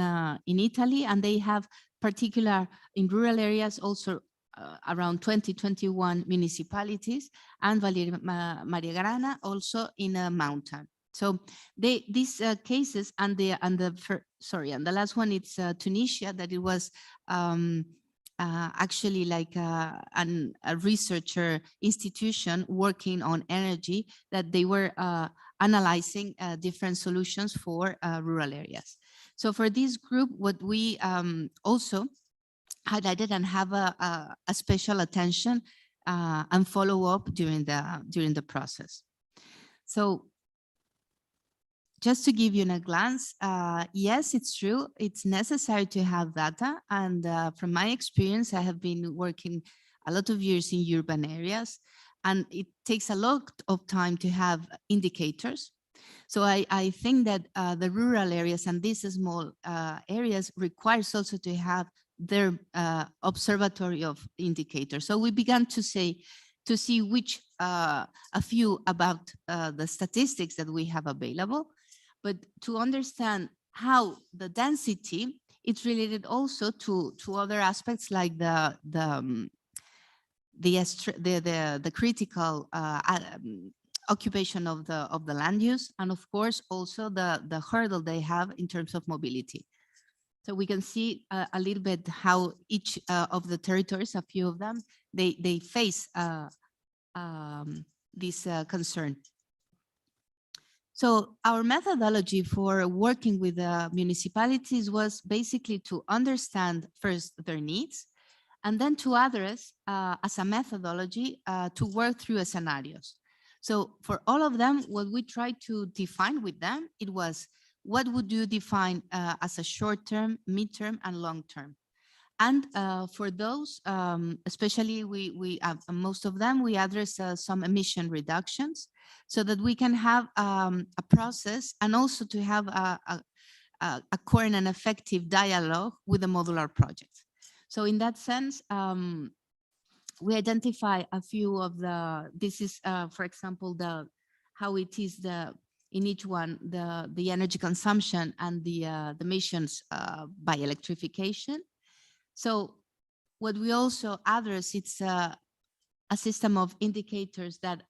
Italy, and they have particular in rural areas also around 21 municipalities, and Vallimare Agrana also in a mountain. So these cases, and the last one, it's Tunisia, that it was actually like a researcher institution working on energy, that they were analyzing different solutions for rural areas. So for this group, what we also highlighted and have a special attention and follow up during the process. So just to give you a glance, yes, it's true. It's necessary to have data. And from my experience, I have been working a lot of years in urban areas, and it takes a lot of time to have indicators. So I think that the rural areas and these small areas requires also to have their observatory of indicators. So we began to see which a few about the statistics that we have available, but to understand how the density it's related also to other aspects like the critical occupation of the land use, and of course also the hurdle they have in terms of mobility. So we can see a little bit how each of the territories, a few of them, they face this concern. So our methodology for working with the municipalities was basically to understand first their needs, and then to address as a methodology to work through scenarios. So for all of them, what we tried to define with them, it was what would you define as a short-term, mid-term, and long-term? And for those, especially most of them, we address some emission reductions so that we can have a process and also to have a current and effective dialogue with the modular projects. So in that sense, we identify a few of this is, for example, how it is in each one, the energy consumption and the emissions by electrification. So what we also address, it's a system of indicators that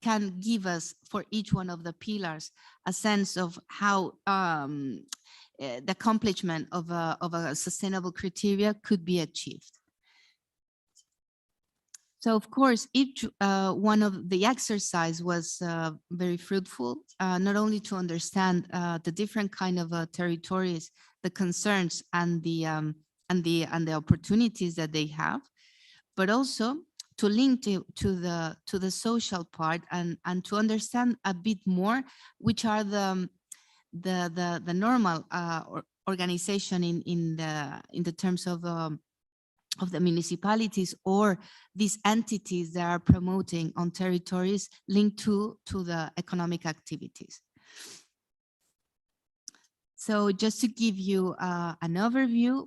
can give us for each one of the pillars a sense of how the accomplishment of a sustainable criteria could be achieved. So of course, each one of the exercise was very fruitful, not only to understand the different kind of territories, the concerns and the opportunities that they have, but also to link to the social part and to understand a bit more which are the normal organization in the terms of the municipalities or these entities that are promoting on territories linked to the economic activities. So just to give you an overview,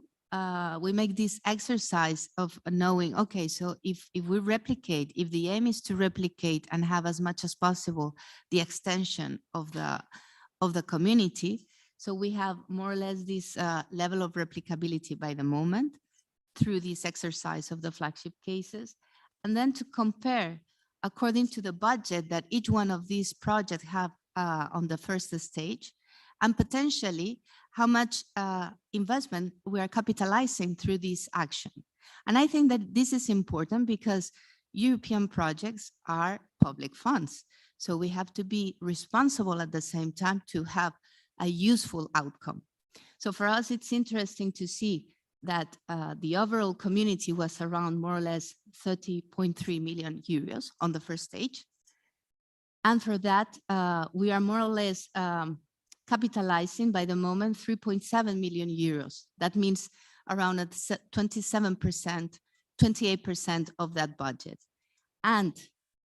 we make this exercise of knowing, okay, so if we replicate, if the aim is to replicate and have as much as possible the extension of the community, so we have more or less this level of replicability by the moment through this exercise of the flagship cases, and then to compare according to the budget that each one of these projects have on the first stage, and potentially how much investment we are capitalizing through this action. And I think that this is important because European projects are public funds. So we have to be responsible at the same time to have a useful outcome. So for us, it's interesting to see that the overall community was around more or less 30.3 million euros on the first stage. And for that, we are more or less capitalizing by the moment 3.7 million euros. That means around 27%, 28% of that budget. And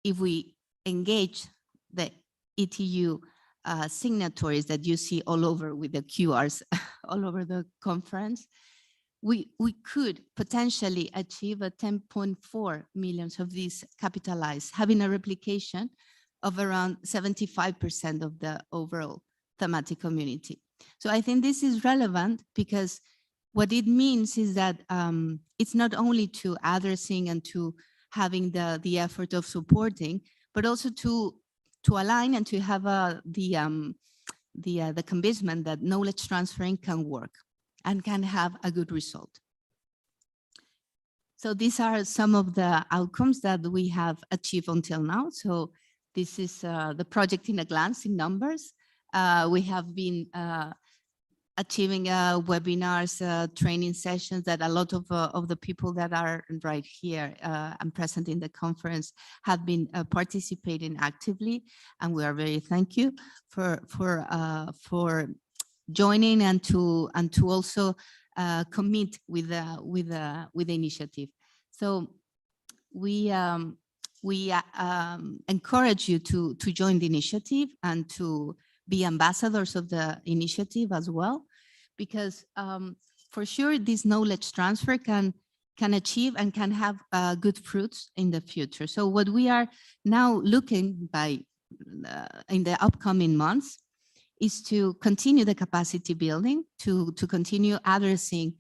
if we engage the ETU signatories that you see all over with the QRs all over the conference, we could potentially achieve a 10.4 million of these capitalized, having a replication of around 75% of the overall thematic community. So I think this is relevant because what it means is that it's not only to addressing and to having the effort of supporting, but also to align and to have the convincement that knowledge transferring can work and can have a good result. So these are some of the outcomes that we have achieved until now. So this is the project in a glance in numbers. We have been achieving webinars, training sessions that a lot of the people that are right here and present in the conference have been participating actively, and we are very thank you for joining and to also commit with the initiative. So we encourage you to join the initiative and to be ambassadors of the initiative as well, because for sure this knowledge transfer can achieve and can have good fruits in the future. So what we are now looking in the upcoming months is to continue the capacity building, to continue addressing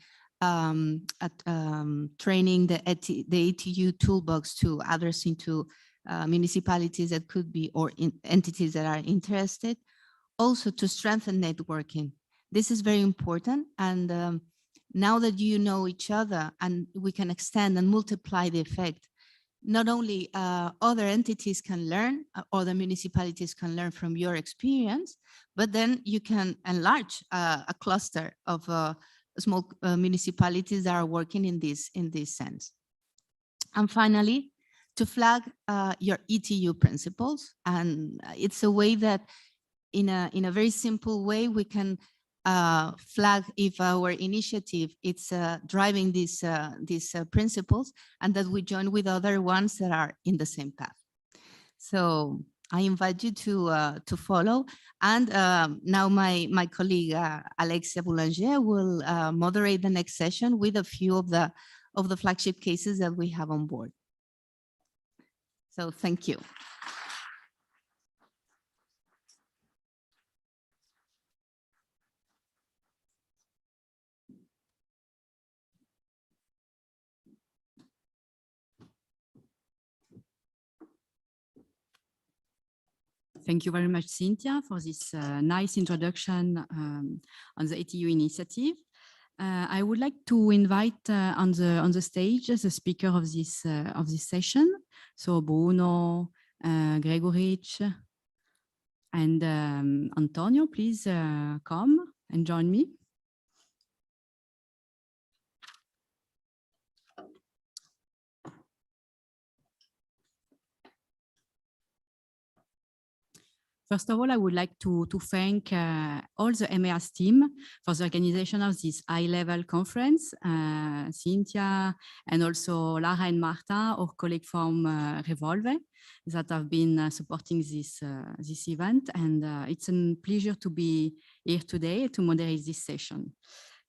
training the ETU toolbox to addressing to municipalities that could be, or entities that are interested, also to strengthen networking. This is very important. And now that you know each other and we can extend and multiply the effect, not only other entities can learn, other municipalities can learn from your experience, but then you can enlarge a cluster of small municipalities that are working in this sense. And finally, to flag your ETU principles. And it's a way that in a very simple way, we can flag if our initiative it's driving these principles, and that we join with other ones that are in the same path. So I invite you to follow. And now my colleague Alexia Boulanger will moderate the next session with a few of the flagship cases that we have on board. So thank you. Thank you very much, Cynthia, for this nice introduction on the ETU initiative. I would like to invite on the stage the speaker of this session. So Bruno, Gregorich, and Antonio, please come and join me. First of all, I would like to thank all the EMEA's team for the organization of this high-level conference, Cynthia, and also Lara and Marta, our colleague from Revolve, that have been supporting this event. And it's a pleasure to be here today to moderate this session.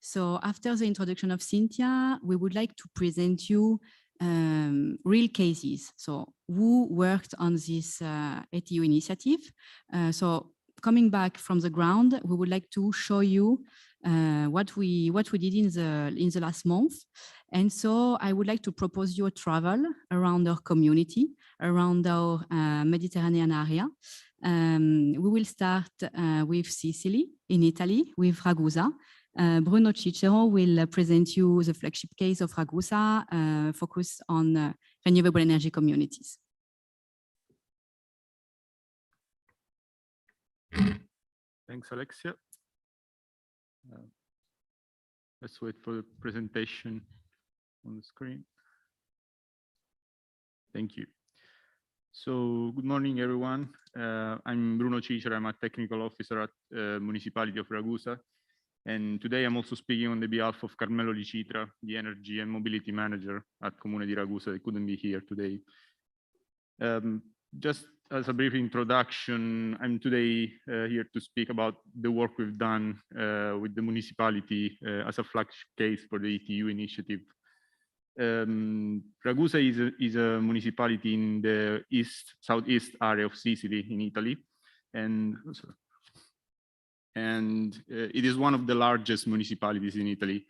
So after the introduction of Cynthia, we would like to present you real cases. So who worked on this ETU initiative? So coming back from the ground, we would like to show you what we did in the last month. And so I would like to propose you a travel around our community, around our Mediterranean area. We will start with Sicily in Italy, with Ragusa. Bruno Cicero will present you the flagship case of Ragusa, focused on renewable energy communities. Thanks, Alexia. Let's wait for the presentation on the screen. Thank you. So good morning, everyone. I'm Bruno Cicero. I'm a technical officer at Municipality of Ragusa. And today I'm also speaking on the behalf of Carmelo Licitra, the Energy and Mobility Manager at Comune di Ragusa. They couldn't be here today. Just as a brief introduction, I'm today here to speak about the work we've done with the municipality as a flagship case for the ETU initiative. Ragusa is a municipality in the southeast area of Sicily in Italy. And it is one of the largest municipalities in Italy.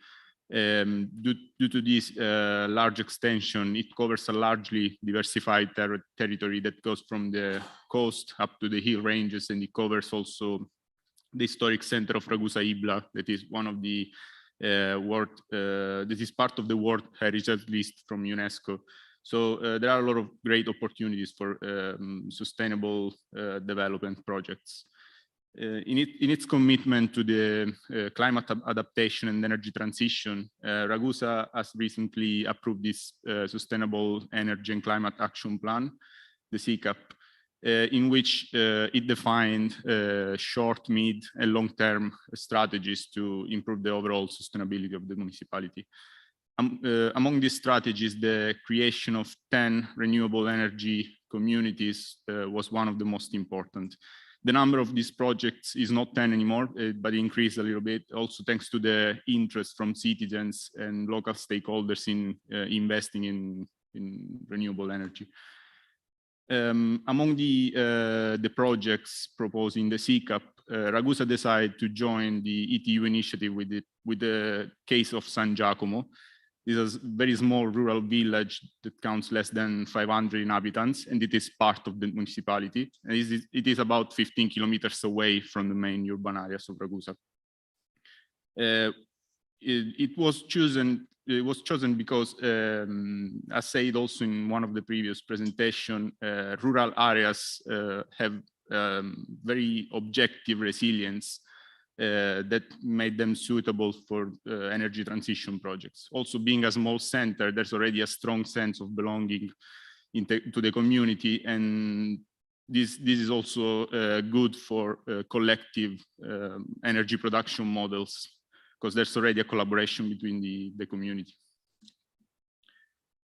Due to this large extension, it covers a largely diversified territory that goes from the coast up to the hill ranges, and it covers also the historic center of Ragusa Ibla, that is one of the this is part of the World Heritage List from UNESCO. So there are a lot of great opportunities for sustainable development projects. In its commitment to the climate adaptation and energy transition, Ragusa has recently approved this Sustainable Energy and Climate Action Plan, the SECAP, in which it defined short, mid, and long-term strategies to improve the overall sustainability of the municipality. Among these strategies, the creation of 10 renewable energy communities was one of the most important. The number of these projects is not 10 anymore, but increased a little bit, also thanks to the interest from citizens and local stakeholders in investing in renewable energy. Among the projects proposed in the CCAP, Ragusa decided to join the ETU initiative with the case of San Giacomo. This is a very small rural village that counts less than 500 inhabitants, and it is part of the municipality. And it is about 15 kilometers away from the main urban areas of Ragusa. It was chosen because, as said also in one of the previous presentation, rural areas have very objective resilience that made them suitable for energy transition projects. Also, being a small center, there's already a strong sense of belonging to the community, and this is also good for collective energy production models, because there's already a collaboration between the community.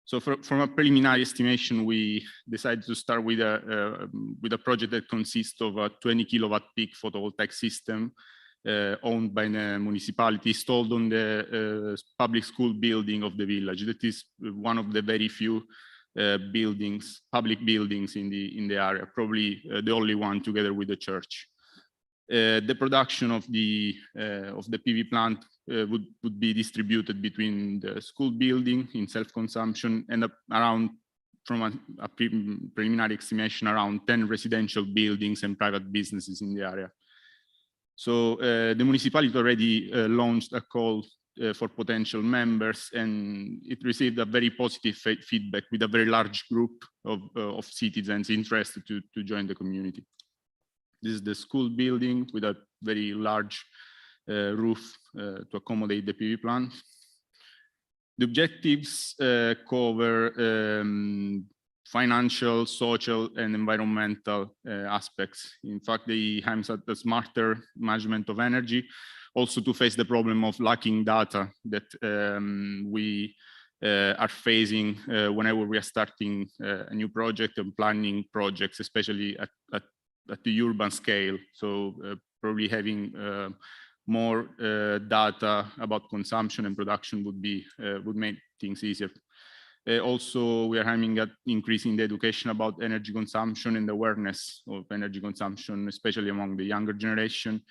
So from a preliminary estimation, we decided to start with a project that consists of a 20 kilowatt peak photovoltaic system owned by the municipality, installed on the public school building of the village. That is one of the very few public buildings in the area, probably the only one together with the church. The production of the PV plant would be distributed between the school building in self-consumption and around, from a preliminary estimation, around 10 residential buildings and private businesses in the area. So the municipality already launched a call for potential members, and it received a very positive feedback with a very large group of citizens interested to join the community. This is the school building with a very large roof to accommodate the PV plant. The objectives cover financial, social, and environmental aspects. In fact, they aim at the smarter management of energy, also to face the problem of lacking data that we are facing whenever we are starting a new project and planning projects, especially at the urban scale. So probably having more data about consumption and production would make things easier. Also, we are aiming at increasing the education about energy consumption and awareness of energy consumption, especially among the younger generation,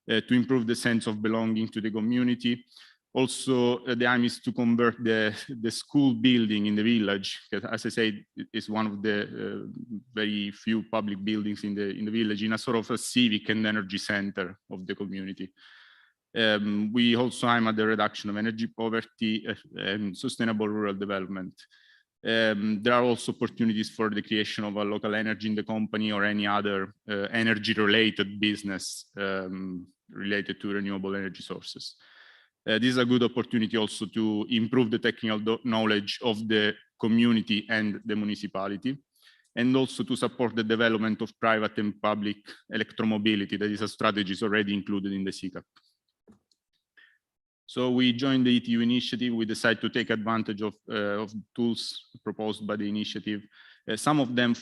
to improve the sense of belonging to the community. Also, the aim is to convert the school building in the village, because, as I said, it's one of the very few public buildings in the village, in a sort of a civic and energy center of the community. We also aim at the reduction of energy poverty and sustainable rural development. There are also opportunities for the creation of a local energy in the company or any other energy-related business related to renewable energy sources. This is a good opportunity also to improve the technical knowledge of the community and the municipality, and also to support the development of private and public electromobility. That is a strategy already included in the CCAP. So we joined the ETU initiative. We decided to take advantage of tools proposed by the initiative. Some of them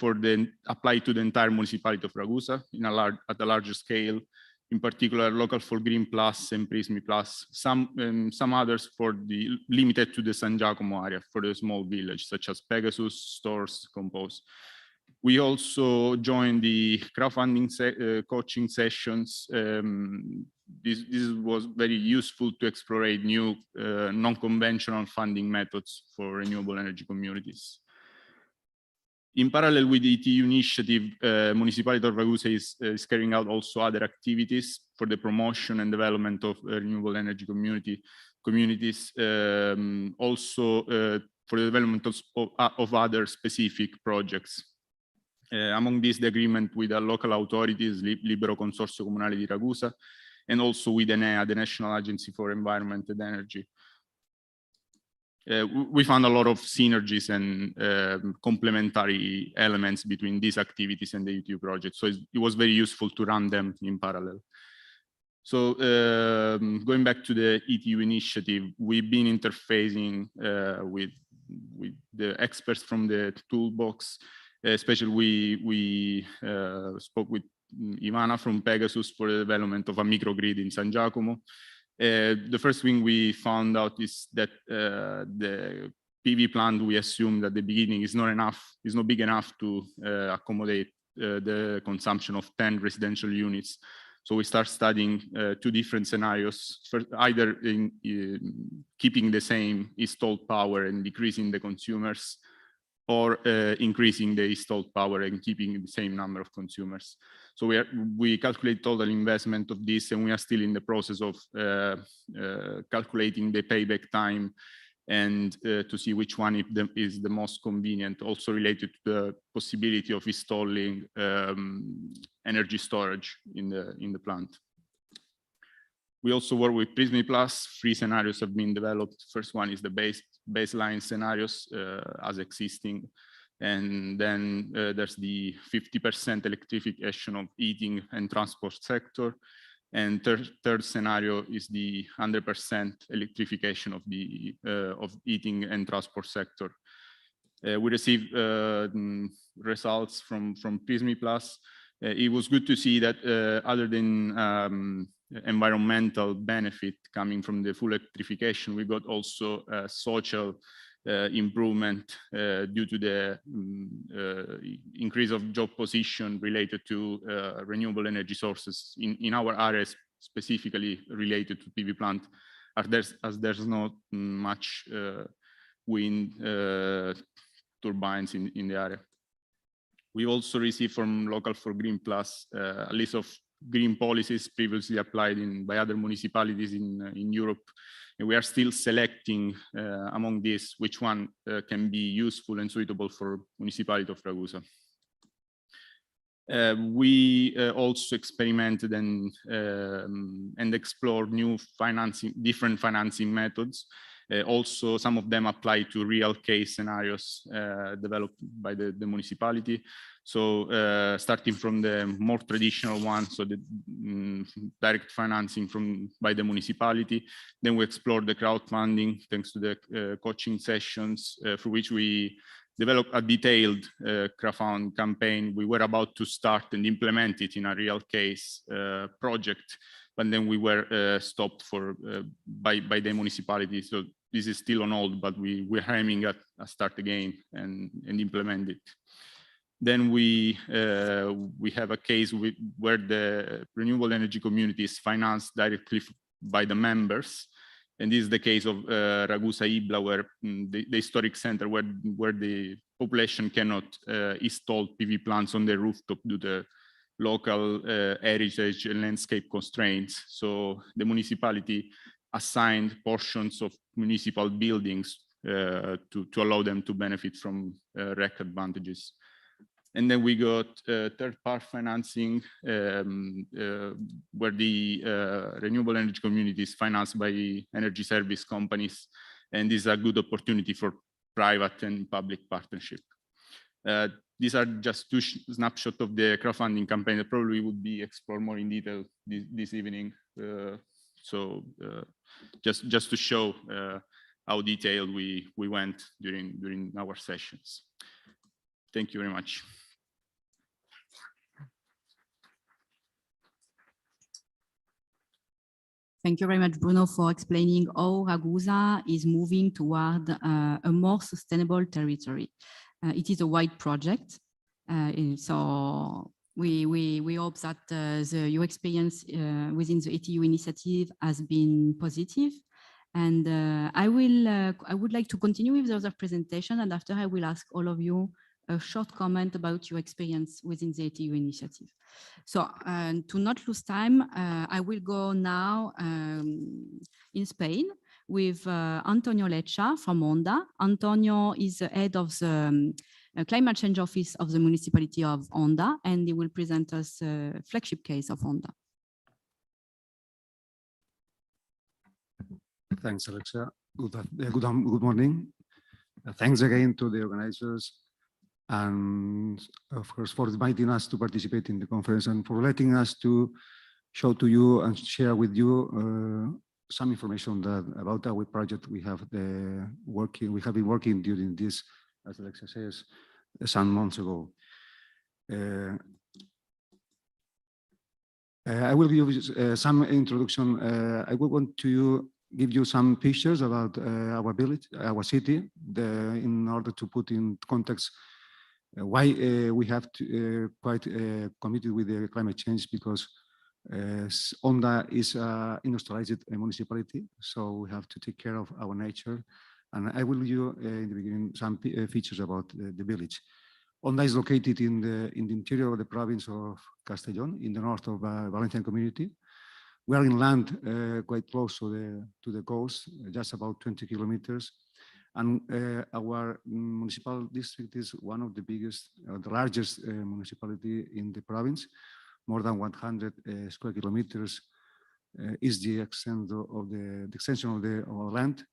apply to the entire municipality of Ragusa at a larger scale. In particular, Local for Green Plus and Prismi Plus. Some others limited to the San Giacomo area for the small village, such as Pegasus, Stores, Compose. We also joined the crowdfunding coaching sessions. This was very useful to explore new non-conventional funding methods for renewable energy communities. In parallel with the ETU initiative, Municipality of Ragusa is carrying out also other activities for the promotion and development of renewable energy communities, also for the development of other specific projects. Among these, the agreement with the local authorities, Libero Consorzio Comunale di Ragusa, and also with EMEA, the National Agency for Environment and Energy. We found a lot of synergies and complementary elements between these activities and the ETU project. So it was very useful to run them in parallel. So going back to the ETU initiative, we've been interfacing with the experts from the toolbox. Especially we spoke with Ivana from Pegasus for the development of a microgrid in San Giacomo. The first thing we found out is that the PV plant we assumed at the beginning is not big enough to accommodate the consumption of 10 residential units. So we start studying two different scenarios, either in keeping the same installed power and decreasing the consumers, or increasing the installed power and keeping the same number of consumers. So we calculate total investment of this, and we are still in the process of calculating the payback time and to see which one is the most convenient, also related to the possibility of installing energy storage in the plant. We also work with Prismy Plus. 3 scenarios have been developed. First one is the baseline scenarios as existing. And then there's the 50% electrification of heating and transport sector. And third scenario is the 100% electrification of the heating and transport sector. We received results from Prismy Plus. It was good to see that other than environmental benefit coming from the full electrification, we got also social improvement due to the increase of job position related to renewable energy sources in our areas, specifically related to PV plant, as there's not much wind turbines in the area. We also received from Local for Green Plus a list of green policies previously applied by other municipalities in Europe. And we are still selecting among these which one can be useful and suitable for municipality of Ragusa. We also experimented and explored new different financing methods. Also, some of them apply to real case scenarios developed by the municipality. So starting from the more traditional one, so the direct financing by the municipality. Then we explored the crowdfunding thanks to the coaching sessions through which we developed a detailed crowdfunding campaign. We were about to start and implement it in a real case project, but then we were stopped by the municipality. So this is still on hold, but we're aiming at a start again and implement it. Then we have a case where the renewable energy community is financed directly by the members. And this is the case of Ragusa Ibla, where the historic center where the population cannot install PV plants on their rooftop due to local heritage and landscape constraints. So the municipality assigned portions of municipal buildings to allow them to benefit from REC advantages. And then we got third-party financing where the renewable energy community is financed by energy service companies. And this is a good opportunity for private and public partnership. These are just two snapshots of the crowdfunding campaign that probably would be explored more in detail this evening. So just to show how detailed we went during our sessions. Thank you very much. Thank you very much, Bruno, for explaining how Ragusa is moving toward a more sustainable territory. It is a wide project, so we hope that your experience within the ETU initiative has been positive. And I would like to continue with the other presentation, and after I will ask all of you a short comment about your experience within the ETU initiative. So to not lose time, I will go now in Spain with Antonio Lecha from Onda. Antonio is the head of the climate change office of the municipality of Onda, and he will present us a flagship case of Onda. Thanks, Alexa. Good morning. Thanks again to the organizers, and of course for inviting us to participate in the conference and for letting us to show to you and share with you some information about our project. We have been working during this, as Alexa says, some months ago. I will give you some introduction. I will want to give you some pictures about our village, our city, in order to put in context why we have to quite committed with the climate change, because Onda is an industrialized municipality, so we have to take care of our nature. And I will give you in the beginning some features about the village. Onda is located in the interior of the province of Castellón, in the north of Valencian community. We are in land quite close to the coast, just about 20 kilometers. And our municipal district is one of the biggest, the largest municipality in the province. More than 100 square kilometers is the extent of the extension of the land.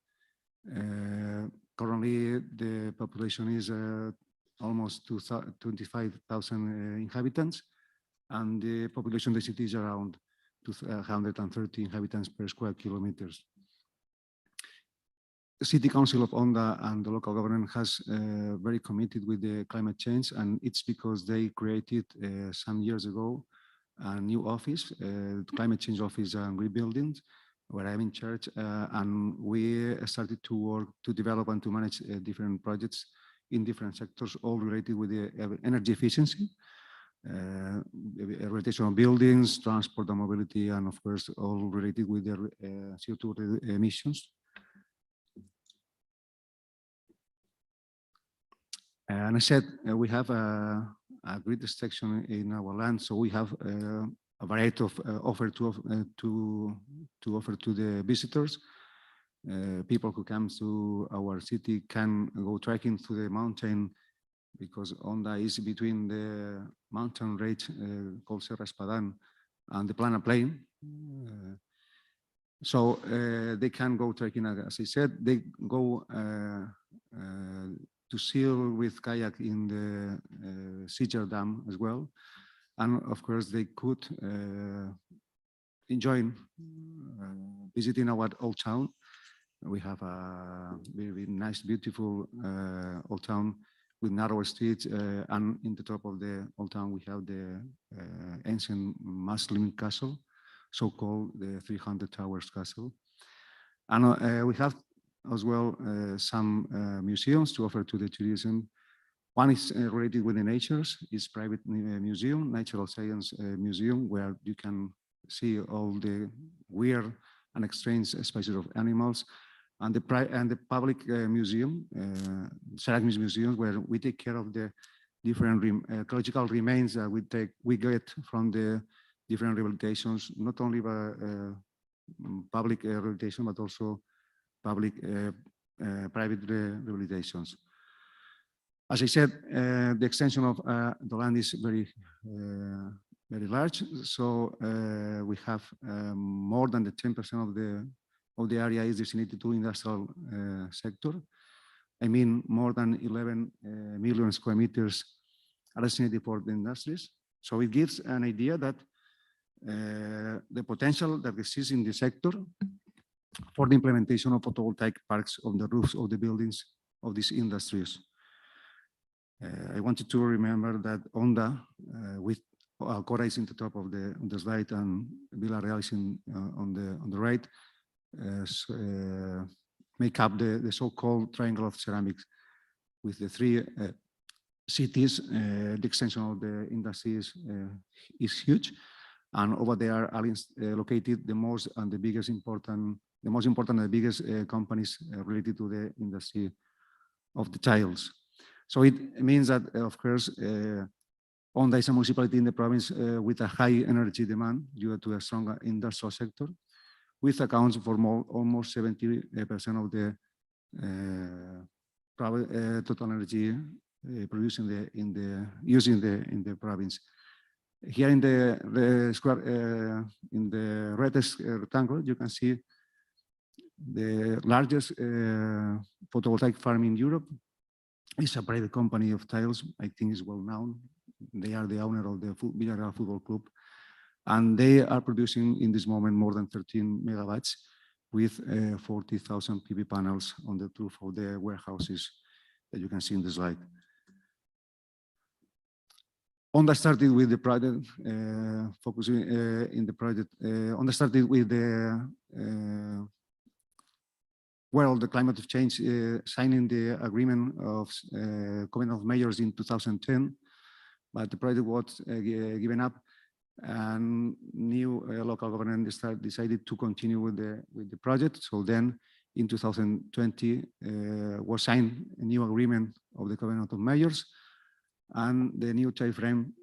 Currently, the population is almost 25,000 inhabitants, and the population of the city is around 230 inhabitants per square kilometers. The City Council of Onda and the local government has very committed with the climate change, and it's because they created some years ago a new office, Climate Change Office and Rebuilding, where I'm in charge, and we started to work to develop and to manage different projects in different sectors, all related with the energy efficiency, rotation of buildings, transport and mobility, and of course, all related with the CO2 emissions. And I said, we have a grid section in our land, so we have a variety of offer to offer to the visitors. People who come to our city can go trekking through the mountain, because Onda is between the mountain range called Serra Espadán and the Plana Plain. So they can go trekking, as I said. They go to sail with kayak in the Sijar Dam as well. And of course, they could enjoy visiting our old town. We have a very nice, beautiful old town with narrow streets, and in the top of the old town we have the ancient Muslim castle, so-called the 300 Towers Castle. And we have as well some museums to offer to the tourism. One is related with the natures, it's private museum, Natural Science Museum, where you can see all the weird and strange species of animals. And the public museum, ceramics museums, where we take care of the different ecological remains that we get from the different rehabilitations, not only by public rehabilitation, but also public private rehabilitations. As I said, the extension of the land is very large. So we have more than the 10% of the area is designated to industrial sector. I mean, more than 11 million square meters are designated for the industries. So it gives an idea that the potential that exists in the sector for the implementation of photovoltaic parks on the roofs of the buildings of these industries. I wanted to remember that Onda, with Alcora is in the top of the slide and Villarreal is on the right, make up the so-called triangle of ceramics with the three cities. The extension of the industry is huge, and over there are located the most important and the biggest companies related to the industry of the tiles. So it means that, of course, Onda is a municipality in the province with a high energy demand due to a strong industrial sector, which accounts for almost 70% of the total energy produced in the province. Here in the square, in the red rectangle, you can see the largest photovoltaic farm in Europe. It's a private company of tiles. I think it's well known. They are the owner of the Villarreal Football Club. And they are producing in this moment more than 13 megawatts with 40,000 PV panels on the roof of the warehouses that you can see in the slide. Onda started with the project, focusing in the project. Onda started with the the climate change, signing the agreement of Covenant of Mayors in 2010, but the project was given up, and new local government decided to continue with the project. So then, in 2020, was signed a new agreement of the Covenant of Mayors, and the new timeframe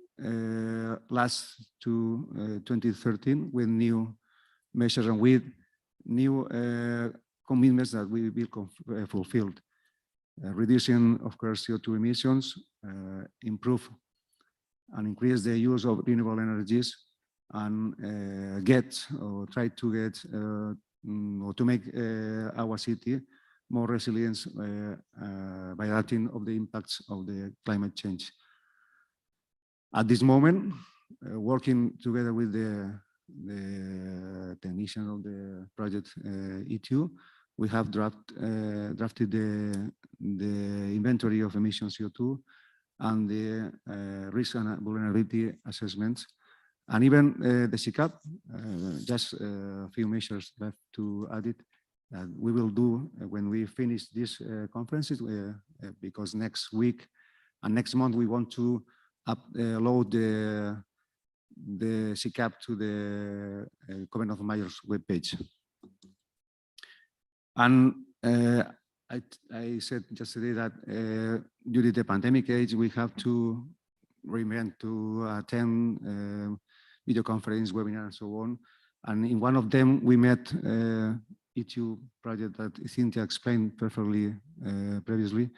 lasts to 2013 with new measures and with new commitments that will be fulfilled. Reducing, of course, CO2 emissions, improve and increase the use of renewable energies, and try to get or to make our city more resilient by adapting of the impacts of the climate change. At this moment, working together with the technician of the project ETU, we have drafted the inventory of emission CO2 and the risk and vulnerability assessments, and even the SICAP, just a few measures left to add it. We will do when we finish these conferences, because next week and next month we want to upload the SICAP to the Covenant of Mayors webpage. And I said yesterday that during the pandemic age, we have to reinvent to attend video conference, webinar, and so on. And in one of them, we met ETU project that Cynthia explained perfectly previously.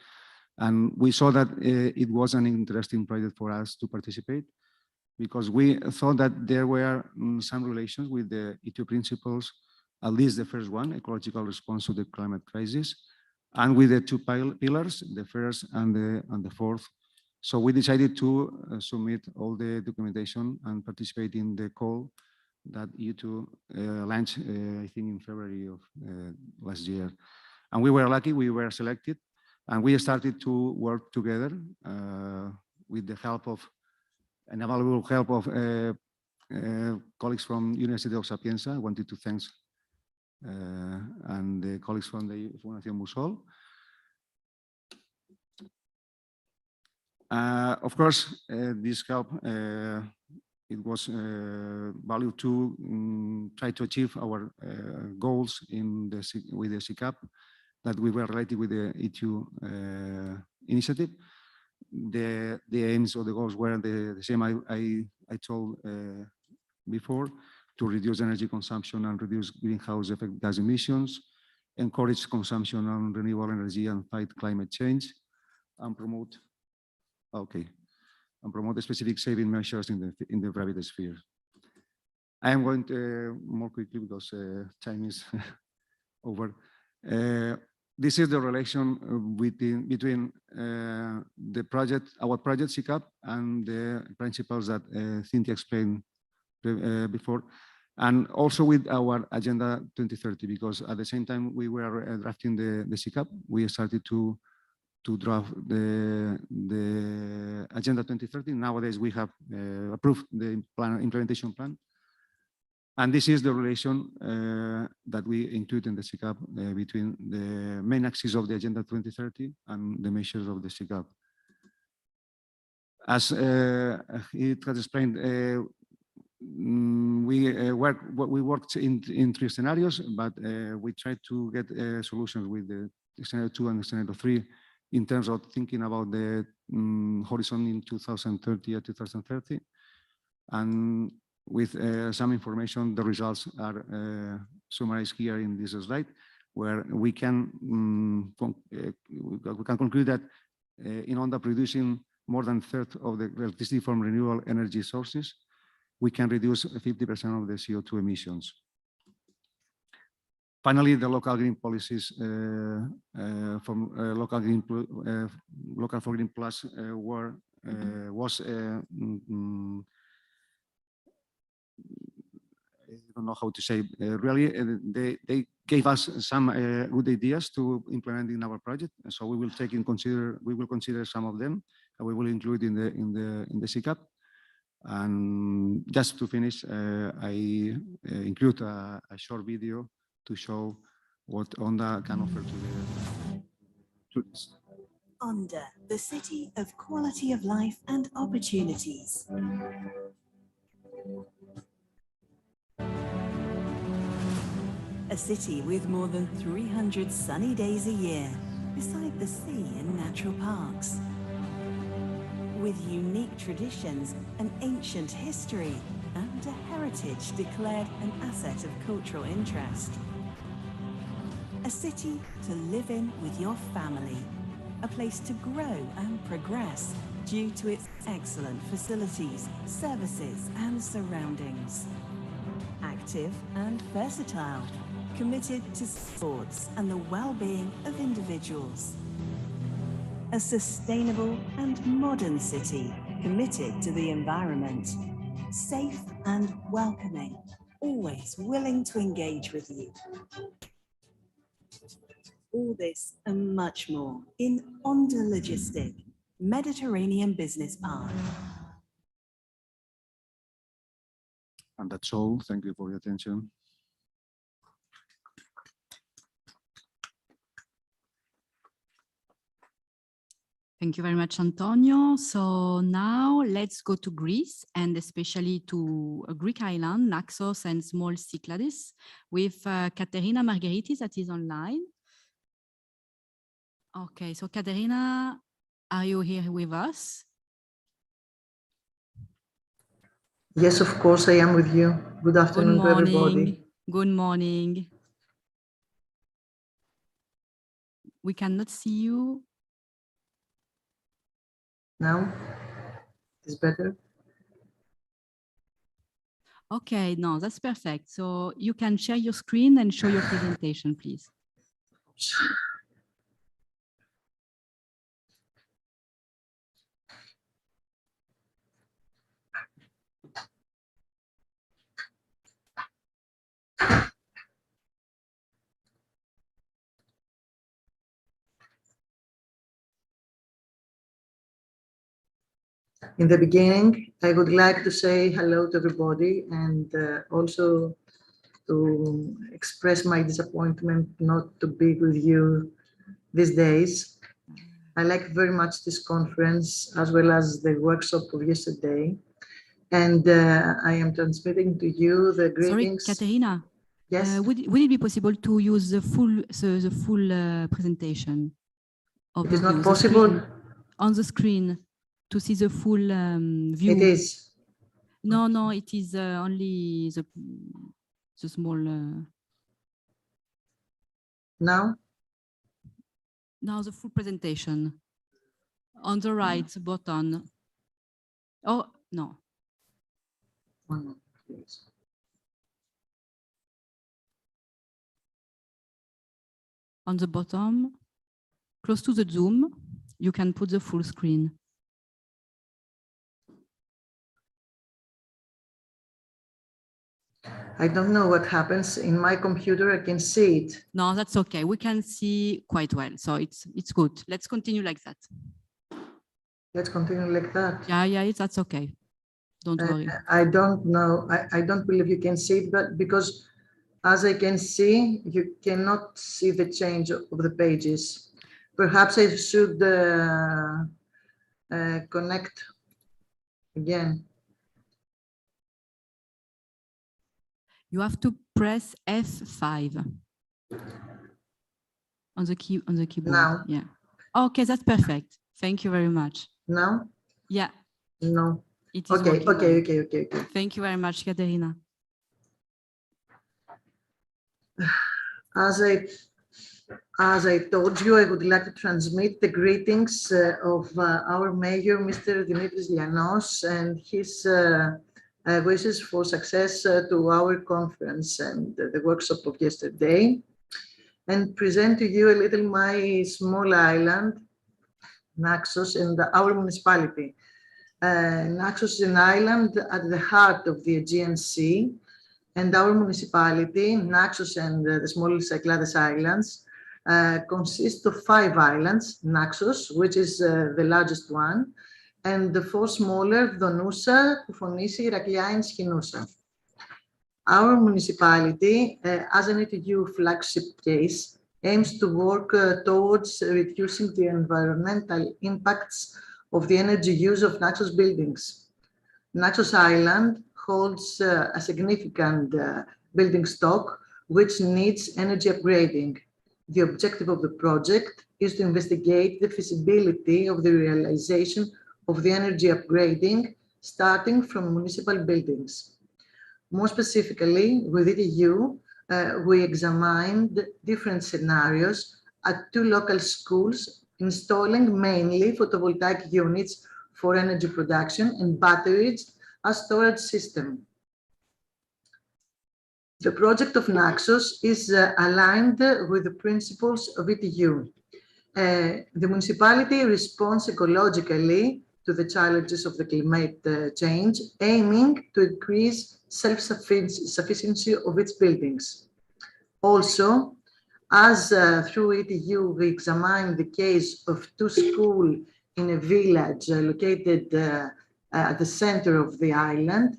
And we saw that it was an interesting project for us to participate, because we thought that there were some relations with the ETU principles, at least the first one, ecological response to the climate crisis, and with the two pillars, the first and the fourth. So we decided to submit all the documentation and participate in the call that ETU launched, I think, in February of last year. And we were lucky, we were selected, and we started to work together with the help of an available help of colleagues from University of Sapienza. I wanted to thank and the colleagues from the Fundación Busol. Of course, this help, it was valued to try to achieve our goals with the SICAP that we were related with the ETU initiative. The aims or the goals were the same I told before: to reduce energy consumption and reduce greenhouse effect gas emissions, encourage consumption of renewable energy and fight climate change, and promote the specific saving measures in the private sphere. I am going to more quickly because time is over. This is the relation between the project, our project SICAP, and the principles that Cynthia explained before, and also with our Agenda 2030, because at the same time we were drafting the SICAP, we started to draft the Agenda 2030. Nowadays we have approved the implementation plan. And this is the relation that we include in the SICAP between the main axis of the Agenda 2030 and the measures of the SICAP. As it was explained, we worked in three scenarios, but we tried to get solutions with the scenario 2 and the scenario 3 in terms of thinking about the horizon in 2030 or 2030. And with some information, the results are summarized here in this slide, where we can conclude that in Onda producing more than a third of the electricity from renewable energy sources, we can reduce 50% of the CO2 emissions. Finally, the local green policies from Local for Green Plus was I don't know how to say, really, they gave us some good ideas to implement in our project. So we will consider some of them, and we will include in the SICAP. And just to finish, I include a short video to show what Onda can offer to this. Onda, the city of quality of life and opportunities. A city with more than 300 sunny days a year, beside the sea and natural parks. With unique traditions, an ancient history, and a heritage declared an asset of cultural interest. A city to live in with your family. A place to grow and progress due to its excellent facilities, services, and surroundings. Active and versatile, committed to sports and the well-being of individuals. A sustainable and modern city committed to the environment. Safe and welcoming, always willing to engage with you. All this and much more in Onda Logistic, Mediterranean Business Park. And that's all. Thank you for your attention. Thank you very much, Antonio. So now let's go to Greece, and especially to a Greek island, Naxos and small Cyclades, with Katerina Margaritis that is online. Okay, so Katerina, are you here with us? Yes, of course, I am with you. Good afternoon to everybody. Good morning. We cannot see you. Now, it's better. Okay, no, that's perfect. So you can share your screen and show your presentation, please. In the beginning, I would like to say hello to everybody and also to express my disappointment not to be with you these days. I like very much this conference as well as the workshop of yesterday. And I am transmitting to you the greetings. Sorry, Katerina. Yes. Would it be possible to use the full presentation? It is not possible on the screen to see the full view. It is. No, it is only the small. Now? Now the full presentation. On the right button. Oh, no. One more, please. On the bottom, close to the zoom, you can put the full screen. I don't know what happens in my computer. I can see it. No, that's okay. We can see quite well, so it's good. Let's continue like that. Let's continue like that. Yeah, that's okay. Don't worry. I don't know. I don't believe you can see it, but because as I can see, you cannot see the change of the pages. Perhaps I should connect again. You have to press F5 on the keyboard. Now. Yeah. Okay, that's perfect. Thank you very much. Now? Yeah. No. It is okay. Okay. Thank you very much, Katerina. As I told you, I would like to transmit the greetings of our mayor, Mr. Dimitris Lianos, and his wishes for success to our conference and the workshop of yesterday, and present to you a little my small island, Naxos, and our municipality. Naxos is an island at the heart of the Aegean Sea, and our municipality, Naxos and the small Cyclades Islands, consist of 5 islands. Naxos, which is the largest one, and the 4 smaller, Donoussa, Koufonisi, Iraklia, and Skinoussa. Our municipality, as an ETU flagship case, aims to work towards reducing the environmental impacts of the energy use of Naxos buildings. Naxos Island holds a significant building stock which needs energy upgrading. The objective of the project is to investigate the feasibility of the realization of the energy upgrading starting from municipal buildings. More specifically, with ETU, we examined different scenarios at 2 local schools installing mainly photovoltaic units for energy production and batteries as storage system. The project of Naxos is aligned with the principles of ETU. The municipality responds ecologically to the challenges of the climate change, aiming to increase self-sufficiency of its buildings. Also, as through ETU, we examined the case of 2 schools in a village located at the center of the island,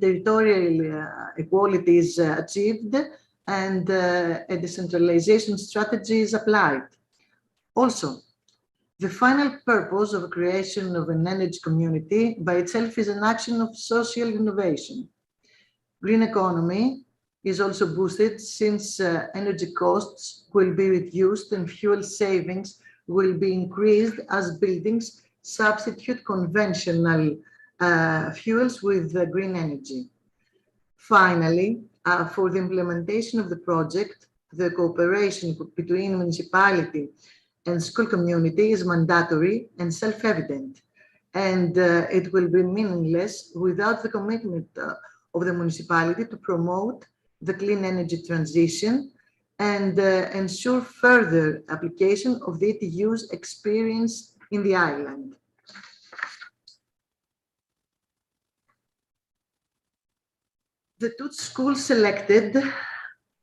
territorial equality is achieved and a decentralization strategy is applied. Also, the final purpose of the creation of an energy community by itself is an action of social innovation. Green economy is also boosted since energy costs will be reduced and fuel savings will be increased as buildings substitute conventional fuels with green energy. Finally, for the implementation of the project, the cooperation between municipality and school community is mandatory and self-evident, and it will be meaningless without the commitment of the municipality to promote the clean energy transition and ensure further application of the ETU's experience in the island. The 2 schools selected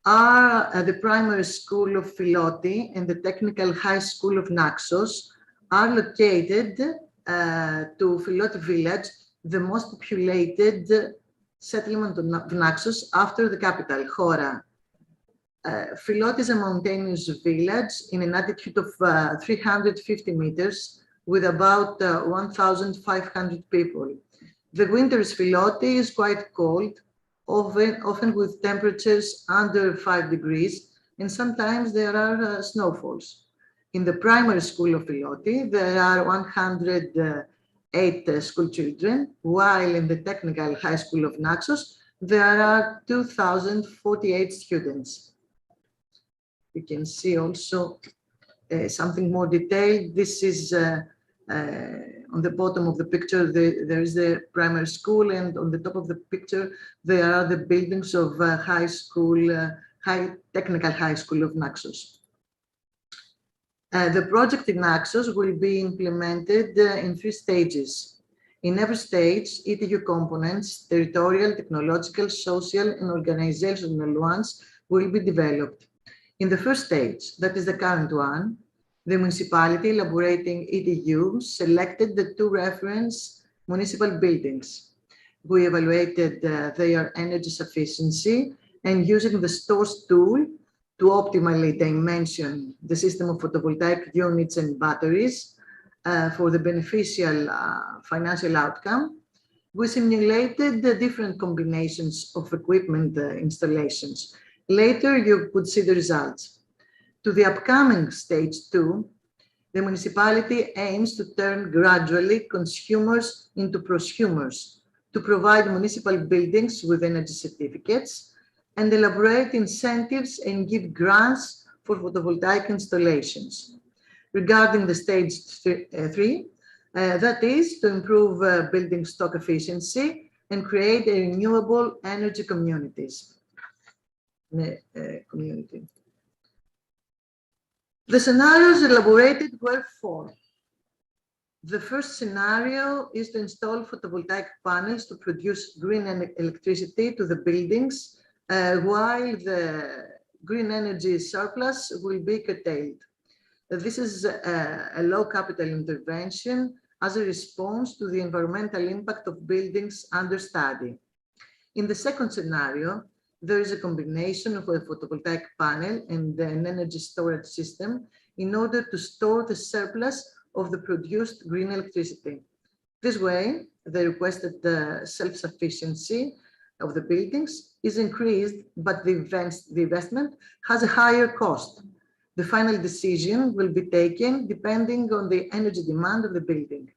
are the primary school of Filoti and the technical high school of Naxos are located to Filoti village, the most populated settlement of Naxos after the capital, Chora. Filoti is a mountainous village in an altitude of 350 meters with about 1,500 people. The winter's Filoti is quite cold, often with temperatures under 5 degrees, and sometimes there are snowfalls. In the primary school of Filoti, there are 108 school children, while in the technical high school of Naxos, there are 2,048 students. You can see also something more detailed. This is on the bottom of the picture, there is the primary school, and on the top of the picture, there are the buildings of technical high school of Naxos. The project in Naxos will be implemented in 3 stages. In every stage, ETU components, territorial, technological, social, and organizational ones will be developed. In the first stage, that is the current one, the municipality elaborating ETU selected the 2 reference municipal buildings. We evaluated their energy sufficiency and using the stores tool to optimally dimension the system of photovoltaic units and batteries for the beneficial financial outcome, we simulated the different combinations of equipment installations. Later, you could see the results. To the upcoming stage 2, the municipality aims to turn gradually consumers into prosumers to provide municipal buildings with energy certificates and elaborate incentives and give grants for photovoltaic installations. Regarding the stage 3, that is to improve building stock efficiency and create a renewable energy communities. The scenarios elaborated were 4. The first scenario is to install photovoltaic panels to produce green electricity to the buildings while the green energy surplus will be curtailed. This is a low capital intervention as a response to the environmental impact of buildings under study. In the second scenario, there is a combination of a photovoltaic panel and an energy storage system in order to store the surplus of the produced green electricity. This way, the requested self-sufficiency of the buildings is increased, but the investment has a higher cost. The final decision will be taken depending on the energy demand of the building.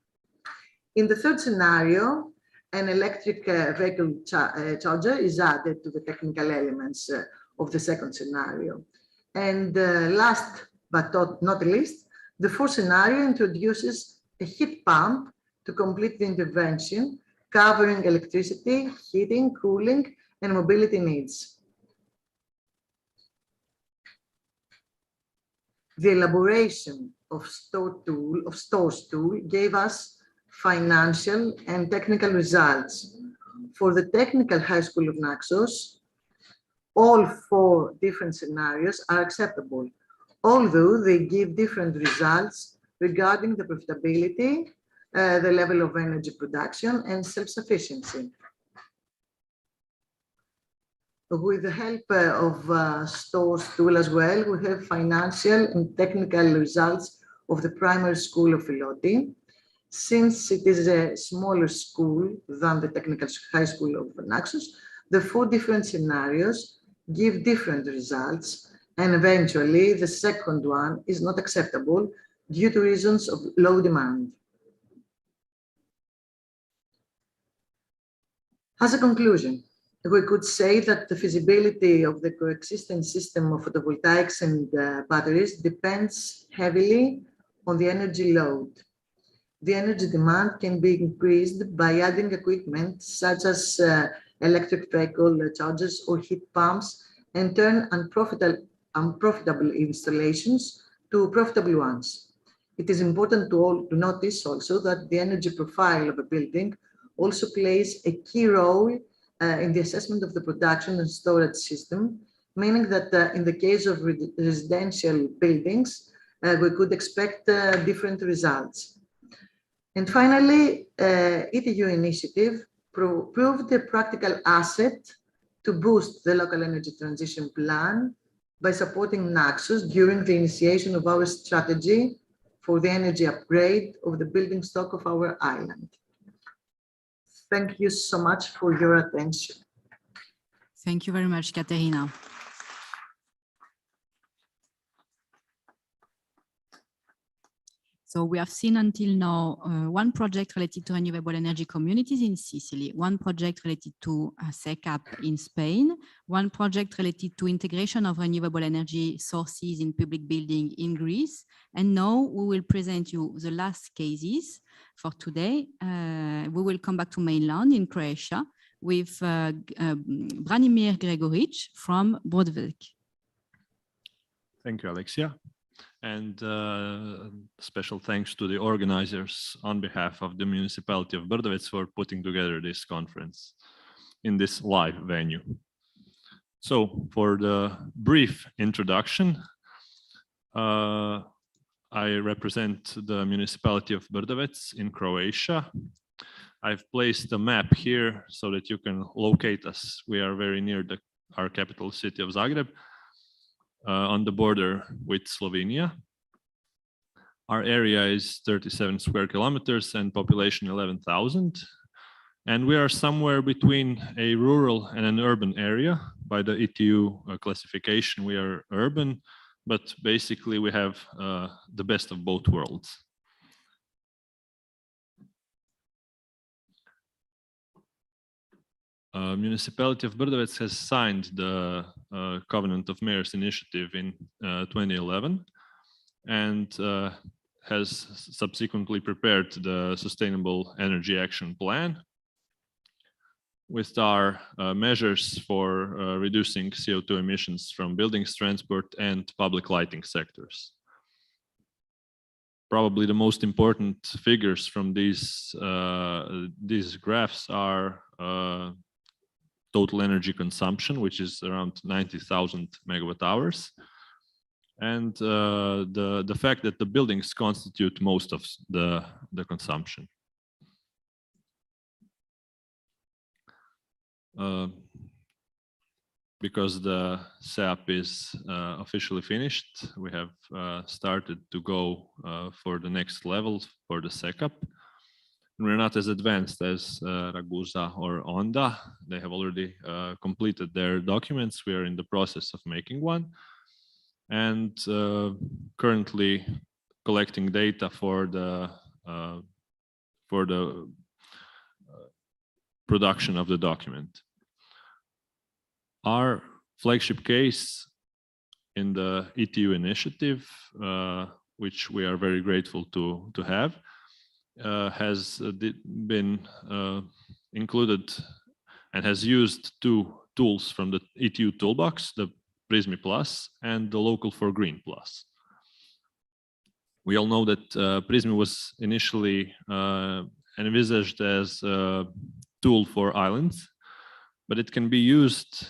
In the third scenario, an electric vehicle charger is added to the technical elements of the second scenario. And last but not least, the fourth scenario introduces a heat pump to complete the intervention, covering electricity, heating, cooling, and mobility needs. The elaboration of STORE's tool gave us financial and technical results. For the Technical High School of Naxos, all 4 different scenarios are acceptable, although they give different results regarding the profitability, the level of energy production, and self-sufficiency. With the help of STORE's tool as well, we have financial and technical results of the primary school of Filoti. Since it is a smaller school than the Technical High School of Naxos, the 4 different scenarios give different results, and eventually the second one is not acceptable due to reasons of low demand. As a conclusion, we could say that the feasibility of the coexisting system of photovoltaics and batteries depends heavily on the energy load. The energy demand can be increased by adding equipment such as electric vehicle chargers or heat pumps and turn unprofitable installations to profitable ones. It is important to notice also that the energy profile of a building also plays a key role in the assessment of the production and storage system, meaning that in the case of residential buildings, we could expect different results. And finally, ETU initiative proved a practical asset to boost the local energy transition plan by supporting Naxos during the initiation of our strategy for the energy upgrade of the building stock of our island. Thank you so much for your attention. Thank you very much, Katerina. So we have seen until now 1 project related to renewable energy communities in Sicily, 1 project related to SECAP in Spain, 1 project related to integration of renewable energy sources in public building in Greece. And now we will present you the last cases for today. We will come back to mainland in Croatia with Branimir Gregoric from Brodvik. Thank you, Alexia. And special thanks to the organizers on behalf of the Municipality of Brdovec for putting together this conference in this live venue. So for the brief introduction, I represent the Municipality of Brdovec in Croatia. I've placed a map here so that you can locate us. We are very near our capital city of Zagreb. On the border with Slovenia. Our area is 37 square kilometers and population 11,000. And we are somewhere between a rural and an urban area. By the ETU classification, we are urban, but basically we have the best of both worlds. Municipality of Brdovec has signed the Covenant of Mayors initiative in 2011 and has subsequently prepared the Sustainable Energy Action Plan with our measures for reducing CO2 emissions from buildings, transport, and public lighting sectors. Probably the most important figures from these graphs are total energy consumption, which is around 90,000 megawatt hours, and the fact that the buildings constitute most of the consumption. Because the SAP is officially finished, we have started to go for the next level for the SECAP. We're not as advanced as Ragusa or Onda. They have already completed their documents. We are in the process of making one, and currently collecting data for the production of the document. Our flagship case in the ETU initiative, which we are very grateful to have, has been included and has used two tools from the ETU toolbox, the Prismi Plus and the Local for Green Plus. We all know that Prismi was initially envisaged as a tool for islands, but it can be used,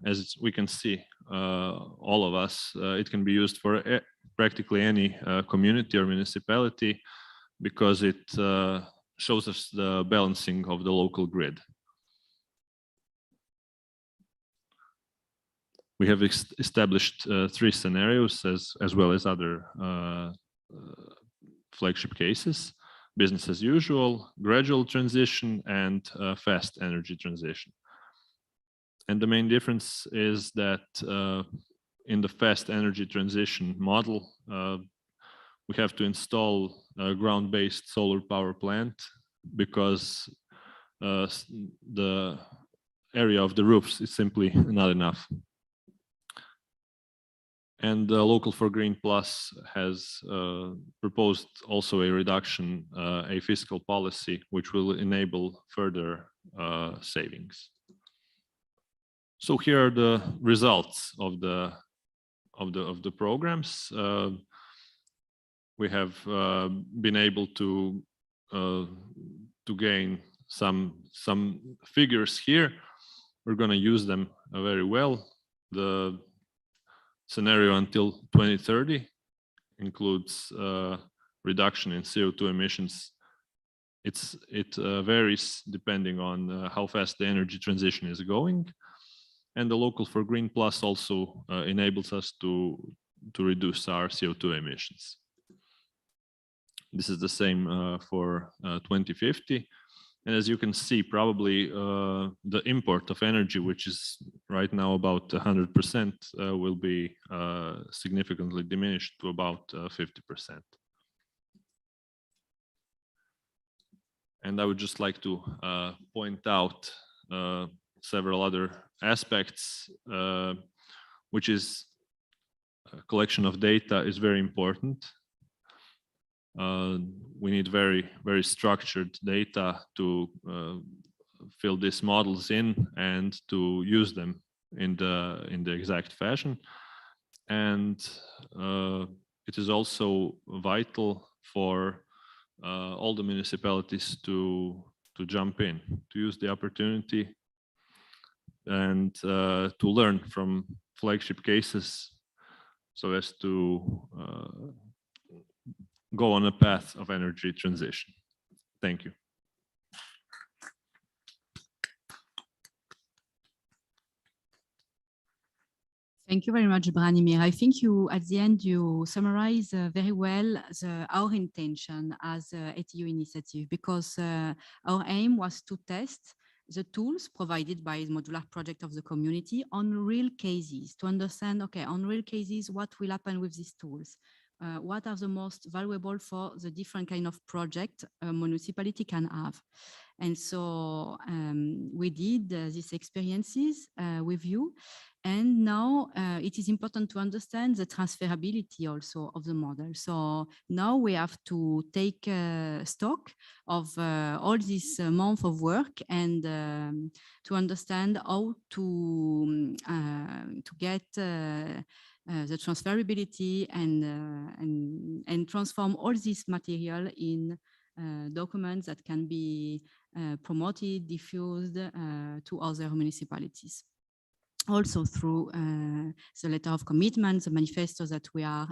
as we can see, all of us, it can be used for practically any community or municipality, because it shows us the balancing of the local grid. We have established 3 scenarios as well as other flagship cases: business as usual, gradual transition, and fast energy transition. And the main difference is that in the fast energy transition model, we have to install a ground-based solar power plant because the area of the roofs is simply not enough. And the Local for Green Plus has proposed also a reduction, a fiscal policy, which will enable further savings. So here are the results of the programs. We have been able to gain some figures here. We're going to use them very well. The scenario until 2030 includes reduction in CO2 emissions. It varies depending on how fast the energy transition is going. And the Local for Green Plus also enables us to reduce our CO2 emissions. This is the same for 2050. And as you can see, probably the import of energy, which is right now about 100%, will be significantly diminished to about 50%. And I would just like to point out several other aspects, which is collection of data is very important. We need very, very structured data to fill these models in and to use them in the exact fashion. And it is also vital for all the municipalities to jump in, to use the opportunity and to learn from flagship cases so as to go on a path of energy transition. Thank you. Thank you very much, Branimir. I think at the end, you summarize very well our intention as ETU initiative, because our aim was to test the tools provided by the modular project of the community on real cases, to understand, okay, on real cases, what will happen with these tools? What are the most valuable for the different kind of project a municipality can have? And so we did these experiences with you. And now it is important to understand the transferability also of the model. So now we have to take stock of all this month of work and to understand how to get the transferability and transform all this material in documents that can be promoted, diffused to other municipalities. also through the letter of commitment, the manifesto that we are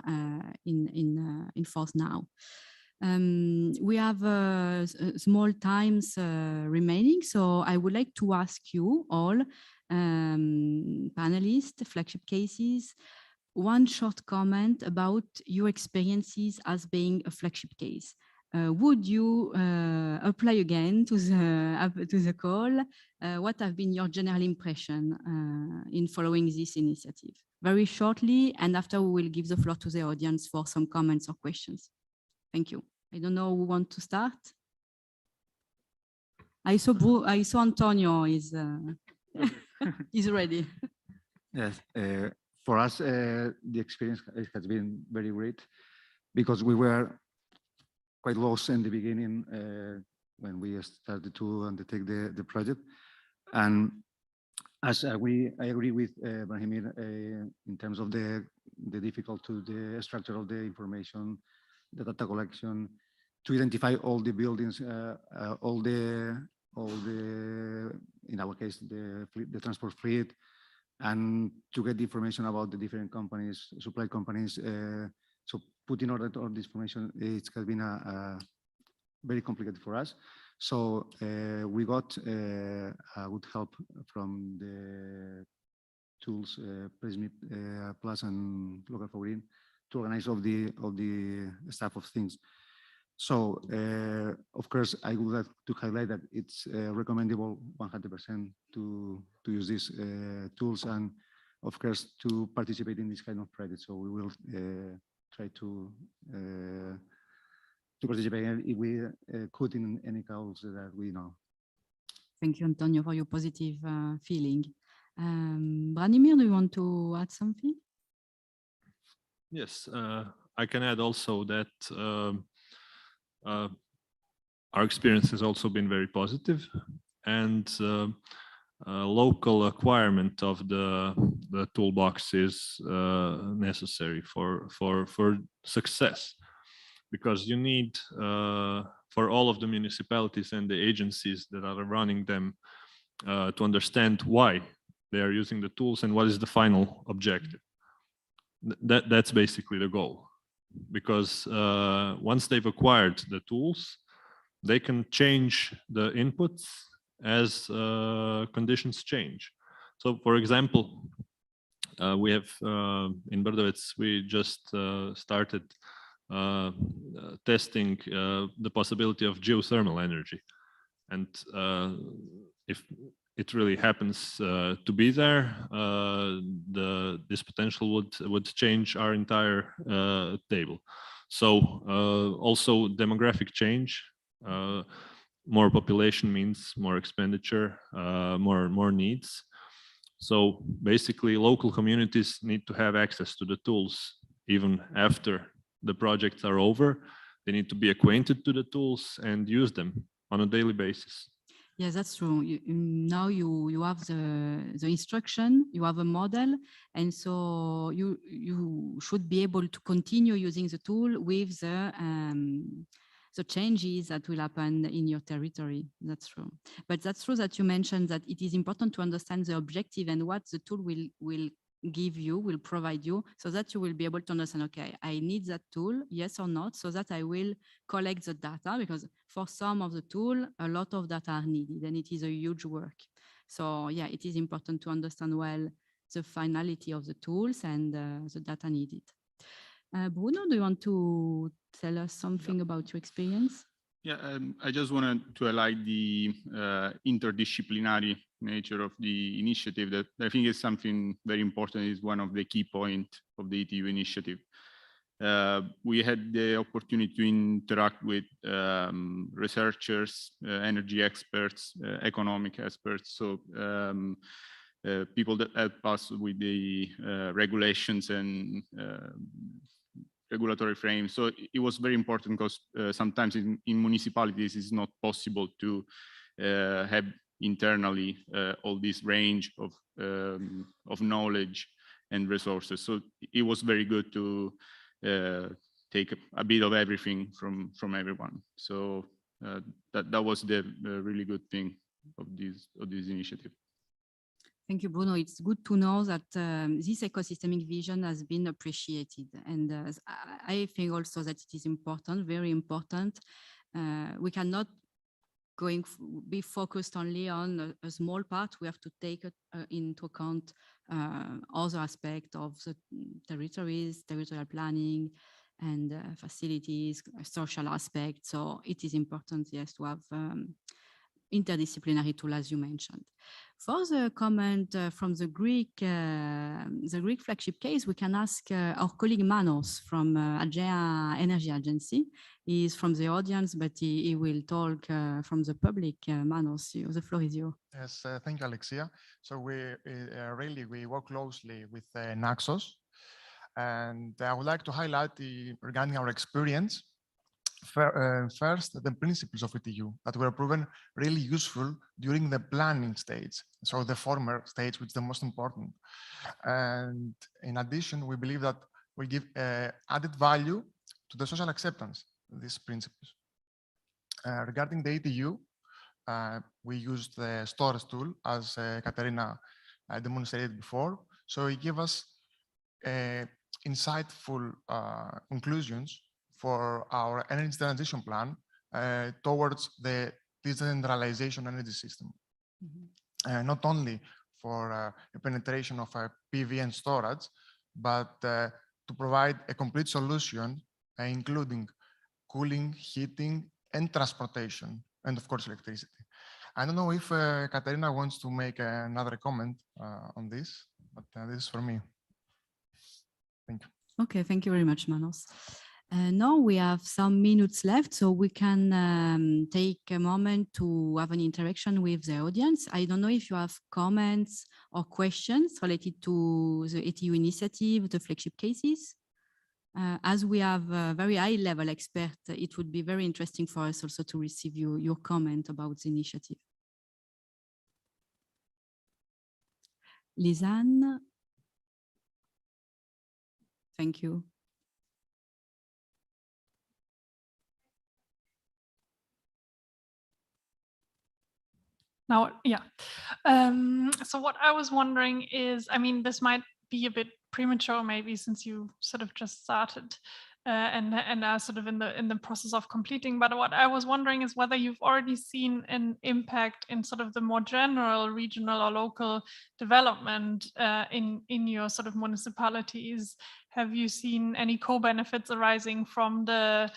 in force now. We have small times remaining, so I would like to ask you all, panelists, flagship cases, one short comment about your experiences as being a flagship case. Would you apply again to the call? What have been your general impression in following this initiative? Very shortly, and after we will give the floor to the audience for some comments or questions. Thank you. I don't know who wants to start. I saw Antonio is is ready. Yes, for us, the experience has been very great because we were quite lost in the beginning when we started to undertake the project. And as I agree with Brahimir in terms of the difficulty, the structure of the information, the data collection, to identify all the buildings, all the in our case the transport fleet, and to get the information about the different companies, supply companies. So putting all this information, it has been very complicated for us. So we got good help from the tools, Prismip Plus and Local Foreign, to organize all the stuff of things. So of course, I would like to highlight that it's recommendable 100% to use these tools, and of course to participate in this kind of project. So we will try to participate if we could in any calls that we know. Thank you, Antonio, for your positive feeling. Branimir, do you want to add something? Yes, I can add also that our experience has also been very positive, and local acquirement of the toolbox is necessary for success, because you need for all of the municipalities and the agencies that are running them to understand why they are using the tools and what is the final objective. That's basically the goal, because once they've acquired the tools, they can change the inputs as conditions change. So, for example, we have in Brdovec, we just started testing the possibility of geothermal energy, and if it really happens to be there, this potential would change our entire table. So also demographic change, more population means more expenditure, more needs. So basically local communities need to have access to the tools even after the projects are over. They need to be acquainted to the tools and use them on a daily basis. Yes, that's true. Now you have the instruction, you have a model, and so you should be able to continue using the tool with the changes that will happen in your territory. That's true. But that's true that you mentioned that it is important to understand the objective and what the tool will give you, will provide you, so that you will be able to understand, okay, I need that tool, yes or not, so that I will collect the data, because for some of the tool, a lot of data are needed and it is a huge work. So yeah, it is important to understand well the finality of the tools and the data needed. Bruno, do you want to tell us something about your experience? Yeah, I just wanted to highlight the interdisciplinary nature of the initiative that I think is something very important, is one of the key points of the ETU initiative. We had the opportunity to interact with researchers, energy experts, economic experts, so people that help us with the regulations and regulatory frame. So it was very important because sometimes in municipalities it's not possible to have internally all this range of knowledge and resources. So it was very good to take a bit of everything from everyone. So that was the really good thing of this initiative. Thank you, Bruno. It's good to know that this ecosystemic vision has been appreciated. And I think also that it is important, very important. We cannot be focused only on a small part. We have to take into account other aspects of the territories, territorial planning, and facilities, social aspects. So it is important, yes, to have interdisciplinary tool, as you mentioned. For the comment from the Greek flagship case, we can ask our colleague Manos from Agea Energy Agency. He is from the audience, but he will talk from the public. Manos, the floor is yours. Yes, thank you, Alexia. So we work closely with Naxos, and I would like to highlight regarding our experience. First, the principles of ETU that were proven really useful during the planning stage, so the former stage, which is the most important. And in addition, we believe that we give added value to the social acceptance of these principles. Regarding the ETU, we used the storage tool, as Katerina demonstrated before. So it gave us insightful conclusions for our energy transition plan towards the decentralization energy system. Not only for a penetration of PV and storage, but to provide a complete solution, including cooling, heating, and transportation, and of course, electricity. I don't know if Katerina wants to make another comment on this, but this is for me. Thank you. Okay, thank you very much, Manos. Now we have some minutes left, so we can take a moment to have an interaction with the audience. I don't know if you have comments or questions related to the ETU initiative, the flagship cases. As we have a very high-level expert, it would be very interesting for us also to receive your comment about the initiative. Lisanne? Thank you. Now, yeah. So what I was wondering is, I mean, this might be a bit premature, maybe, since you sort of just started and are sort of in the process of completing. But what I was wondering is whether you've already seen an impact in sort of the more general regional or local development in your sort of municipalities. Have you seen any co-benefits arising from the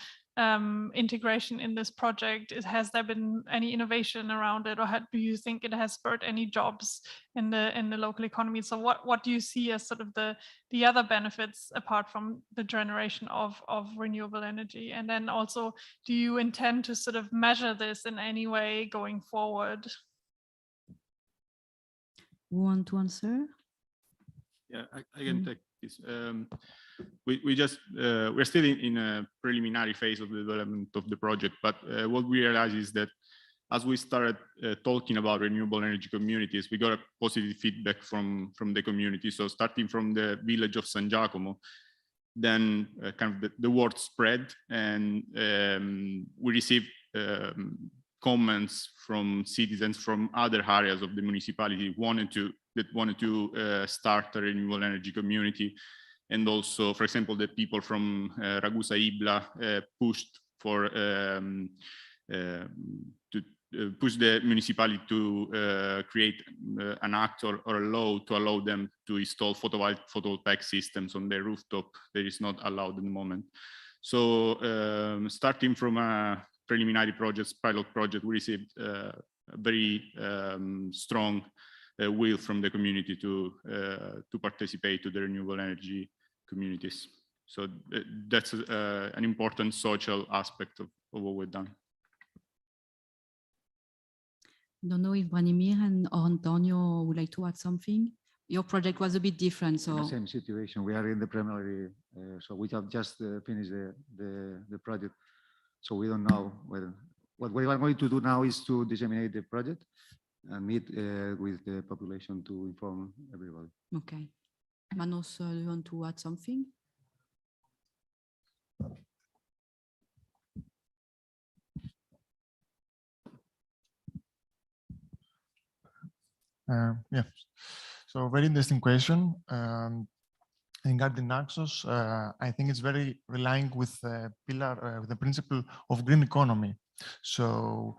integration in this project? Has there been any innovation around it, or do you think it has spurred any jobs in the local economy? So what do you see as sort of the other benefits apart from the generation of renewable energy? And then also, do you intend to sort of measure this in any way going forward? You want to answer? Yeah, I can take this. We're still in a preliminary phase of the development of the project, but what we realized is that as we started talking about renewable energy communities, we got a positive feedback from the community. So starting from the village of San Giacomo, then kind of the word spread, and we received comments from citizens from other areas of the municipality that wanted to start a renewable energy community. And also, for example, the people from Ragusa Ibla pushed for to push the municipality to create an act or a law to allow them to install photovoltaic systems on their rooftop. That is not allowed at the moment. So starting from a preliminary pilot project, we received a very strong will from the community to participate to the renewable energy communities. So that's an important social aspect of what we've done. Don't know if Branimir or Antonio would like to add something. Your project was a bit different, so. In the same situation, we are in the preliminary, so we have just finished the project. So we don't know whether, what we are going to do now is to disseminate the project and meet with the population to inform everybody. Okay. Manos, do you want to add something? Yeah. So very interesting question. Regarding Naxos, I think it's very relying with the pillar, with the principle of green economy. So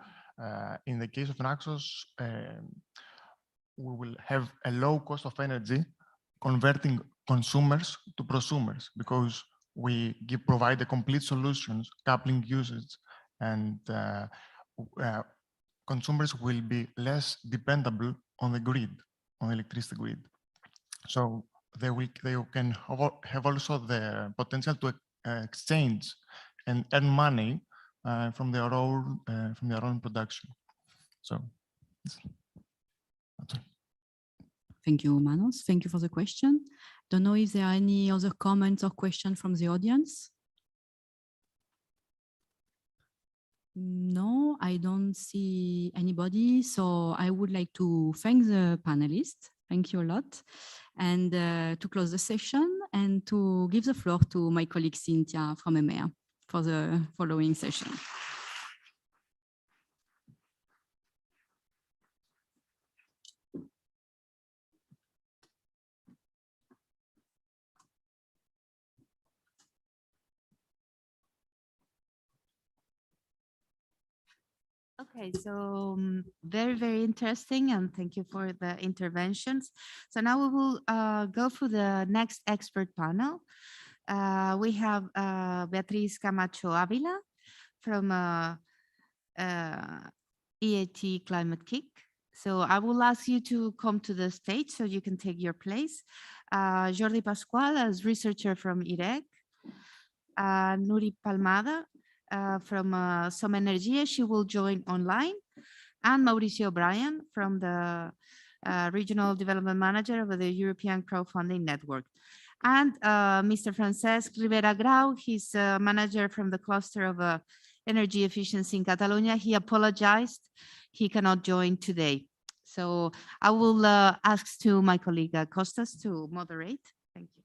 in the case of Naxos, we will have a low cost of energy converting consumers to prosumers, because we provide a complete solutions, coupling usage, and consumers will be less dependable on the grid, on the electricity grid. So they can have also the potential to exchange and earn money from their own production. So that's it. Thank you, Manos. Thank you for the question. Don't know if there are any other comments or questions from the audience. No, I don't see anybody. So I would like to thank the panelists. Thank you a lot. And to close the session and to give the floor to my colleague Cynthia from EMEA for the following session. Okay, so very, very interesting, and thank you for the interventions. So now we will go through the next expert panel. We have Beatriz Camacho Avila from EAT Climate Kick. So I will ask you to come to the stage so you can take your place. Jordi Pascual as researcher from Interreg, Nuri Palmada from Som Energia, she will join online, and Mauricio O'Brien from the Regional Development Manager of the European Crowdfunding Network. And Mr. Francesc Rivera Grau, he's a manager from the cluster of energy efficiency in Catalonia. He apologized, he cannot join today. So I will ask to my colleague Costas to moderate. Thank you.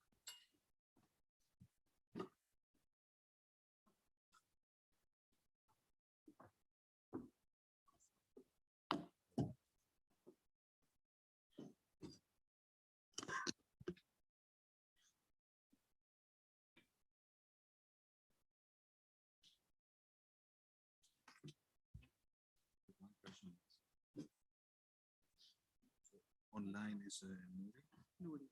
Online is Nuri.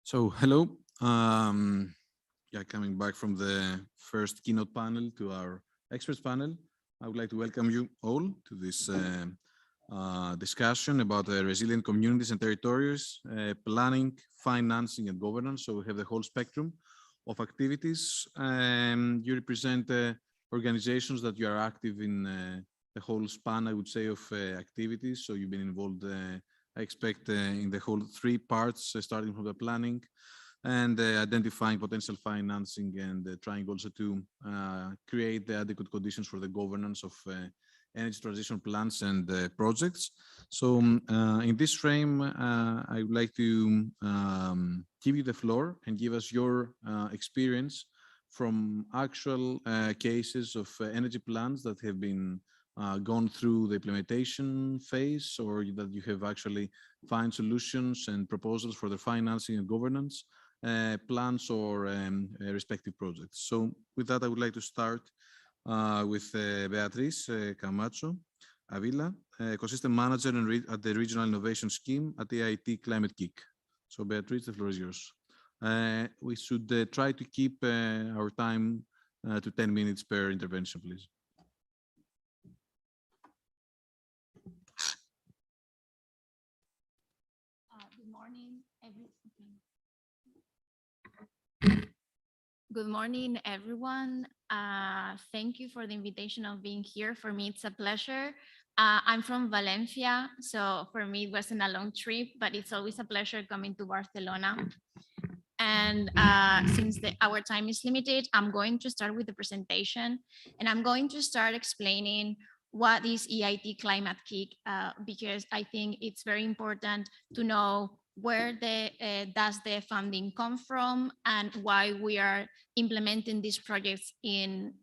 So hello, coming back from the first keynote panel to our experts panel, I would like to welcome you all to this discussion about resilient communities and territories, planning, financing, and governance. So we have the whole spectrum of activities. You represent organizations that you are active in the whole span, I would say, of activities. So you've been involved, I expect, in the whole three parts, starting from the planning and identifying potential financing and trying also to create the adequate conditions for the governance of energy transition plans and projects. So in this frame, I would like to give you the floor and give us your experience from actual cases of energy plans that have been gone through the implementation phase, or that you have actually found solutions and proposals for the financing and governance plans or respective projects. So with that, I would like to start with Beatriz Camacho Avila, Ecosystem Manager at the Regional Innovation Scheme at the EIT Climate Kick. So Beatriz, the floor is yours. We should try to keep our time to 10 minutes per intervention, please. Good morning, Good morning, everyone. Thank you for the invitation of being here. For me, it's a pleasure. I'm from Valencia, so for me, it wasn't a long trip, but it's always a pleasure coming to Barcelona. And since our time is limited, I'm going to start with the presentation, and I'm going to start explaining what is EIT Climate Kick, because I think it's very important to know where does the funding come from, and why we are implementing these projects in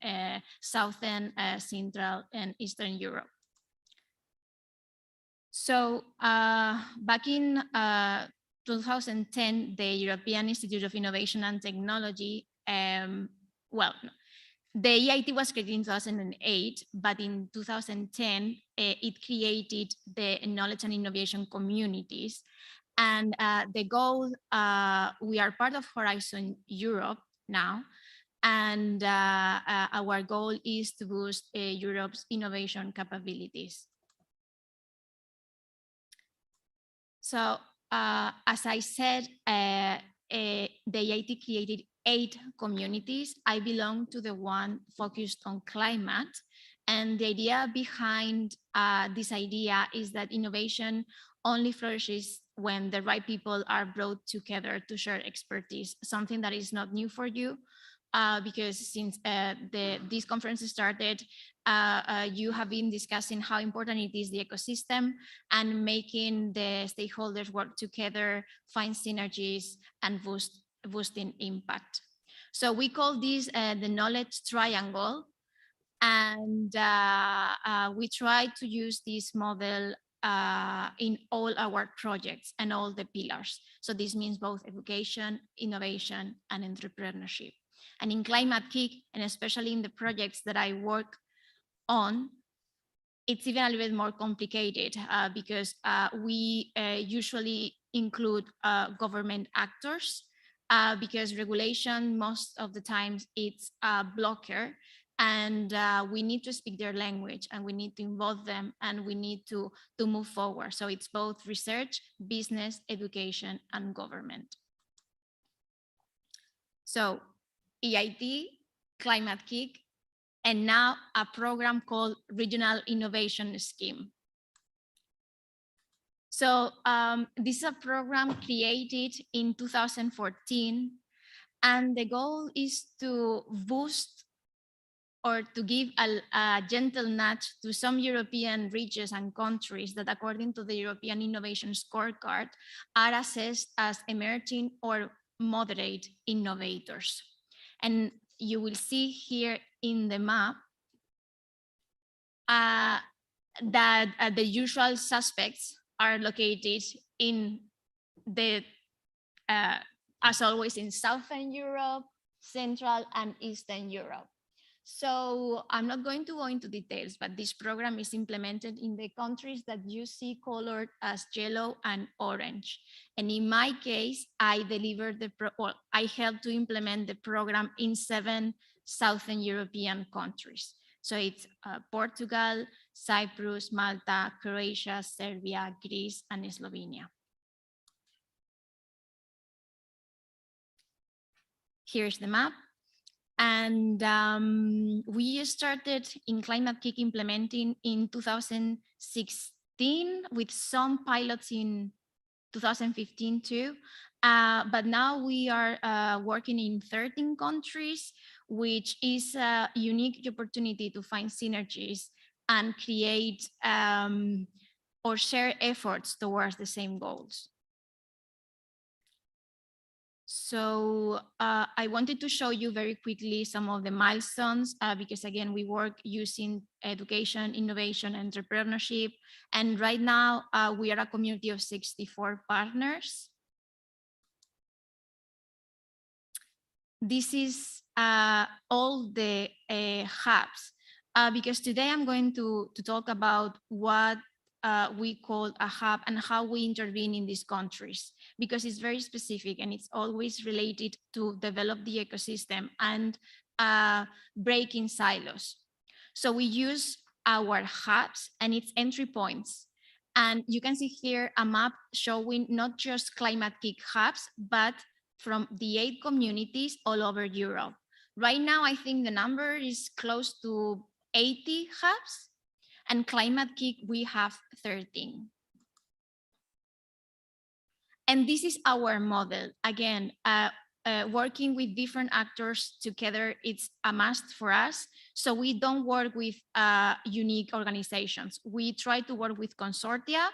Southern, Central, and Eastern Europe. So back in 2010, the European Institute of Innovation and Technology, the EIT was created in 2008, but in 2010, it created the knowledge and innovation communities. And the goal, we are part of Horizon Europe now, and our goal is to boost Europe's innovation capabilities. So as I said, the EIT created 8 communities. I belong to the one focused on climate. And the idea behind this idea is that innovation only flourishes when the right people are brought together to share expertise, something that is not new for you. Because since this conference started, you have been discussing how important it is the ecosystem and making the stakeholders work together, find synergies, and boosting impact. So we call this the knowledge triangle, and we try to use this model in all our projects and all the pillars. So this means both education, innovation, and entrepreneurship. And in Climate Kick, and especially in the projects that I work on, it's even a little bit more complicated because we usually include government actors because regulation most of the times it's a blocker, and we need to speak their language, and we need to involve them, and we need to move forward. So it's both research, business, education, and government. So EIT, Climate Kick, and now a program called Regional Innovation Scheme. So this is a program created in 2014, and the goal is to boost or to give a gentle nudge to some European regions and countries that, according to the European Innovation Scorecard, are assessed as emerging or moderate innovators. And you will see here in the map that the usual suspects are located in the, as always, in Southern Europe, Central and Eastern Europe. So I'm not going to go into details, but this program is implemented in the countries that you see colored as yellow and orange. And in my case, I delivered I helped to implement the program in 7 Southern European countries. So it's Portugal, Cyprus, Malta, Croatia, Serbia, Greece, and Slovenia. Here's the map. And we started in Climate Kick implementing in 2016 with some pilots in 2015 too. But now we are working in 13 countries, which is a unique opportunity to find synergies and create or share efforts towards the same goals. So I wanted to show you very quickly some of the milestones because again, we work using education, innovation, entrepreneurship. And right now we are a community of 64 partners. This is all the hubs because today I'm going to talk about what we call a hub and how we intervene in these countries, because it's very specific and it's always related to develop the ecosystem and breaking silos. So we use our hubs and its entry points. And you can see here a map showing not just Climate Kick hubs, but from the 8 communities all over Europe. Right now, I think the number is close to 80 hubs. And Climate Kick, we have 13. And this is our model. Again, working with different actors together, it's a must for us. So we don't work with unique organizations. We try to work with consortia,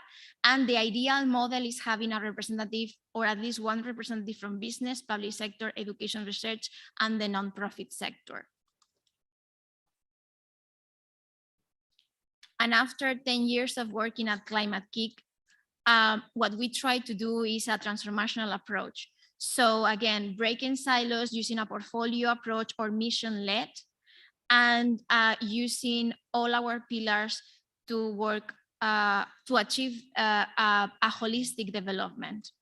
and the ideal model is having a representative or at least one representative from business, public sector, education, research, and the nonprofit sector. And after 10 years of working at Climate Kick, what we try to do is a transformational approach. So again, breaking silos using a portfolio approach or mission-led, and using all our pillars to work to achieve a holistic development.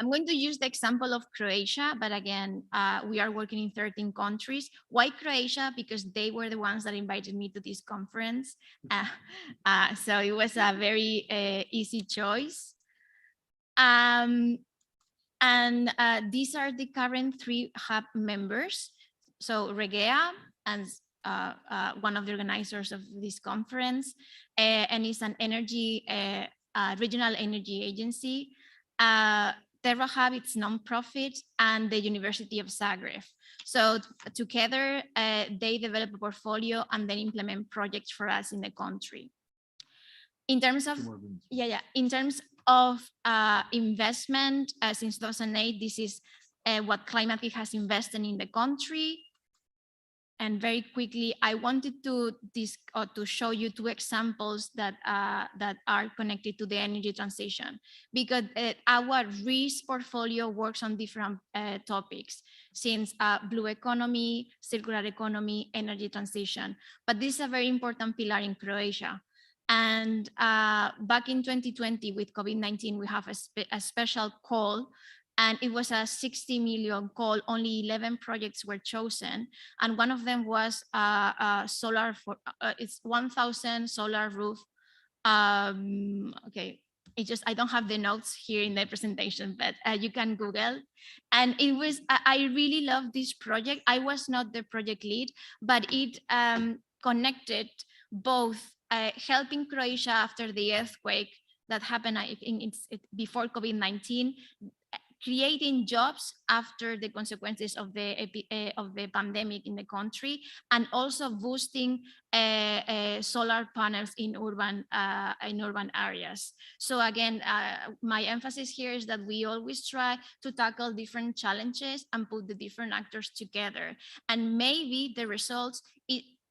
I'm going to use the example of Croatia, but again, we are working in 13 countries. Why Croatia? Because they were the ones that invited me to this conference. So it was a very easy choice. These are the current 3 hub members. So Regea, and one of the organizers of this conference, and it's an energy, regional energy agency. Terra Hub, it's non-profit, and the University of Zagreb. So together, they develop a portfolio and then implement projects for us in the country. In terms of, in terms of investment, since 2008, this is what Climate Kick has invested in the country. And very quickly, I wanted to show you 2 examples that are connected to the energy transition, because our risk portfolio works on different topics, since blue economy, circular economy, energy transition. But this is a very important pillar in Croatia. And back in 2020 with COVID-19, we have a special call, and it was a 60 million call. Only 11 projects were chosen, and one of them was solar for it's 1,000 solar roof. Okay, I don't have the notes here in the presentation, but you can Google. And it was, I really love this project. I was not the project lead, but it connected both helping Croatia after the earthquake that happened, I think it's before COVID-19, creating jobs after the consequences of the pandemic in the country, and also boosting solar panels in urban areas. So again, my emphasis here is that we always try to tackle different challenges and put the different actors together. And maybe the results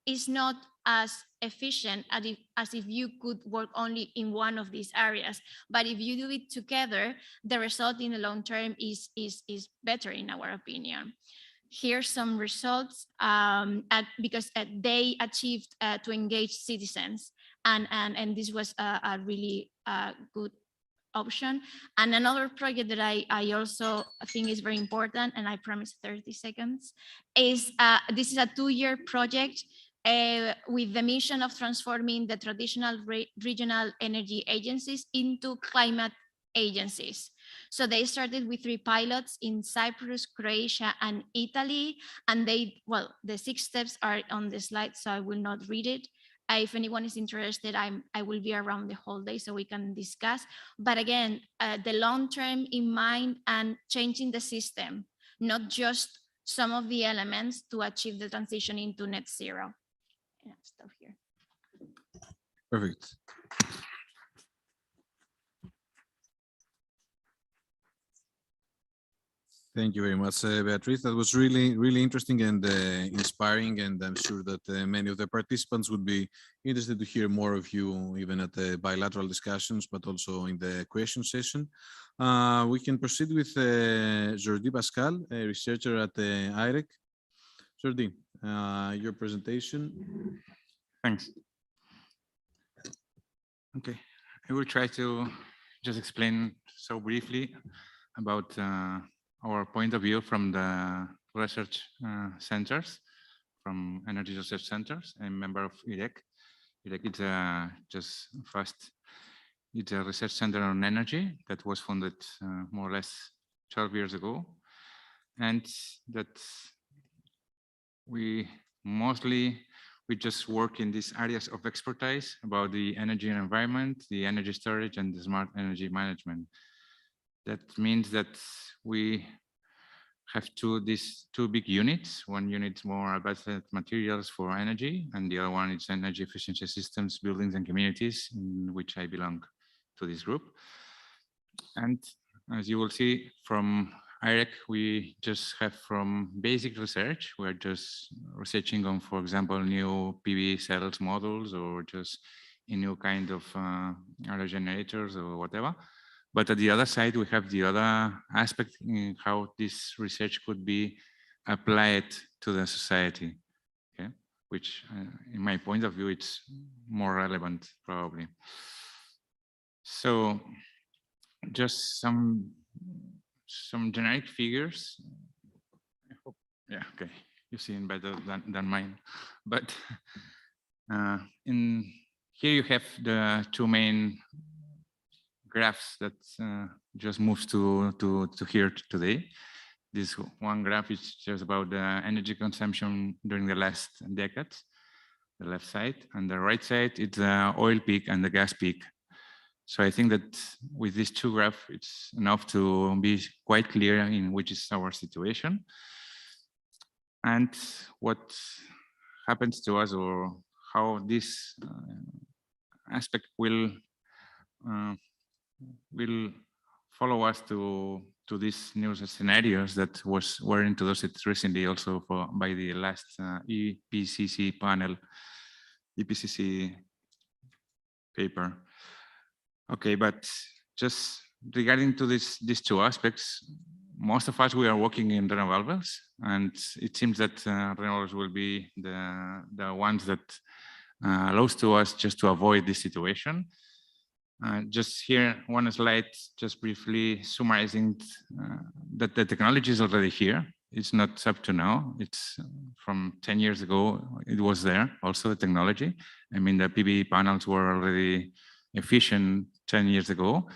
is not as efficient as if you could work only in one of these areas. But if you do it together, the result in the long term is better, in our opinion. Here's some results, because they achieved to engage citizens, and this was a really good option. And another project that I also think is very important, and I promise 30 seconds, is this is a 2-year project with the mission of transforming the traditional regional energy agencies into climate agencies. So they started with 3 pilots in Cyprus, Croatia, and Italy. And the 6 steps are on the slide, so I will not read it. If anyone is interested, I will be around the whole day so we can discuss. But again, the long term in mind and changing the system, not just some of the elements to achieve the transition into net zero. Yeah, stop here. Perfect. Thank you very much, Beatriz. That was really, really interesting and inspiring, and I'm sure that many of the participants would be interested to hear more of you, even at the bilateral discussions, but also in the question session. We can proceed with Jordi Pascal, a researcher at the IREC. Jordi, your presentation. Thanks. Okay, I will try to just explain so briefly about our point of view from the research centers, from energy research centers. I'm a member of EREC. EREC is just first, it's a research center on energy that was founded more or less 12 years ago. And that we just work in these areas of expertise about the energy and environment, the energy storage, and the smart energy management. That means that we have these two big units. One unit is more advanced materials for energy, and the other one is energy efficiency systems, buildings and communities, in which I belong to this group. And as you will see from IREC, we just have from basic research, we're just researching on, for example, new PV cells models or just a new kind of aerogenerators or whatever. But at the other side, we have the other aspect in how this research could be applied to the society, okay? Which, in my point of view, it's more relevant, probably. So, just some generic figures. I hope, yeah, okay, you see it better than mine. But here you have the two main graphs that just moves to here today. This one graph is just about the energy consumption during the last decades, the left side, and the right side, it's the oil peak and the gas peak. So I think that with these two graphs, it's enough to be quite clear in which is our situation and what happens to us, or how this aspect will follow us to these new scenarios that were introduced recently also by the last EPCC panel, EPCC paper. Okay, but just regarding to these two aspects, most of us, we are working in renewables, and it seems that renewables will be the ones that allows to us just to avoid this situation. Just here, one slide, just briefly summarizing that the technology is already here. It's not up to now. It's from 10 years ago, it was there, also the technology. I mean, the PV panels were already efficient 10 years ago.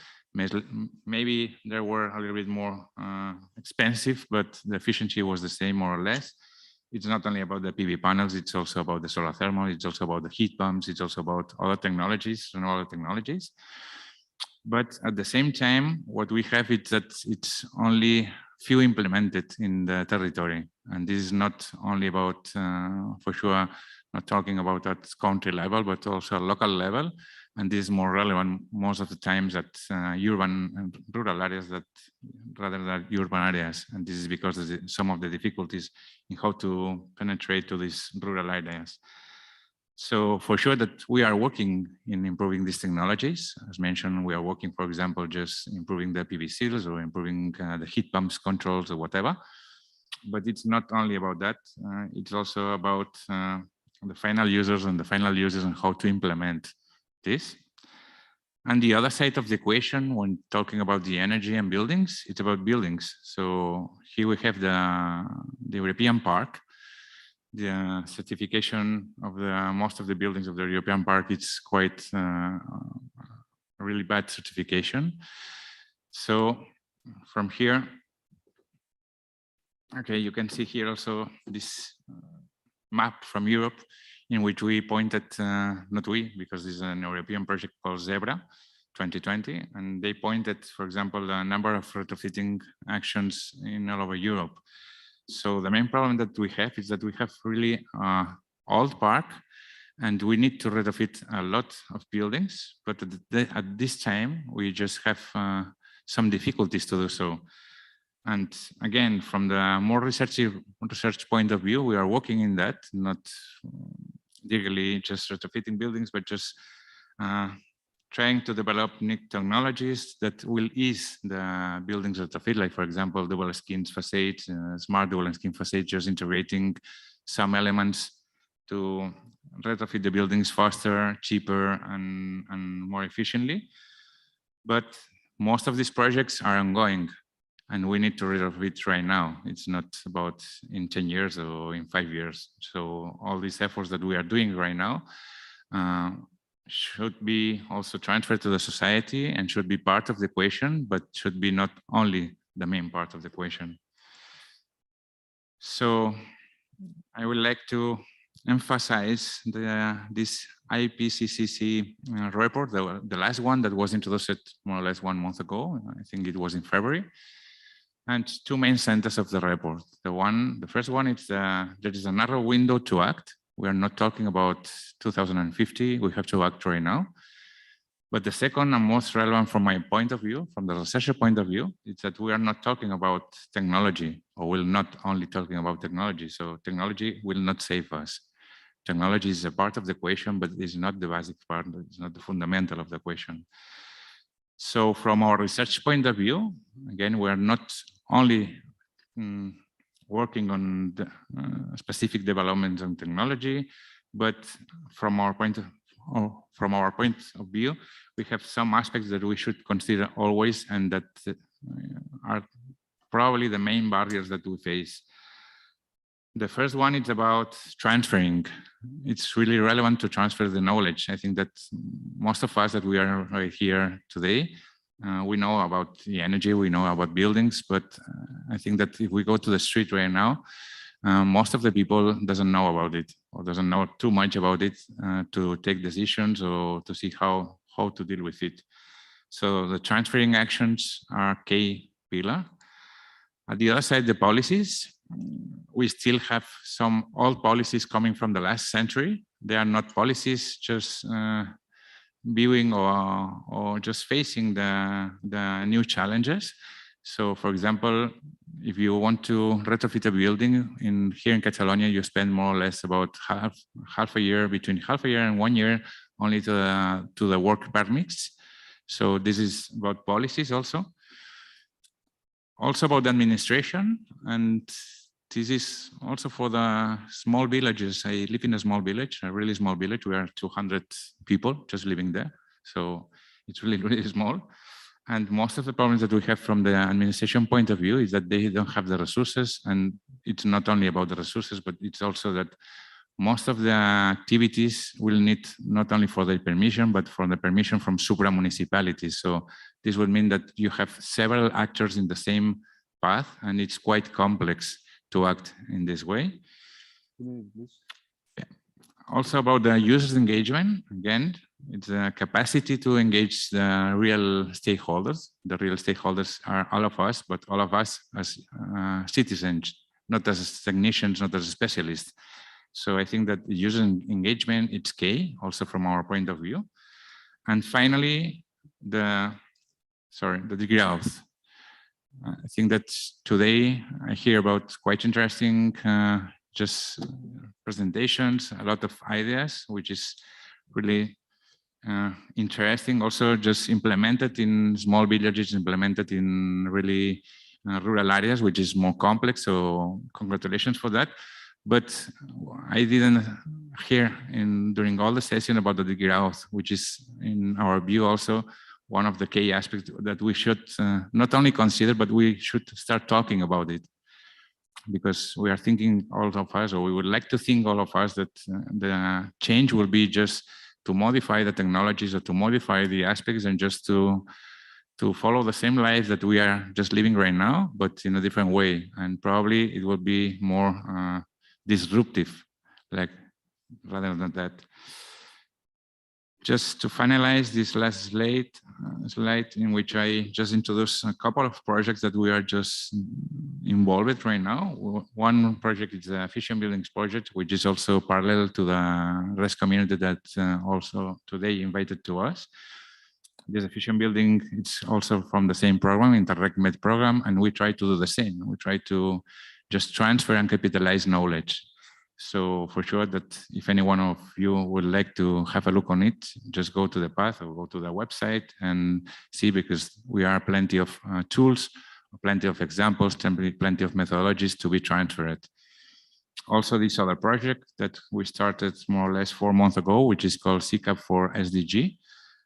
Maybe they were a little bit more expensive, but the efficiency was the same, more or less. It's not only about the PV panels, it's also about the solar thermal, it's also about the heat pumps, it's also about other technologies and other technologies. But at the same time, what we have is that it's only few implemented in the territory. And this is not only about, for sure, not talking about at country level, but also local level. And this is more relevant most of the times at urban and rural areas rather than urban areas. And this is because of some of the difficulties in how to penetrate to these rural areas. So for sure that we are working in improving these technologies. As mentioned, we are working, for example, just improving the PV seals or improving the heat pumps controls or whatever. But it's not only about that. It's also about the final users and how to implement this. And the other side of the equation, when talking about the energy and buildings, it's about buildings. So here we have the European Park. The certification of most of the buildings of the European Park, it's quite a really bad certification. So from here, okay, you can see here also this map from Europe, in which we pointed, not we, because this is an European project called Zebra 2020, and they pointed, for example, the number of retrofitting actions in all over Europe. So the main problem that we have is that we have really old park, and we need to retrofit a lot of buildings, but at this time, we just have some difficulties to do so. And again, from the more research point of view, we are working in that, not directly just retrofitting buildings, but just trying to develop new technologies that will ease the buildings retrofit, like, for example, double skin facades, smart double skin facades, just integrating some elements to retrofit the buildings faster, cheaper, and more efficiently. But most of these projects are ongoing, and we need to retrofit right now. It's not about in 10 years or in 5 years. So all these efforts that we are doing right now should be also transferred to the society and should be part of the equation, but should be not only the main part of the equation. So I would like to emphasize this IPCC report, the last one that was introduced more or less 1 month ago. I think it was in February. and two main centers of the report. The first one is there is a narrow window to act. We are not talking about 2050. We have to act right now. But the second and most relevant from my point of view, from the researcher point of view, is that we are not talking about technology, or we're not only talking about technology. So technology will not save us. Technology is a part of the equation, but it's not the basic part. It's not the fundamental of the equation. So from our research point of view, again, we are not only working on the, specific developments on technology, but from our point of view, we have some aspects that we should consider always, and that are probably the main barriers that we face. The first one is about transferring. It's really relevant to transfer the knowledge. I think that most of us that we are right here today, we know about the energy, we know about buildings, but I think that if we go to the street right now, most of the people doesn't know about it, or doesn't know too much about it to take decisions or to see how to deal with it. So the transferring actions are a key pillar. At the other side, the policies, we still have some old policies coming from the last century. They are not policies just viewing or just facing the new challenges. So for example, if you want to retrofit a building here in Catalonia, you spend more or less about half a year, between half a year and 1 year only to the work permits. So this is about policies also. Also about the administration, and this is also for the small villages. I live in a small village, a really small village. We are 200 people just living there. So it's really, really small. And most of the problems that we have from the administration point of view is that they don't have the resources. And it's not only about the resources, but it's also that most of the activities will need not only for the permission, but for the permission from supra municipalities. So this would mean that you have several actors in the same path, and it's quite complex to act in this way. Yeah. Also about the users' engagement, again, it's a capacity to engage the real stakeholders. The real stakeholders are all of us, but all of us as citizens, not as technicians, not as specialists. So I think that user engagement, it's key, also from our point of view. And finally, the growth. I think that today I hear about quite interesting just presentations, a lot of ideas, which is really interesting. Also just implemented in small villages, implemented in really rural areas, which is more complex. So congratulations for that. But I didn't hear during all the session about the growth, which is in our view also one of the key aspects that we should not only consider, but we should start talking about it. Because we are thinking, all of us, or we would like to think all of us, that the change will be just to modify the technologies or to modify the aspects and just to follow the same life that we are just living right now, but in a different way. And probably it will be more disruptive, like rather than that. Just to finalize this last slide in which I just introduced a couple of projects that we are just involved with right now. One project is the efficient buildings project, which is also parallel to the REST community that also today invited to us. This efficient building, it's also from the same program, Interreg MED program, and we try to do the same. We try to just transfer and capitalize knowledge. So for sure that if any one of you would like to have a look on it, just go to the path or go to the website and see, because we are plenty of tools, plenty of examples, plenty of methodologies to be transferred. Also, this other project that we started more or less 4 months ago, which is called CCAP for SDG.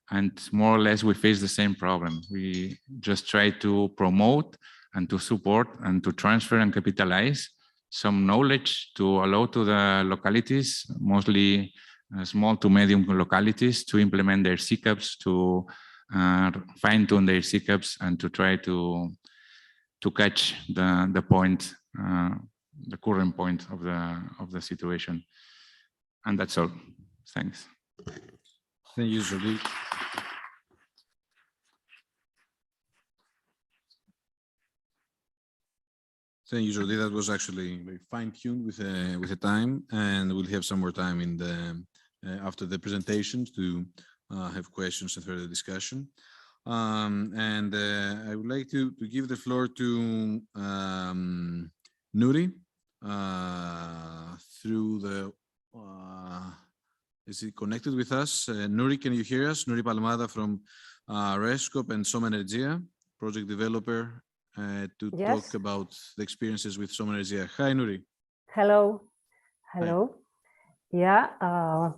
And more or less we face the same problem. We just try to promote and to support and to transfer and capitalize some knowledge to allow to the localities, mostly small to medium localities, to implement their CCAPs, to fine-tune their CCAPs, and to try to catch the point, the current point of the situation. And that's all. Thanks. Thank you, Jordi. Thank you, Jordi. That was actually very fine-tuned with the time, and we'll have some more time in the after the presentations to have questions and further discussion. I would like to give the floor to Nuri through the. Is he connected with us? Nuri, can you hear us? Nuri Palmada from Rescop and Soma Energia, project developer, to talk about the experiences with Soma Energia. Hi, Nuri. Hello. Hello. Hi. Yeah.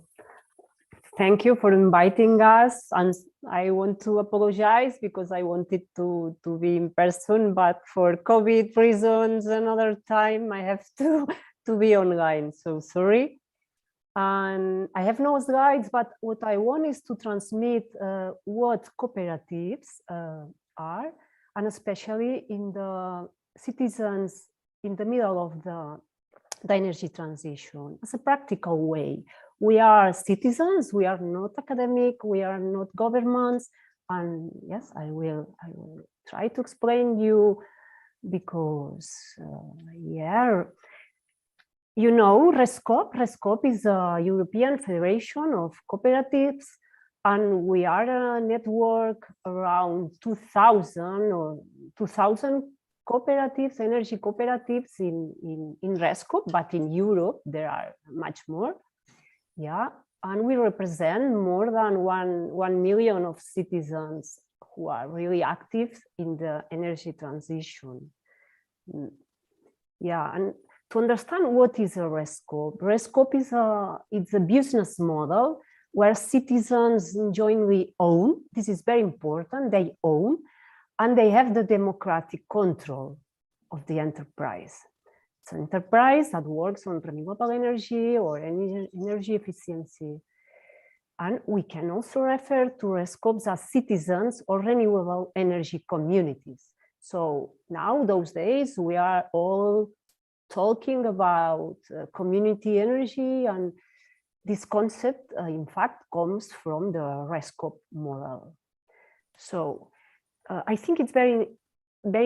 Thank you for inviting us. And I want to apologize because I wanted to be in person, but for COVID reasons, another time I have to be online. So sorry. And I have no slides, but what I want is to transmit what cooperatives are, and especially in the citizens in the middle of the energy transition as a practical way. We are citizens, we are not academic, we are not governments. And yes, I will try to explain you because, yeah, you know, Rescop is a European Federation of Cooperatives, and we are a network around 2,000 cooperatives, energy cooperatives in Rescop, but in Europe there are much more. Yeah, and we represent more than 1 million of citizens who are really active in the energy transition. Yeah, and to understand what is a Rescop is it's a business model where citizens jointly own. This is very important. They own, and they have the democratic control of the enterprise. It's an enterprise that works on renewable energy or energy efficiency. And we can also refer to Rescops as citizens or renewable energy communities. So now, those days, we are all talking about community energy, and this concept, in fact, comes from the Rescop model. So I think it's very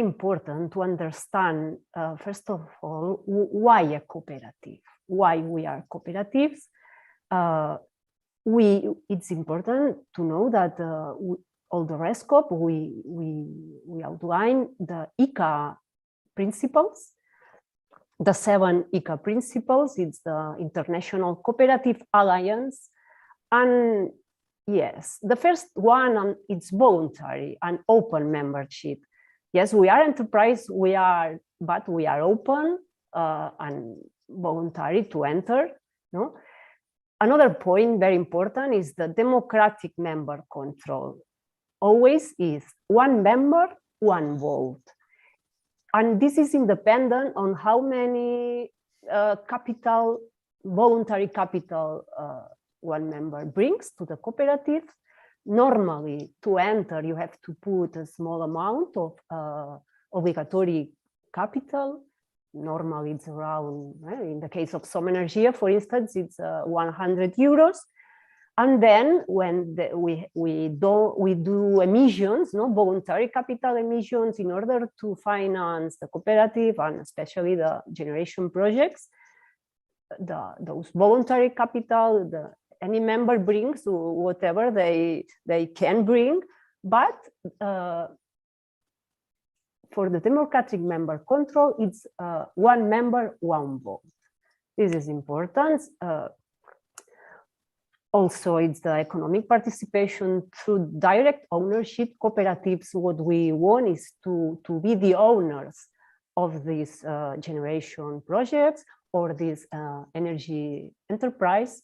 important to understand, first of all, why a cooperative, why we are cooperatives. It's important to know that all the Rescop, we outline the ECA principles, the 7 ECA principles. It's the International Cooperative Alliance. And yes, the first one, it's voluntary and open membership. Yes, we are enterprise, but we are open and voluntary to enter. No? Another point, very important, is the democratic member control. Always is 1 member, 1 vote. And this is independent on how many voluntary capital 1 member brings to the cooperative. Normally, to enter, you have to put a small amount of obligatory capital. Normally, it's around, in the case of Soma Energia, for instance, it's 100 euros. And then when we do emissions, voluntary capital emissions, in order to finance the cooperative and especially the generation projects, those voluntary capital, any member brings whatever they can bring, but for the democratic member control, it's 1 member, 1 vote. This is important. Also, it's the economic participation through direct ownership. Cooperatives, what we want is to be the owners of these generation projects or this energy enterprise.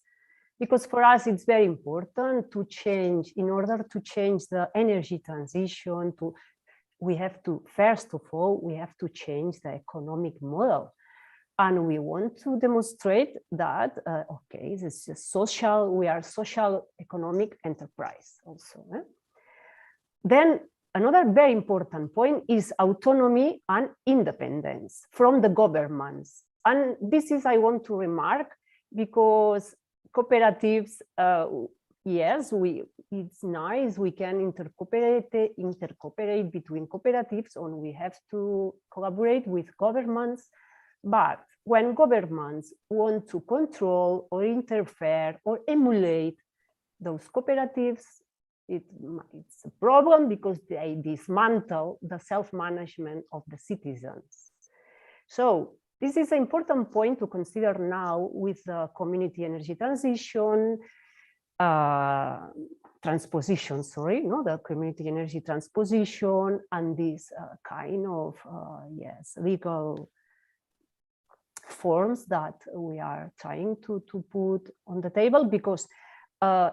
Because for us, it's very important to change, in order to change the energy transition, we have to, first of all, we have to change the economic model. And we want to demonstrate that, okay, this is we are social economic enterprise also. Then another very important point is autonomy and independence from the governments. And this is, I want to remark, because cooperatives, yes, it's nice. We can intercooperate between cooperatives, and we have to collaborate with governments. But when governments want to control or interfere or emulate those cooperatives, it's a problem because they dismantle the self-management of the citizens. So this is an important point to consider now with the community energy transition, transposition, sorry, no, the community energy transposition and this kind of, yes, legal forms that we are trying to put on the table, because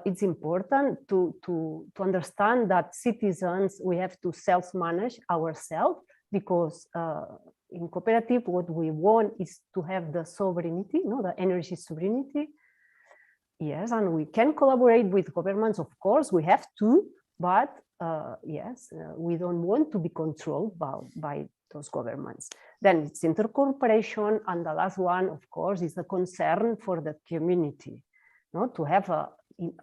it's important to understand that citizens, we have to self-manage ourselves, because in cooperative, what we want is to have the sovereignty, no, the energy sovereignty. Yes, and we can collaborate with governments, of course, we have to, but yes, we don't want to be controlled by those governments. Then it's intercooperation, and the last one, of course, is the concern for the community, no, to have a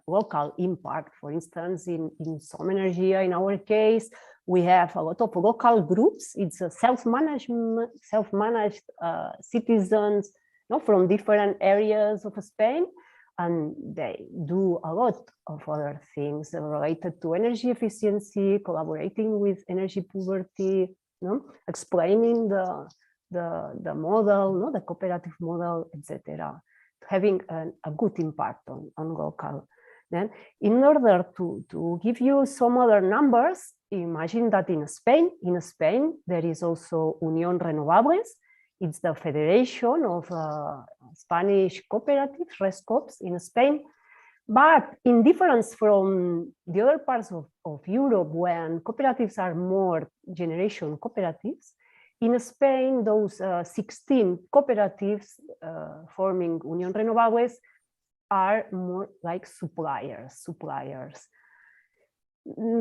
local impact. For instance, in some energy, in our case, we have a lot of local groups. It's a self-managed citizens, no, from different areas of Spain, and they do a lot of other things related to energy efficiency, collaborating with energy poverty, no, explaining the model, no, the cooperative model, etc., having a good impact on local. Then, in order to give you some other numbers, imagine that in Spain, there is also Unión Renovables. It's the federation of Spanish cooperatives, RESCOPs in Spain. But in difference from the other parts of Europe, when cooperatives are more generation cooperatives, in Spain, those 16 cooperatives forming Unión Renovables are more like suppliers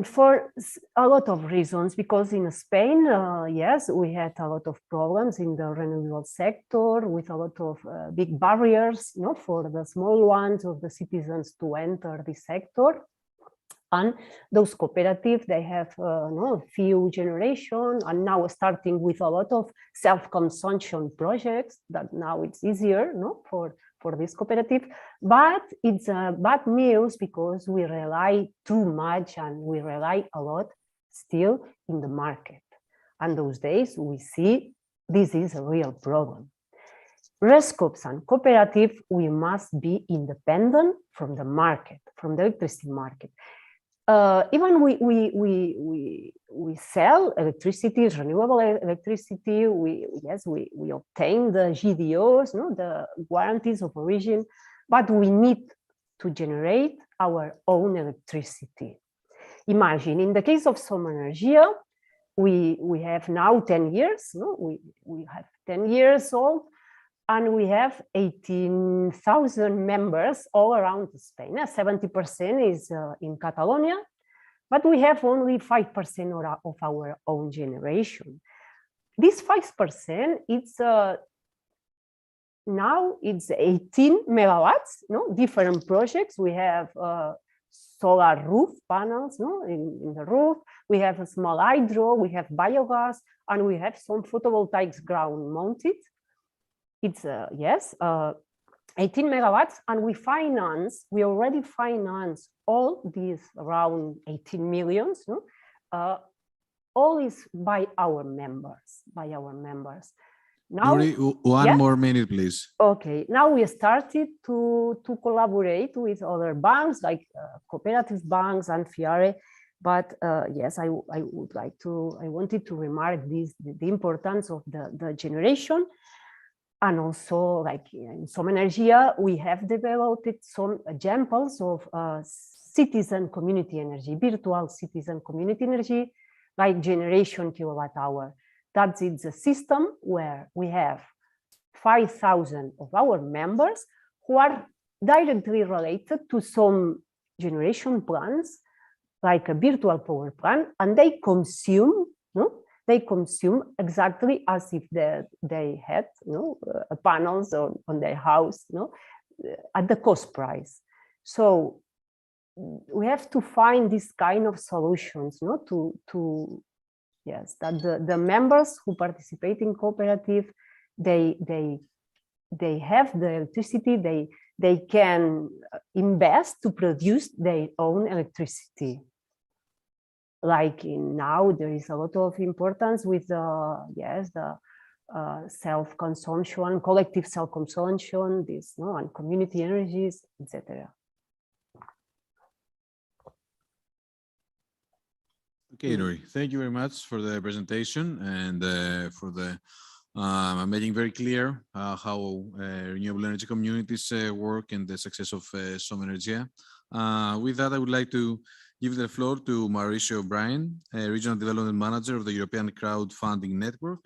for a lot of reasons, because in Spain, yes, we had a lot of problems in the renewable sector with a lot of big barriers, you know, for the small ones of the citizens to enter the sector. And those cooperatives, they have no, few generation, and now starting with a lot of self-consumption projects that now it's easier, no, for this cooperative. But it's bad news because we rely too much and we rely a lot still in the market. And those days we see this is a real problem. RESCOPs and cooperative, we must be independent from the market, from the electricity market. Even we sell electricity, renewable electricity. We obtain the GDOs, no, the guarantees of origin, but we need to generate our own electricity. Imagine in the case of Som Energia, we have now 10 years. No, we have 10 years old. And we have 18,000 members all around Spain. 70% is in Catalonia, but we have only 5% of our own generation. This 5%, it's now it's 18 megawatts, no, different projects. We have solar roof panels, no, in the roof. We have a small hydro, we have biogas, and we have some photovoltaics ground mounted. It's 18 megawatts, and we already finance all these around 18 millions, no? All is by our members, Now, one more minute, please. Okay, now we started to collaborate with other banks like cooperative banks and FIARE, but yes, I wanted to remark the importance of the generation. And also, like in Som Energia, we have developed some examples of citizen community energy, virtual citizen community energy, like generation kilowatt hour. That is a system where we have 5,000 of our members who are directly related to some generation plants, like a virtual power plant, and they consume, no? They consume exactly as if they had, panels on their house, at the cost price. So we have to find this kind of solutions, no, yes, that the members who participate in cooperative, they have the electricity, they can invest to produce their own electricity. Like now, there is a lot of importance with the self-consumption, collective self-consumption, this, no, and community energies, etc. Okay, Nuri, thank you very much for the presentation and for the making very clear how renewable energy communities work and the success of Som Energia. With that, I would like to give the floor to Mauricio O'Brien, Regional Development Manager of the European Crowdfunding Network.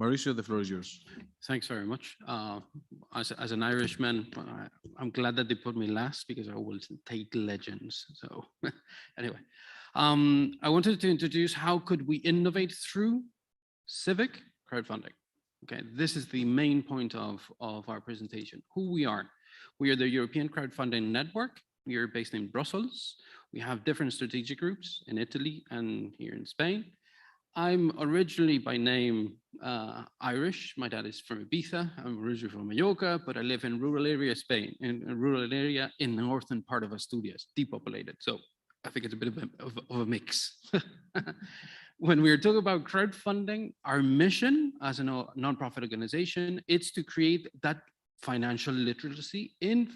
Mauricio, the floor is yours. Thanks very much. As an Irishman, I'm glad that they put me last because I will take legends. So anyway, I wanted to introduce how could we innovate through civic crowdfunding. Okay, this is the main point of our presentation. Who we are. We are the European Crowdfunding Network. We are based in Brussels. We have different strategic groups in Italy and here in Spain. I'm originally by name Irish. My dad is from Ibiza. I'm originally from Mallorca, but I live in rural area Spain, in a rural area in the northern part of Asturias, depopulated. So I think it's a bit of a mix. When we're talking about crowdfunding, our mission as a nonprofit organization, it's to create that financial literacy in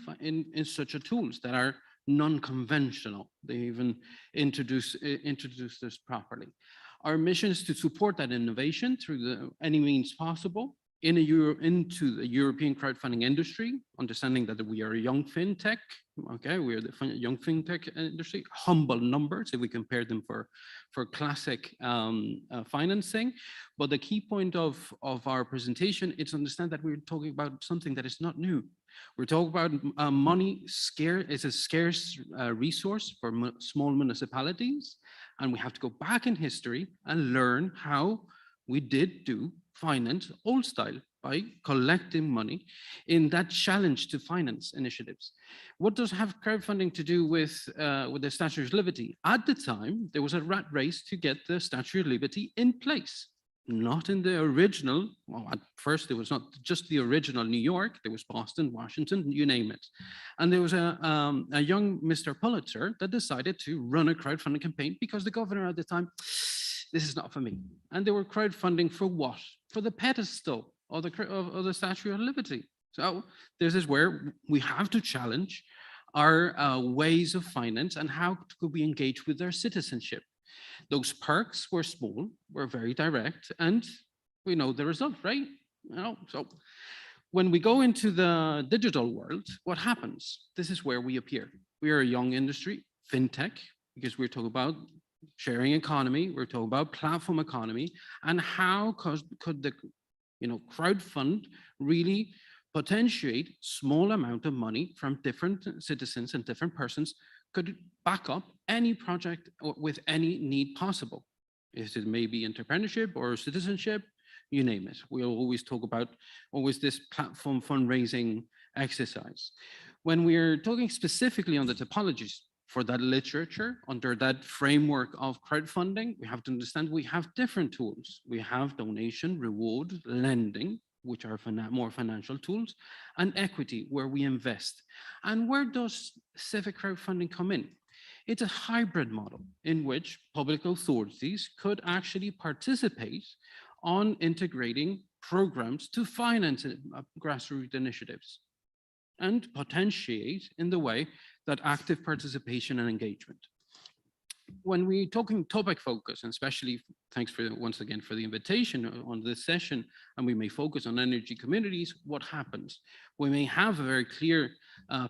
such a tools that are non-conventional. They even introduce this properly. Our mission is to support that innovation through any means possible into the European crowdfunding industry, understanding that we are a young fintech. Okay, we are the young fintech industry, humble numbers if we compare them for classic financing. But the key point of our presentation is to understand that we're talking about something that is not new. We're talking about money is a scarce resource for small municipalities. And we have to go back in history and learn how we did do finance old style by collecting money in that challenge to finance initiatives. What does have crowdfunding to do with the Statue of Liberty? At the time, there was a rat race to get the Statue of Liberty in place. Not in the original, well, at first it was not just the original New York, there was Boston, Washington, you name it. And there was a young Mr. Pulitzer that decided to run a crowdfunding campaign because the governor at the time, this is not for me. And they were crowdfunding for what? For the pedestal of the Statue of Liberty. So this is where we have to challenge our ways of finance and how could we engage with their citizenship. Those perks were small, were very direct, and we know the result, right? So when we go into the digital world, what happens? This is where we appear. We are a young industry, fintech, because we're talking about sharing economy, we're talking about platform economy, and how could the crowdfund really potentiate small amount of money from different citizens and different persons could back up any project with any need possible. If it may be entrepreneurship or citizenship, you name it. We'll always talk about this platform fundraising exercise. When we're talking specifically on the topologies for that literature, under that framework of crowdfunding, we have to understand we have different tools. We have donation, reward, lending, which are more financial tools, and equity, where we invest. And where does civic crowdfunding come in? It's a hybrid model in which public authorities could actually participate on integrating programs to finance grassroots initiatives and potentiate in the way that active participation and engagement. When we're talking topic focus, and especially thanks once again for the invitation on this session, and we may focus on energy communities, what happens? We may have a very clear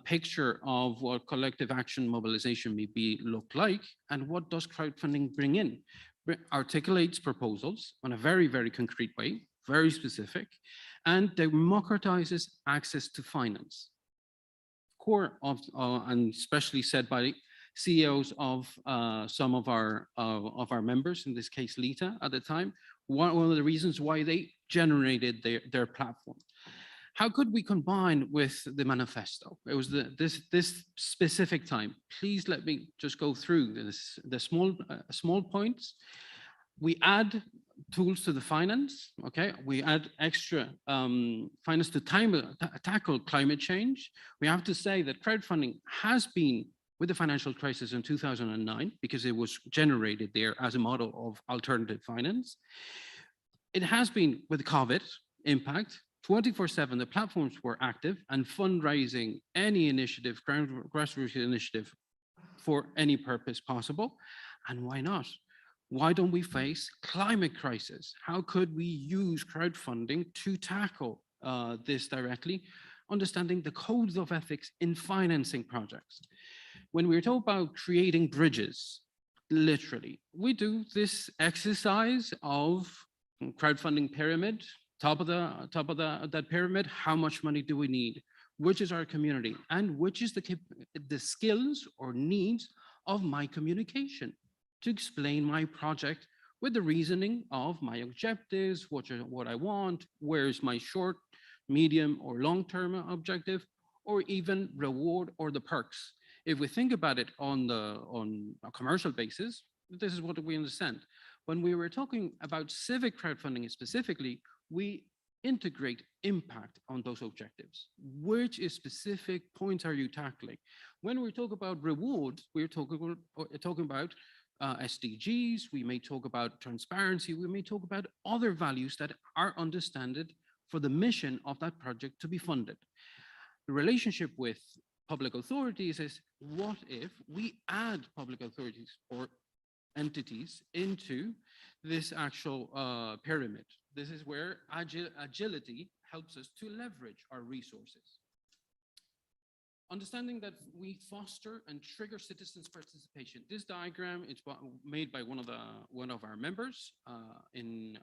picture of what collective action mobilization may look like, and what does crowdfunding bring in? Articulates proposals on a very, very concrete way, very specific, and democratizes access to finance. Core of, and especially said by CEOs of some of our members, in this case, Lita at the time, one of the reasons why they generated their platform. How could we combine with the manifesto? It was this specific time. Please let me just go through the small points. We add tools to the finance, okay? We add extra finance to tackle climate change. We have to say that crowdfunding has been with the financial crisis in 2009, because it was generated there as a model of alternative finance. It has been with COVID impact, 24/7, the platforms were active and fundraising any initiative, grassroots initiative for any purpose possible. And why not? Why don't we face climate crisis? How could we use crowdfunding to tackle this directly, understanding the codes of ethics in financing projects? When we're talking about creating bridges, literally, we do this exercise of crowdfunding pyramid, top of that pyramid, how much money do we need? Which is our community? And which is the skills or needs of my communication to explain my project with the reasoning of my objectives, what I want, where's my short, medium, or long-term objective, or even reward or the perks. If we think about it on a commercial basis, this is what we understand. When we were talking about civic crowdfunding specifically, we integrate impact on those objectives. Which specific points are you tackling? When we talk about rewards, we're talking about SDGs, we may talk about transparency, we may talk about other values that are understood for the mission of that project to be funded. The relationship with public authorities is, what if we add public authorities or entities into this actual pyramid? This is where agility helps us to leverage our resources. Understanding that we foster and trigger citizens' participation. This diagram is made by one of our members in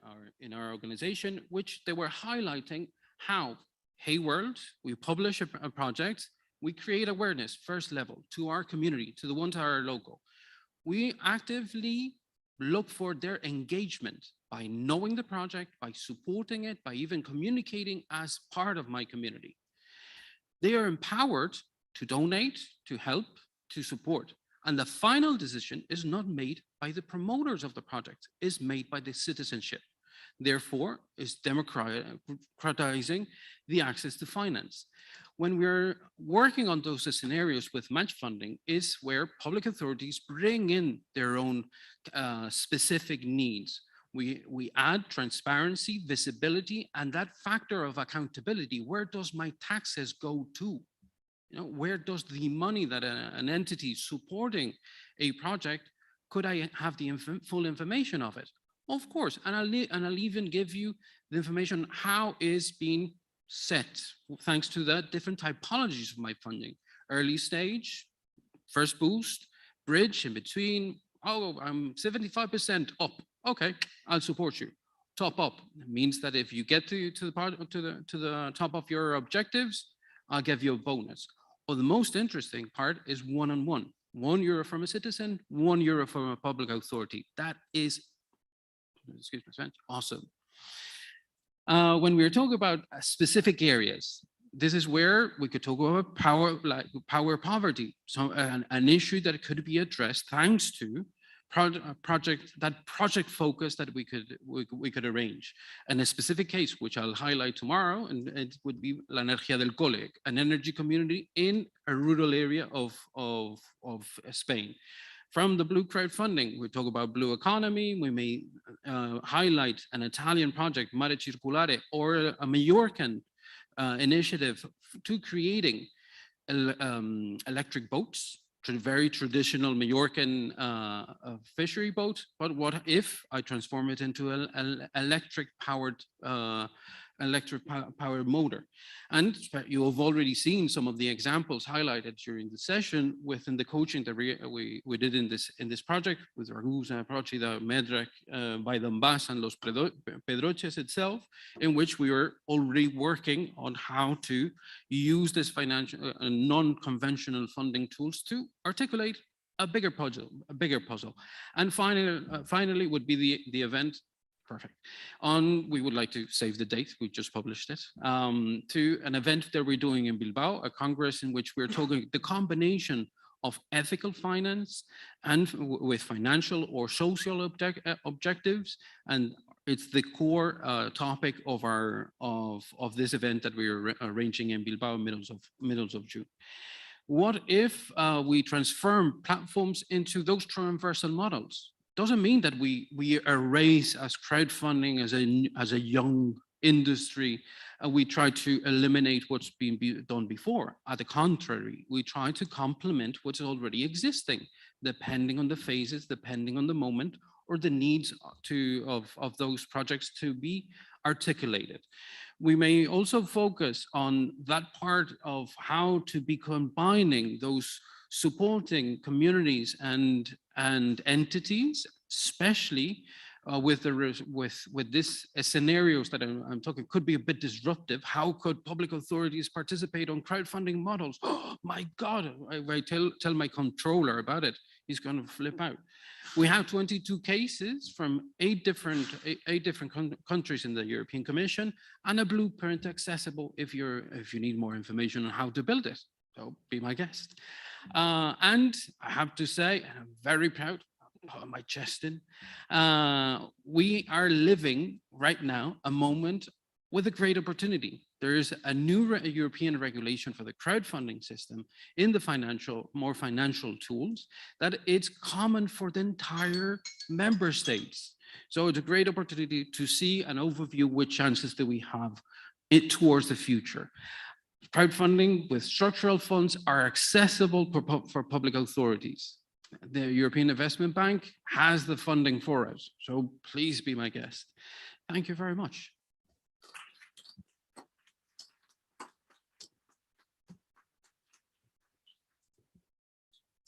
our organization, which they were highlighting how, hey world, we publish a project, we create awareness, first level, to our community, to the ones that are local. We actively look for their engagement by knowing the project, by supporting it, by even communicating as part of my community. They are empowered to donate, to help, to support. And the final decision is not made by the promoters of the project, is made by the citizenship. Therefore, is democratizing the access to finance. When we're working on those scenarios with match funding is where public authorities bring in their own specific needs. We add transparency, visibility, and that factor of accountability. Where does my taxes go to? You know, where does the money that an entity supporting a project, could I have the full information of it? Of course, and I'll even give you the information how is being set, thanks to the different typologies of my funding. Early stage, first boost, bridge in between. Oh, I'm 75% up. Okay, I'll support you. Top up means that if you get to the top of your objectives, I'll give you a bonus. Well, the most interesting part is one-on-one. €1 from a citizen, €1 from a public authority. That is, excuse me, French, awesome. When we're talking about specific areas, this is where we could talk about power poverty. So an issue that could be addressed thanks to project focus that we could arrange. And a specific case, which I'll highlight tomorrow, and it would be La Energía del Cole, an energy community in a rural area of Spain. From the blue crowdfunding, we talk about blue economy. We may highlight an Italian project, Mare Circulare, or a Mallorcan initiative to creating electric boats, very traditional Mallorcan fishery boat. But what if I transform it into an electric powered motor? And you have already seen some of the examples highlighted during the session within the coaching that we did in this project with Ragusa, Procida, Medrec, by Donbass and Los Pedroches itself, in which we were already working on how to use this financial non-conventional funding tools to articulate a bigger puzzle. And finally would be the event Perfect. We would like to save the date, we just published it, to an event that we're doing in Bilbao, a congress in which we're talking the combination of ethical finance and with financial or social objectives. And it's the core topic of this event that we're arranging in Bilbao middles of June. What if we transform platforms into those transversal models? Doesn't mean that we erase as crowdfunding as a young industry and we try to eliminate what's been done before. At the contrary, we try to complement what's already existing, depending on the phases, depending on the moment, or the needs of those projects to be articulated. We may also focus on that part of how to be combining those supporting communities and entities, especially with this scenarios that I'm talking could be a bit disruptive. How could public authorities participate on crowdfunding models? Oh my God, I tell my controller about it, he's going to flip out. We have 22 cases from eight different countries in the European Commission and a blueprint accessible if you need more information on how to build it. So be my guest. And I have to say, and I'm very proud, put my chest in, we are living right now a moment with a great opportunity. There is a new European regulation for the crowdfunding system in the more financial tools that it's common for the entire member states. So it's a great opportunity to see an overview, which chances do we have towards the future. Crowdfunding with structural funds are accessible for public authorities. The European Investment Bank has the funding for us. So please be my guest. Thank you very much.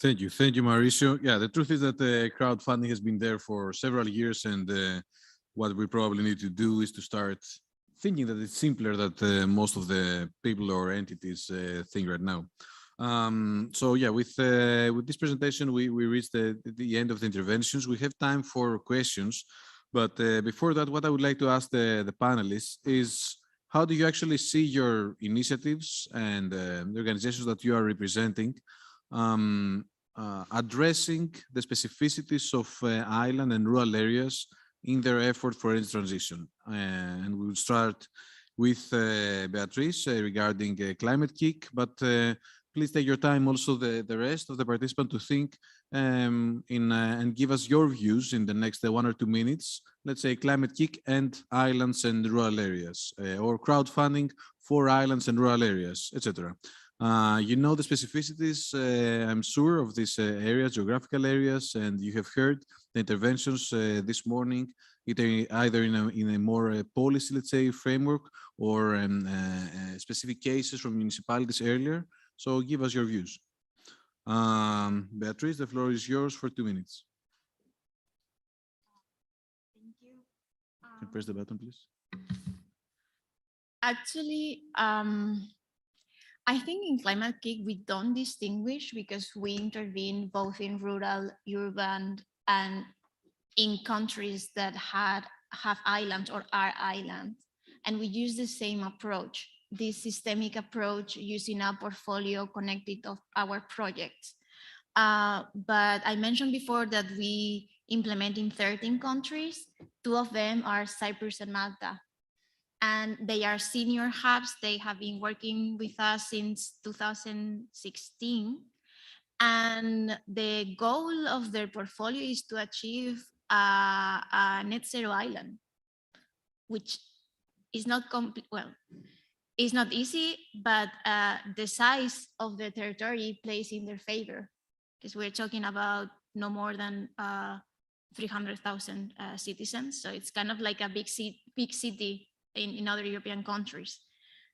Thank you, Mauricio. Yeah, the truth is that crowdfunding has been there for several years, and what we probably need to do is to start thinking that it's simpler than most of the people or entities think right now. So yeah, with this presentation, we reached the end of the interventions. We have time for questions, but before that, what I would like to ask the panelists is, how do you actually see your initiatives and the organizations that you are representing addressing the specificities of island and rural areas in their effort for energy transition? And we will start with Beatrice regarding climate kick, but please take your time also the rest of the participants to think and give us your views in the next 1 or 2 minutes. Let's say climate kick and islands and rural areas, or crowdfunding for islands and rural areas, etc. You know the specificities, I'm sure, of these areas, geographical areas, and you have heard the interventions this morning, either in a more policy, let's say, framework, or specific cases from municipalities earlier. So give us your views. Beatrice, the floor is yours for 2 minutes. Thank you. Can you press the button, please? Actually, I think in climate kick, we don't distinguish because we intervene both in rural, urban, and in countries that have islands or are islands. And we use the same approach, this systemic approach, using a portfolio connected of our projects. But I mentioned before that we implement in 13 countries. 2 of them are Cyprus and Malta. And they are senior hubs. They have been working with us since 2016. And the goal of their portfolio is to achieve a net zero island, which is not it's not easy, but the size of the territory plays in their favor, because we're talking about no more than 300,000 citizens. So it's kind of like a big city in other European countries.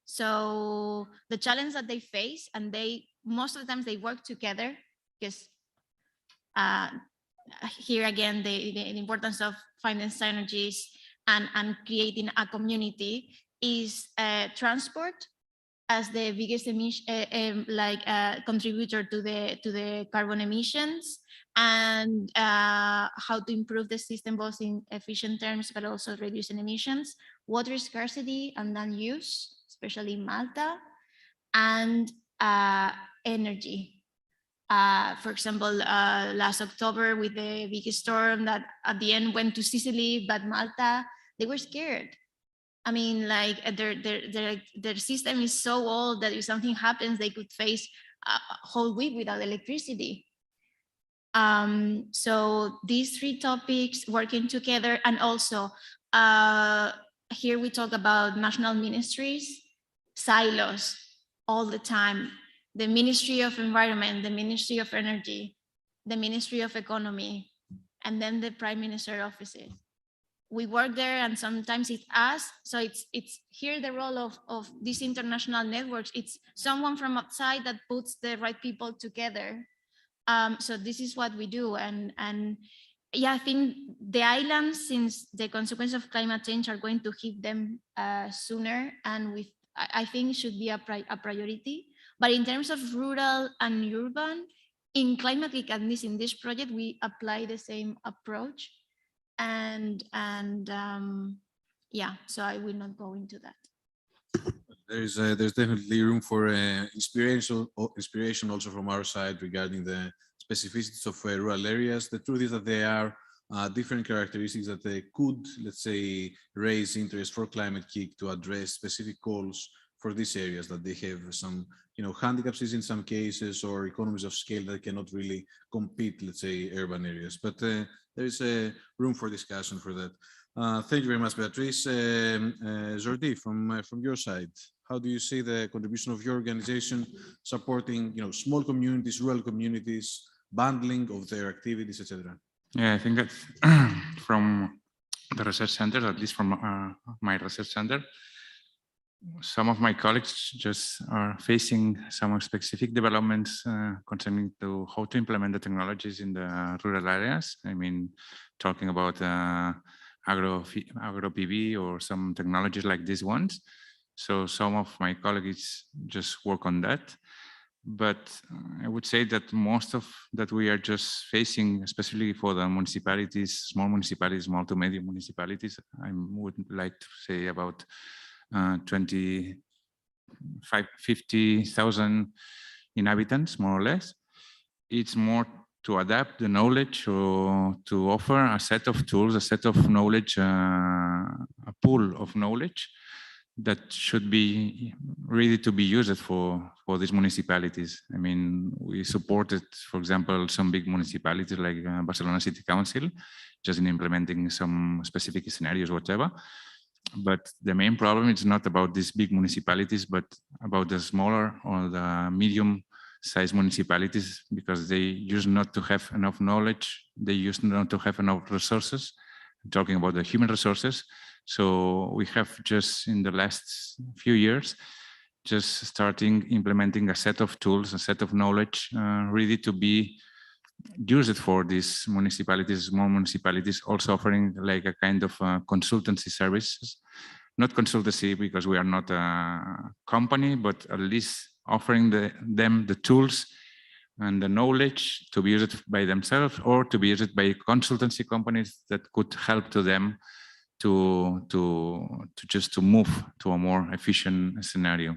So the challenge that they face, and most of the times they work together, because here again, the importance of finding synergies and creating a community is transport, as the biggest contributor to the carbon emissions, and how to improve the system both in efficient terms but also reducing emissions, water scarcity and land use, especially in Malta, and energy. For example, last October with the big storm that at the end went to Sicily, but Malta, they were scared. I mean, like their system is so old that if something happens, they could face a whole week without electricity. So these three topics working together, and also here we talk about national ministries, silos all the time. The Ministry of Environment, the Ministry of Energy, the Ministry of Economy, and then the Prime Minister offices. We work there, and sometimes it's us. So it's here the role of these international networks. It's someone from outside that puts the right people together. So this is what we do. And yeah, I think the islands, since the consequences of climate change are going to hit them sooner, and I think should be a priority. But in terms of rural and urban, in Climatic, at least in this project, we apply the same approach. And yeah, so I will not go into that. There's definitely room for inspiration also from our side regarding the specificities of rural areas. The truth is that there are different characteristics that they could, let's say, raise interest for Climate Kick to address specific calls for these areas, that they have some, handicaps in some cases, or economies of scale that cannot really compete, let's say, urban areas. But there is room for discussion for that. Thank you very much, Beatrice. Jordi, from your side, how do you see the contribution of your organization supporting, small communities, rural communities, bundling of their activities, etc.? Yeah, I think that from the research center, at least from my research center, some of my colleagues just are facing some specific developments concerning to how to implement the technologies in the rural areas. I mean, talking about agro PV or some technologies like these ones. So some of my colleagues just work on that. But I would say that most of that we are just facing, especially for the municipalities, small to medium municipalities, I would like to say about 50,000 inhabitants, more or less. It's more to adapt the knowledge or to offer a set of tools, a set of knowledge, a pool of knowledge that should be ready to be used for these municipalities. I mean, we supported, for example, some big municipalities like Barcelona City Council, just in implementing some specific scenarios, whatever. But the main problem is not about these big municipalities, but about the smaller or the medium-sized municipalities, because they used not to have enough knowledge. They used not to have enough resources. I'm talking about the human resources. So we have just in the last few years, just starting implementing a set of tools, a set of knowledge ready to be used for these municipalities, small municipalities, also offering like a kind of consultancy services, not consultancy because we are not a company, but at least offering them the tools and the knowledge to be used by themselves or to be used by consultancy companies that could help to them to move to a more efficient scenario.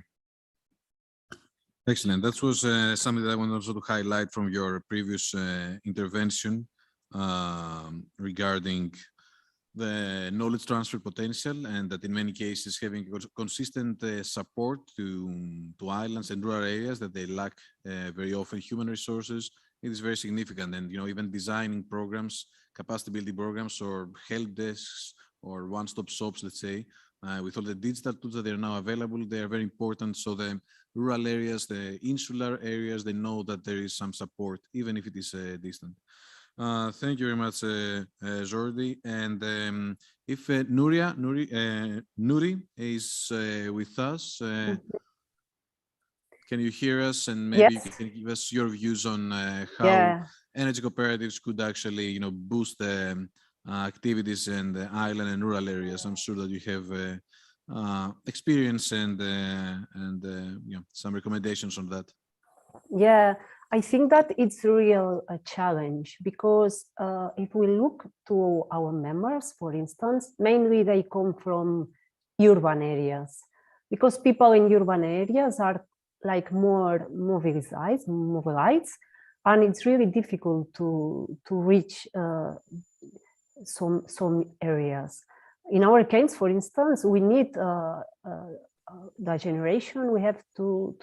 Excellent. That was something that I want also to highlight from your previous intervention regarding the knowledge transfer potential, and that in many cases having consistent support to islands and rural areas that they lack very often human resources. It is very significant, and even designing programs, capacity building programs, or help desks or one-stop shops, let's say, with all the digital tools that are now available, they are very important. So the rural areas, the insular areas, they know that there is some support, even if it is distant. Thank you very much, Jordi. And if Nuri is with us, can you hear us? And maybe you can give us your views on how energy cooperatives could actually, boost the activities in the island and rural areas. I'm sure that you have experience and some recommendations on that. Yeah, I think that it's a real challenge because if we look to our members, for instance, mainly they come from urban areas because people in urban areas are like more mobilized, and it's really difficult to reach some areas. In our case, for instance, we need the generation we have to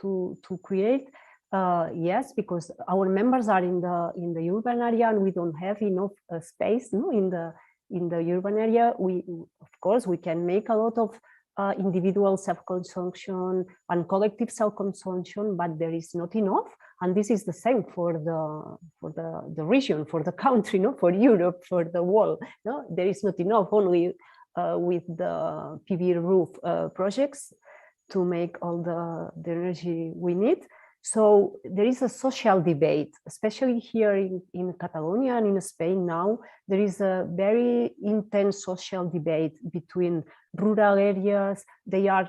create. Yes, because our members are in the urban area and we don't have enough space. No, in the urban area, of course we can make a lot of individual self-consumption and collective self-consumption, but there is not enough. And this is the same for the region, for the country, no, for Europe, for the world. No, there is not enough only with the PV roof projects to make all the energy we need. So there is a social debate, especially here in Catalonia and in Spain now. There is a very intense social debate between rural areas. There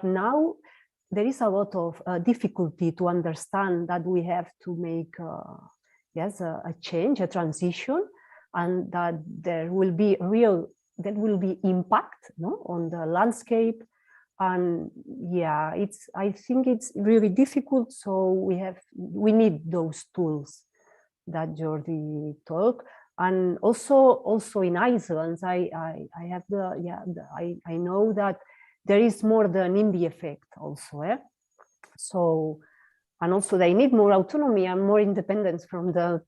is a lot of difficulty to understand that we have to make a change, a transition, and that there will be impact, no, on the landscape. And yeah, I think it's really difficult. So we need those tools that Jordi talked. And also in Iceland, I know that there is more the NIMBY effect also. So, and also they need more autonomy and more independence from the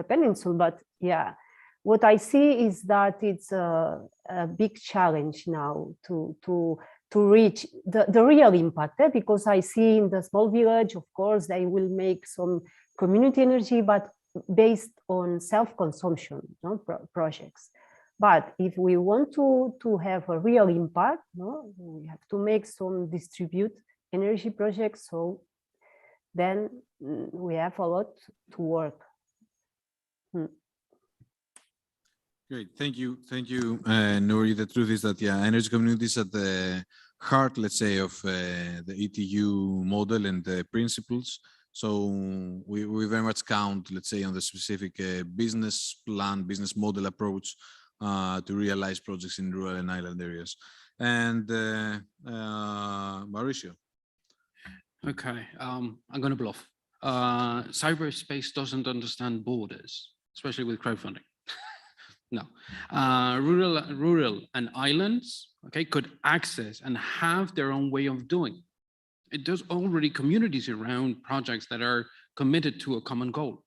peninsula. But yeah, what I see is that it's a big challenge now to reach the real impact, because I see in the small village, of course, they will make some community energy, but based on self-consumption, no, projects. But if we want to have a real impact, no, we have to make some distribute energy projects. So then we have a lot to work. Great, thank you, Nuri. The truth is that energy communities at the heart, let's say, of the ETU model and the principles. So we very much count, let's say, on the specific business plan, business model approach to realize projects in rural and island areas. And Mauricio. Okay, I'm going to bluff. Cyberspace doesn't understand borders, especially with crowdfunding. No, rural and islands, okay, could access and have their own way of doing. It does already communities around projects that are committed to a common goal.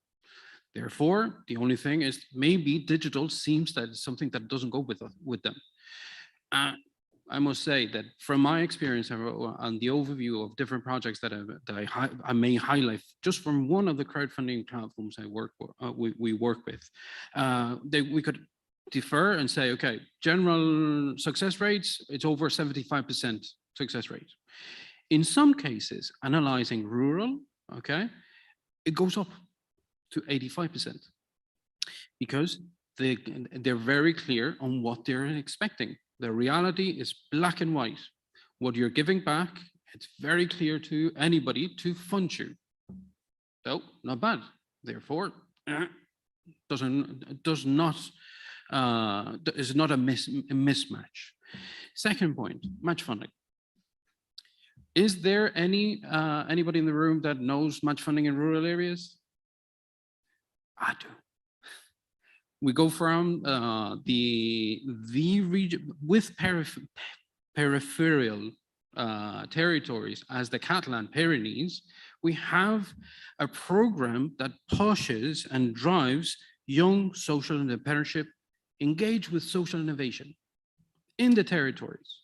Therefore, the only thing is maybe digital seems that it's something that doesn't go with them. I must say that from my experience and the overview of different projects that I may highlight, just from one of the crowdfunding platforms we work with, we could defer and say, okay, general success rates, it's over 75% success rate. In some cases, analyzing rural, okay, it goes up to 85% because they're very clear on what they're expecting. The reality is black and white. What you're giving back, it's very clear to anybody to fund you. So not bad. Therefore, is not a mismatch. Second point, match funding. Is there anybody in the room that knows match funding in rural areas? I do. We go from the region with peripheral territories as the Catalan Pyrenees. We have a program that pushes and drives young social entrepreneurship, engage with social innovation in the territories.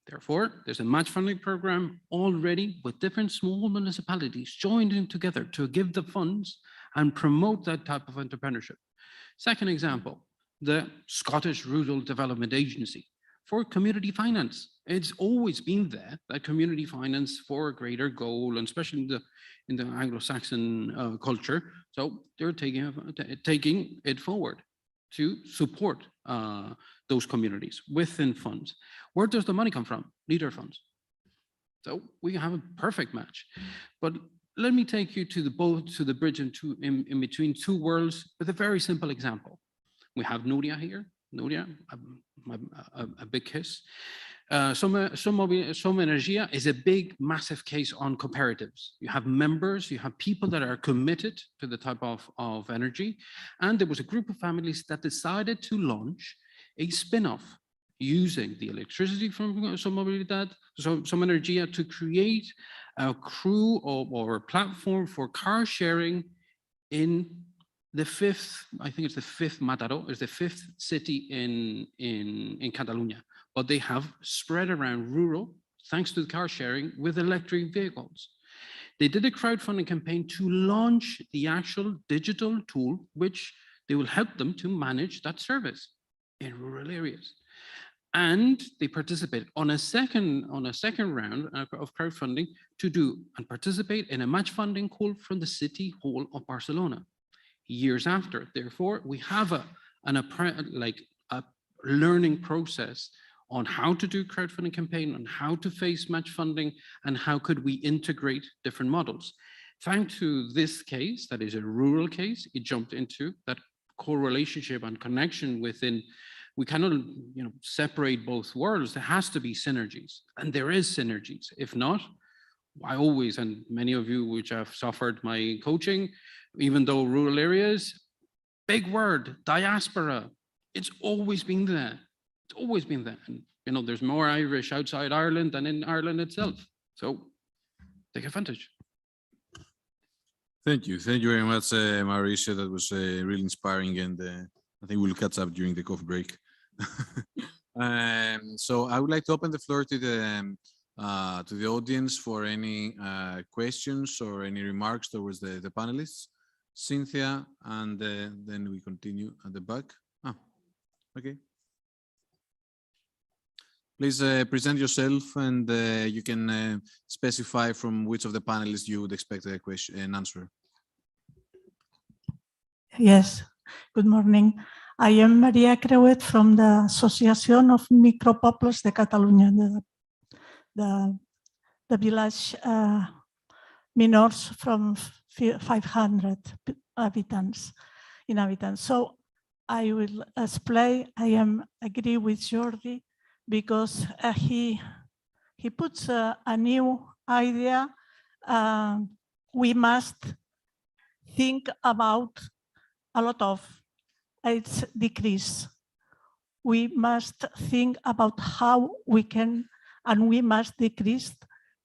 Therefore, there's a match funding program already with different small municipalities joining together to give the funds and promote that type of entrepreneurship. Second example, the Scottish Rural Development Agency for community finance. It's always been there, that community finance for a greater goal, and especially in the Anglo-Saxon culture. So they're taking it forward. to support those communities within funds. Where does the money come from? Leader funds. So we have a perfect match. But let me take you to the bridge in between two worlds with a very simple example. We have Nuria here. Nuria, a big kiss. Some Energia is a big, massive case on cooperatives. You have members, you have people that are committed to the type of energy. And there was a group of families that decided to launch a spin-off using the electricity from Some Energia to create a crew or a platform for car sharing in the fifth, I think it's the fifth Mataró, is the fifth city in Catalonia. But they have spread around rural, thanks to the car sharing with electric vehicles. They did a crowdfunding campaign to launch the actual digital tool, which they will help them to manage that service in rural areas. And they participated on a second round of crowdfunding to do and participate in a match funding call from the City Hall of Barcelona. Years after, therefore, we have a learning process on how to do crowdfunding campaign, on how to face match funding, and how could we integrate different models. Thanks to this case, that is a rural case, it jumped into that core relationship and connection within. We cannot separate both worlds. There has to be synergies, and there is synergies. If not, I always, and many of you which have suffered my coaching, even though rural areas, big word, diaspora, it's always been there. It's always been there. And there's more Irish outside Ireland than in Ireland itself. So take advantage. Thank you. Thank you very much, Mauricio. That was really inspiring, and I think we'll catch up during the coffee break. So I would like to open the floor to the audience for any questions or any remarks towards the panelists. Cynthia, and then we continue at the back. Okay. Please present yourself, and you can specify from which of the panelists you would expect a question and answer. Yes, good morning. I am Maria Creuet from the Association of Micropobles de Catalunya, the village minors from 500 inhabitants. So I will explain. I agree with Jordi because he puts a new idea. We must think about a lot of its decrease. We must think about how we can, and we must decrease,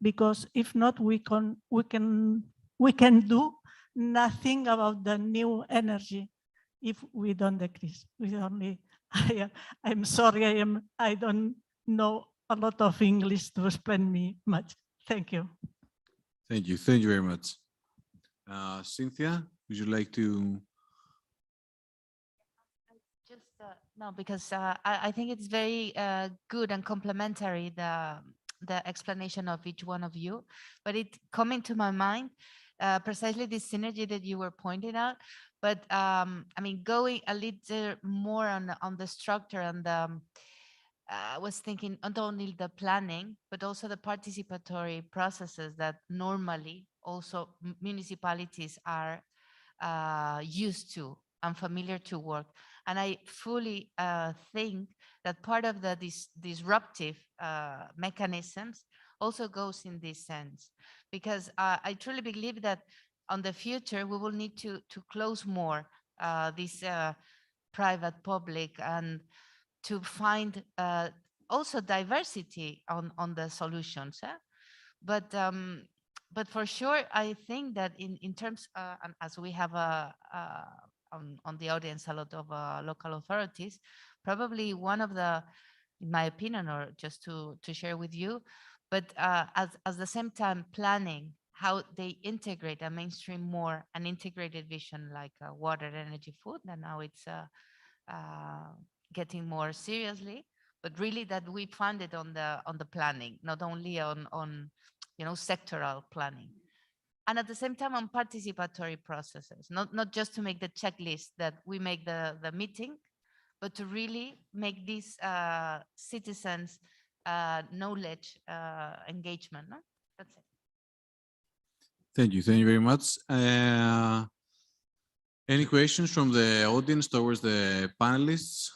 because if not, we can do nothing about the new energy if we don't decrease. We only. I'm sorry, I don't know a lot of English to explain me much. Thank you. Thank you. Thank you very much. Cynthia, would you like to? No, because I think it's very good and complementary, the explanation of each one of you. But it coming to my mind, precisely this synergy that you were pointing out. But I mean, going a little more on the structure, and I was thinking not only the planning, but also the participatory processes that normally also municipalities are used to and familiar to work. And I fully think that part of the disruptive mechanisms also goes in this sense, because I truly believe that on the future, we will need to close more this private public, and to find also diversity on the solutions. But for sure, I think that in terms, as we have on the audience a lot of local authorities, probably one of the, in my opinion, or just to share with you, but at the same time planning how they integrate and mainstream more an integrated vision like water, energy, food, and now it's getting more seriously, but really that we fund it on the planning, not only on sectoral planning. And at the same time on participatory processes, not just to make the checklist that we make the meeting but to really make this citizens knowledge engagement. No? That's it. Thank you. Thank you very much. Any questions from the audience towards the panelists?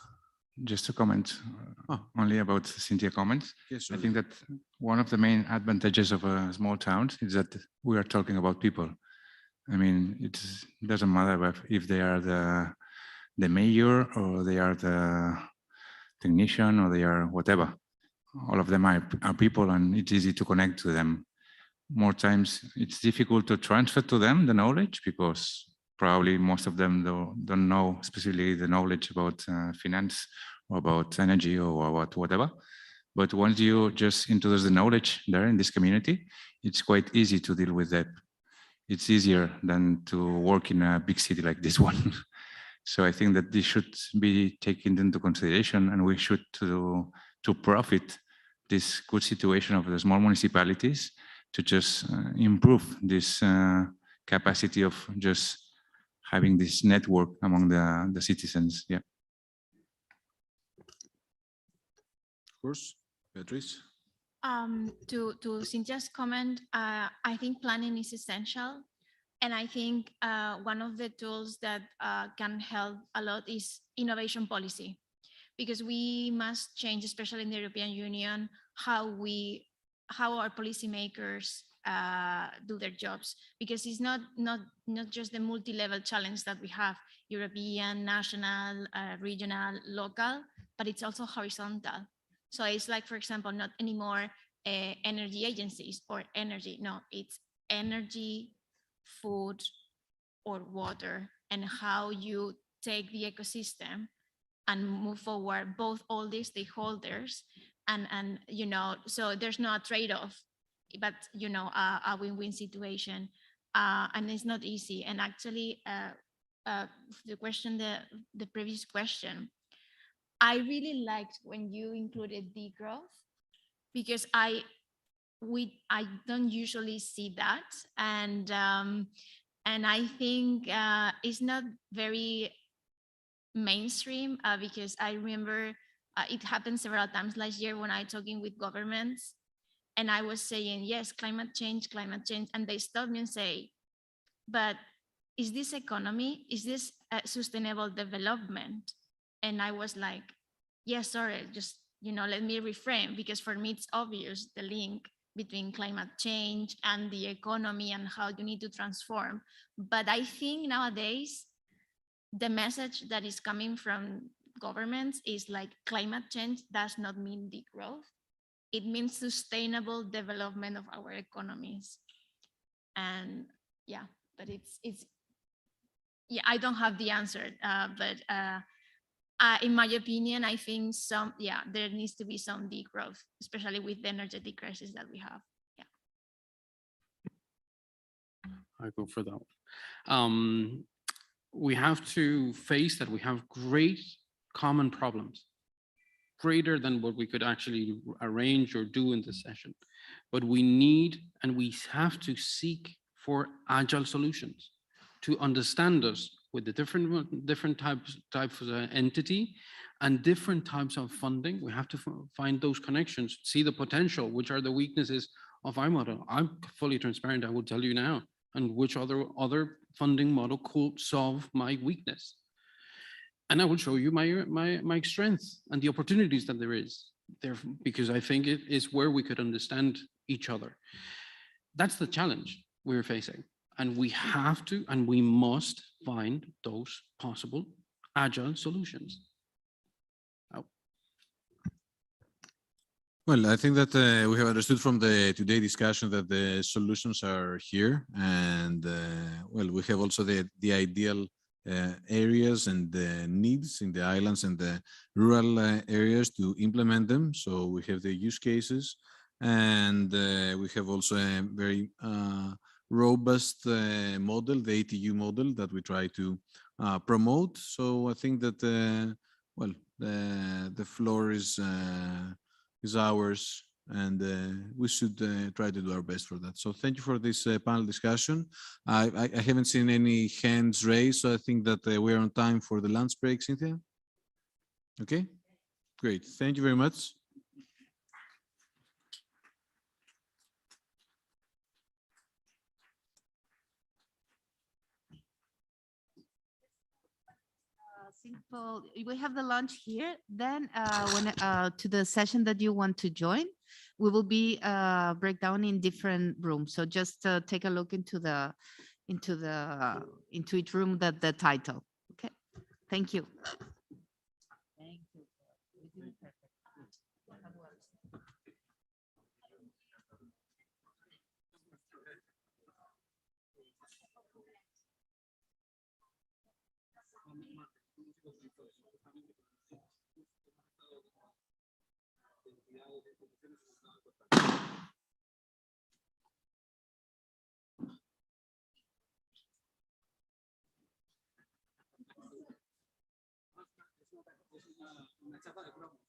Just to comment only about Cynthia comments. Yes, I think that one of the main advantages of a small town is that we are talking about people. I mean, it doesn't matter if they are the mayor or they are the technician or they are whatever. All of them are people, and it's easy to connect to them. More times it's difficult to transfer to them the knowledge because probably most of them don't know specifically the knowledge about finance or about energy or about whatever. But once you just introduce the knowledge there in this community, it's quite easy to deal with that. It's easier than to work in a big city like this one. So I think that this should be taken into consideration, and we should to profit this good situation of the small municipalities to just improve this capacity of just having this network among the citizens. Yeah. Of course, Beatrice. To Cynthia's comment, I think planning is essential. And I think one of the tools that can help a lot is innovation policy, because we must change, especially in the European Union, how our policymakers do their jobs, because it's not just the multi-level challenge that we have, European, national, regional, local, but it's also horizontal. So it's like, for example, not anymore energy agencies or energy, no, it's energy, food, or water, and how you take the ecosystem and move forward all these stakeholders, and you know, so there's no trade-off, but you know, a win-win situation, and it's not easy. And actually, the question, the previous question, I really liked when you included degrowth, because I don't usually see that, and I think it's not very mainstream, because I remember it happened several times last year when I talking with governments, and I was saying, yes, climate change, and they stopped me and say, but is this economy? Is this sustainable development? And I was like, yes, sorry, just, you know, let me reframe, because for me it's obvious the link between climate change and the economy and how you need to transform. But I think nowadays the message that is coming from governments is like, climate change does not mean degrowth. It means sustainable development of our economies. And yeah, but it's yeah, I don't have the answer, but in my opinion, I think there needs to be some degrowth, especially with the energetic crisis that we have. Yeah. I go for that one. We have to face that we have great common problems, greater than what we could actually arrange or do in this session. But we need, and we have to seek for agile solutions to understand us with the different types of entity and different types of funding. We have to find those connections, see the potential, which are the weaknesses of our model. I'm fully transparent, I will tell you now, and which other funding model could solve my weakness. And I will show you my strength and the opportunities that there is there, because I think it is where we could understand each other. That's the challenge we're facing. And we have to, and we must find those possible agile solutions. Oh. Well, I think that we have understood from the today discussion that the solutions are here, and well, we have also the ideal areas and the needs in the islands and the rural areas to implement them. So we have the use cases, and we have also a very robust model, the ETU model, that we try to promote. So I think that well, the floor is ours, and we should try to do our best for that. So thank you for this panel discussion. I haven't seen any hands raised, so I think that we're on time for the lunch break, Cynthia. Okay, great. Thank you very much. Simple. We have the lunch here. Then when to the session that you want to join, we will be breakdown in different rooms. So just take a look into each room that the title. Okay. Thank you. Thank you. Una chapa de cromos.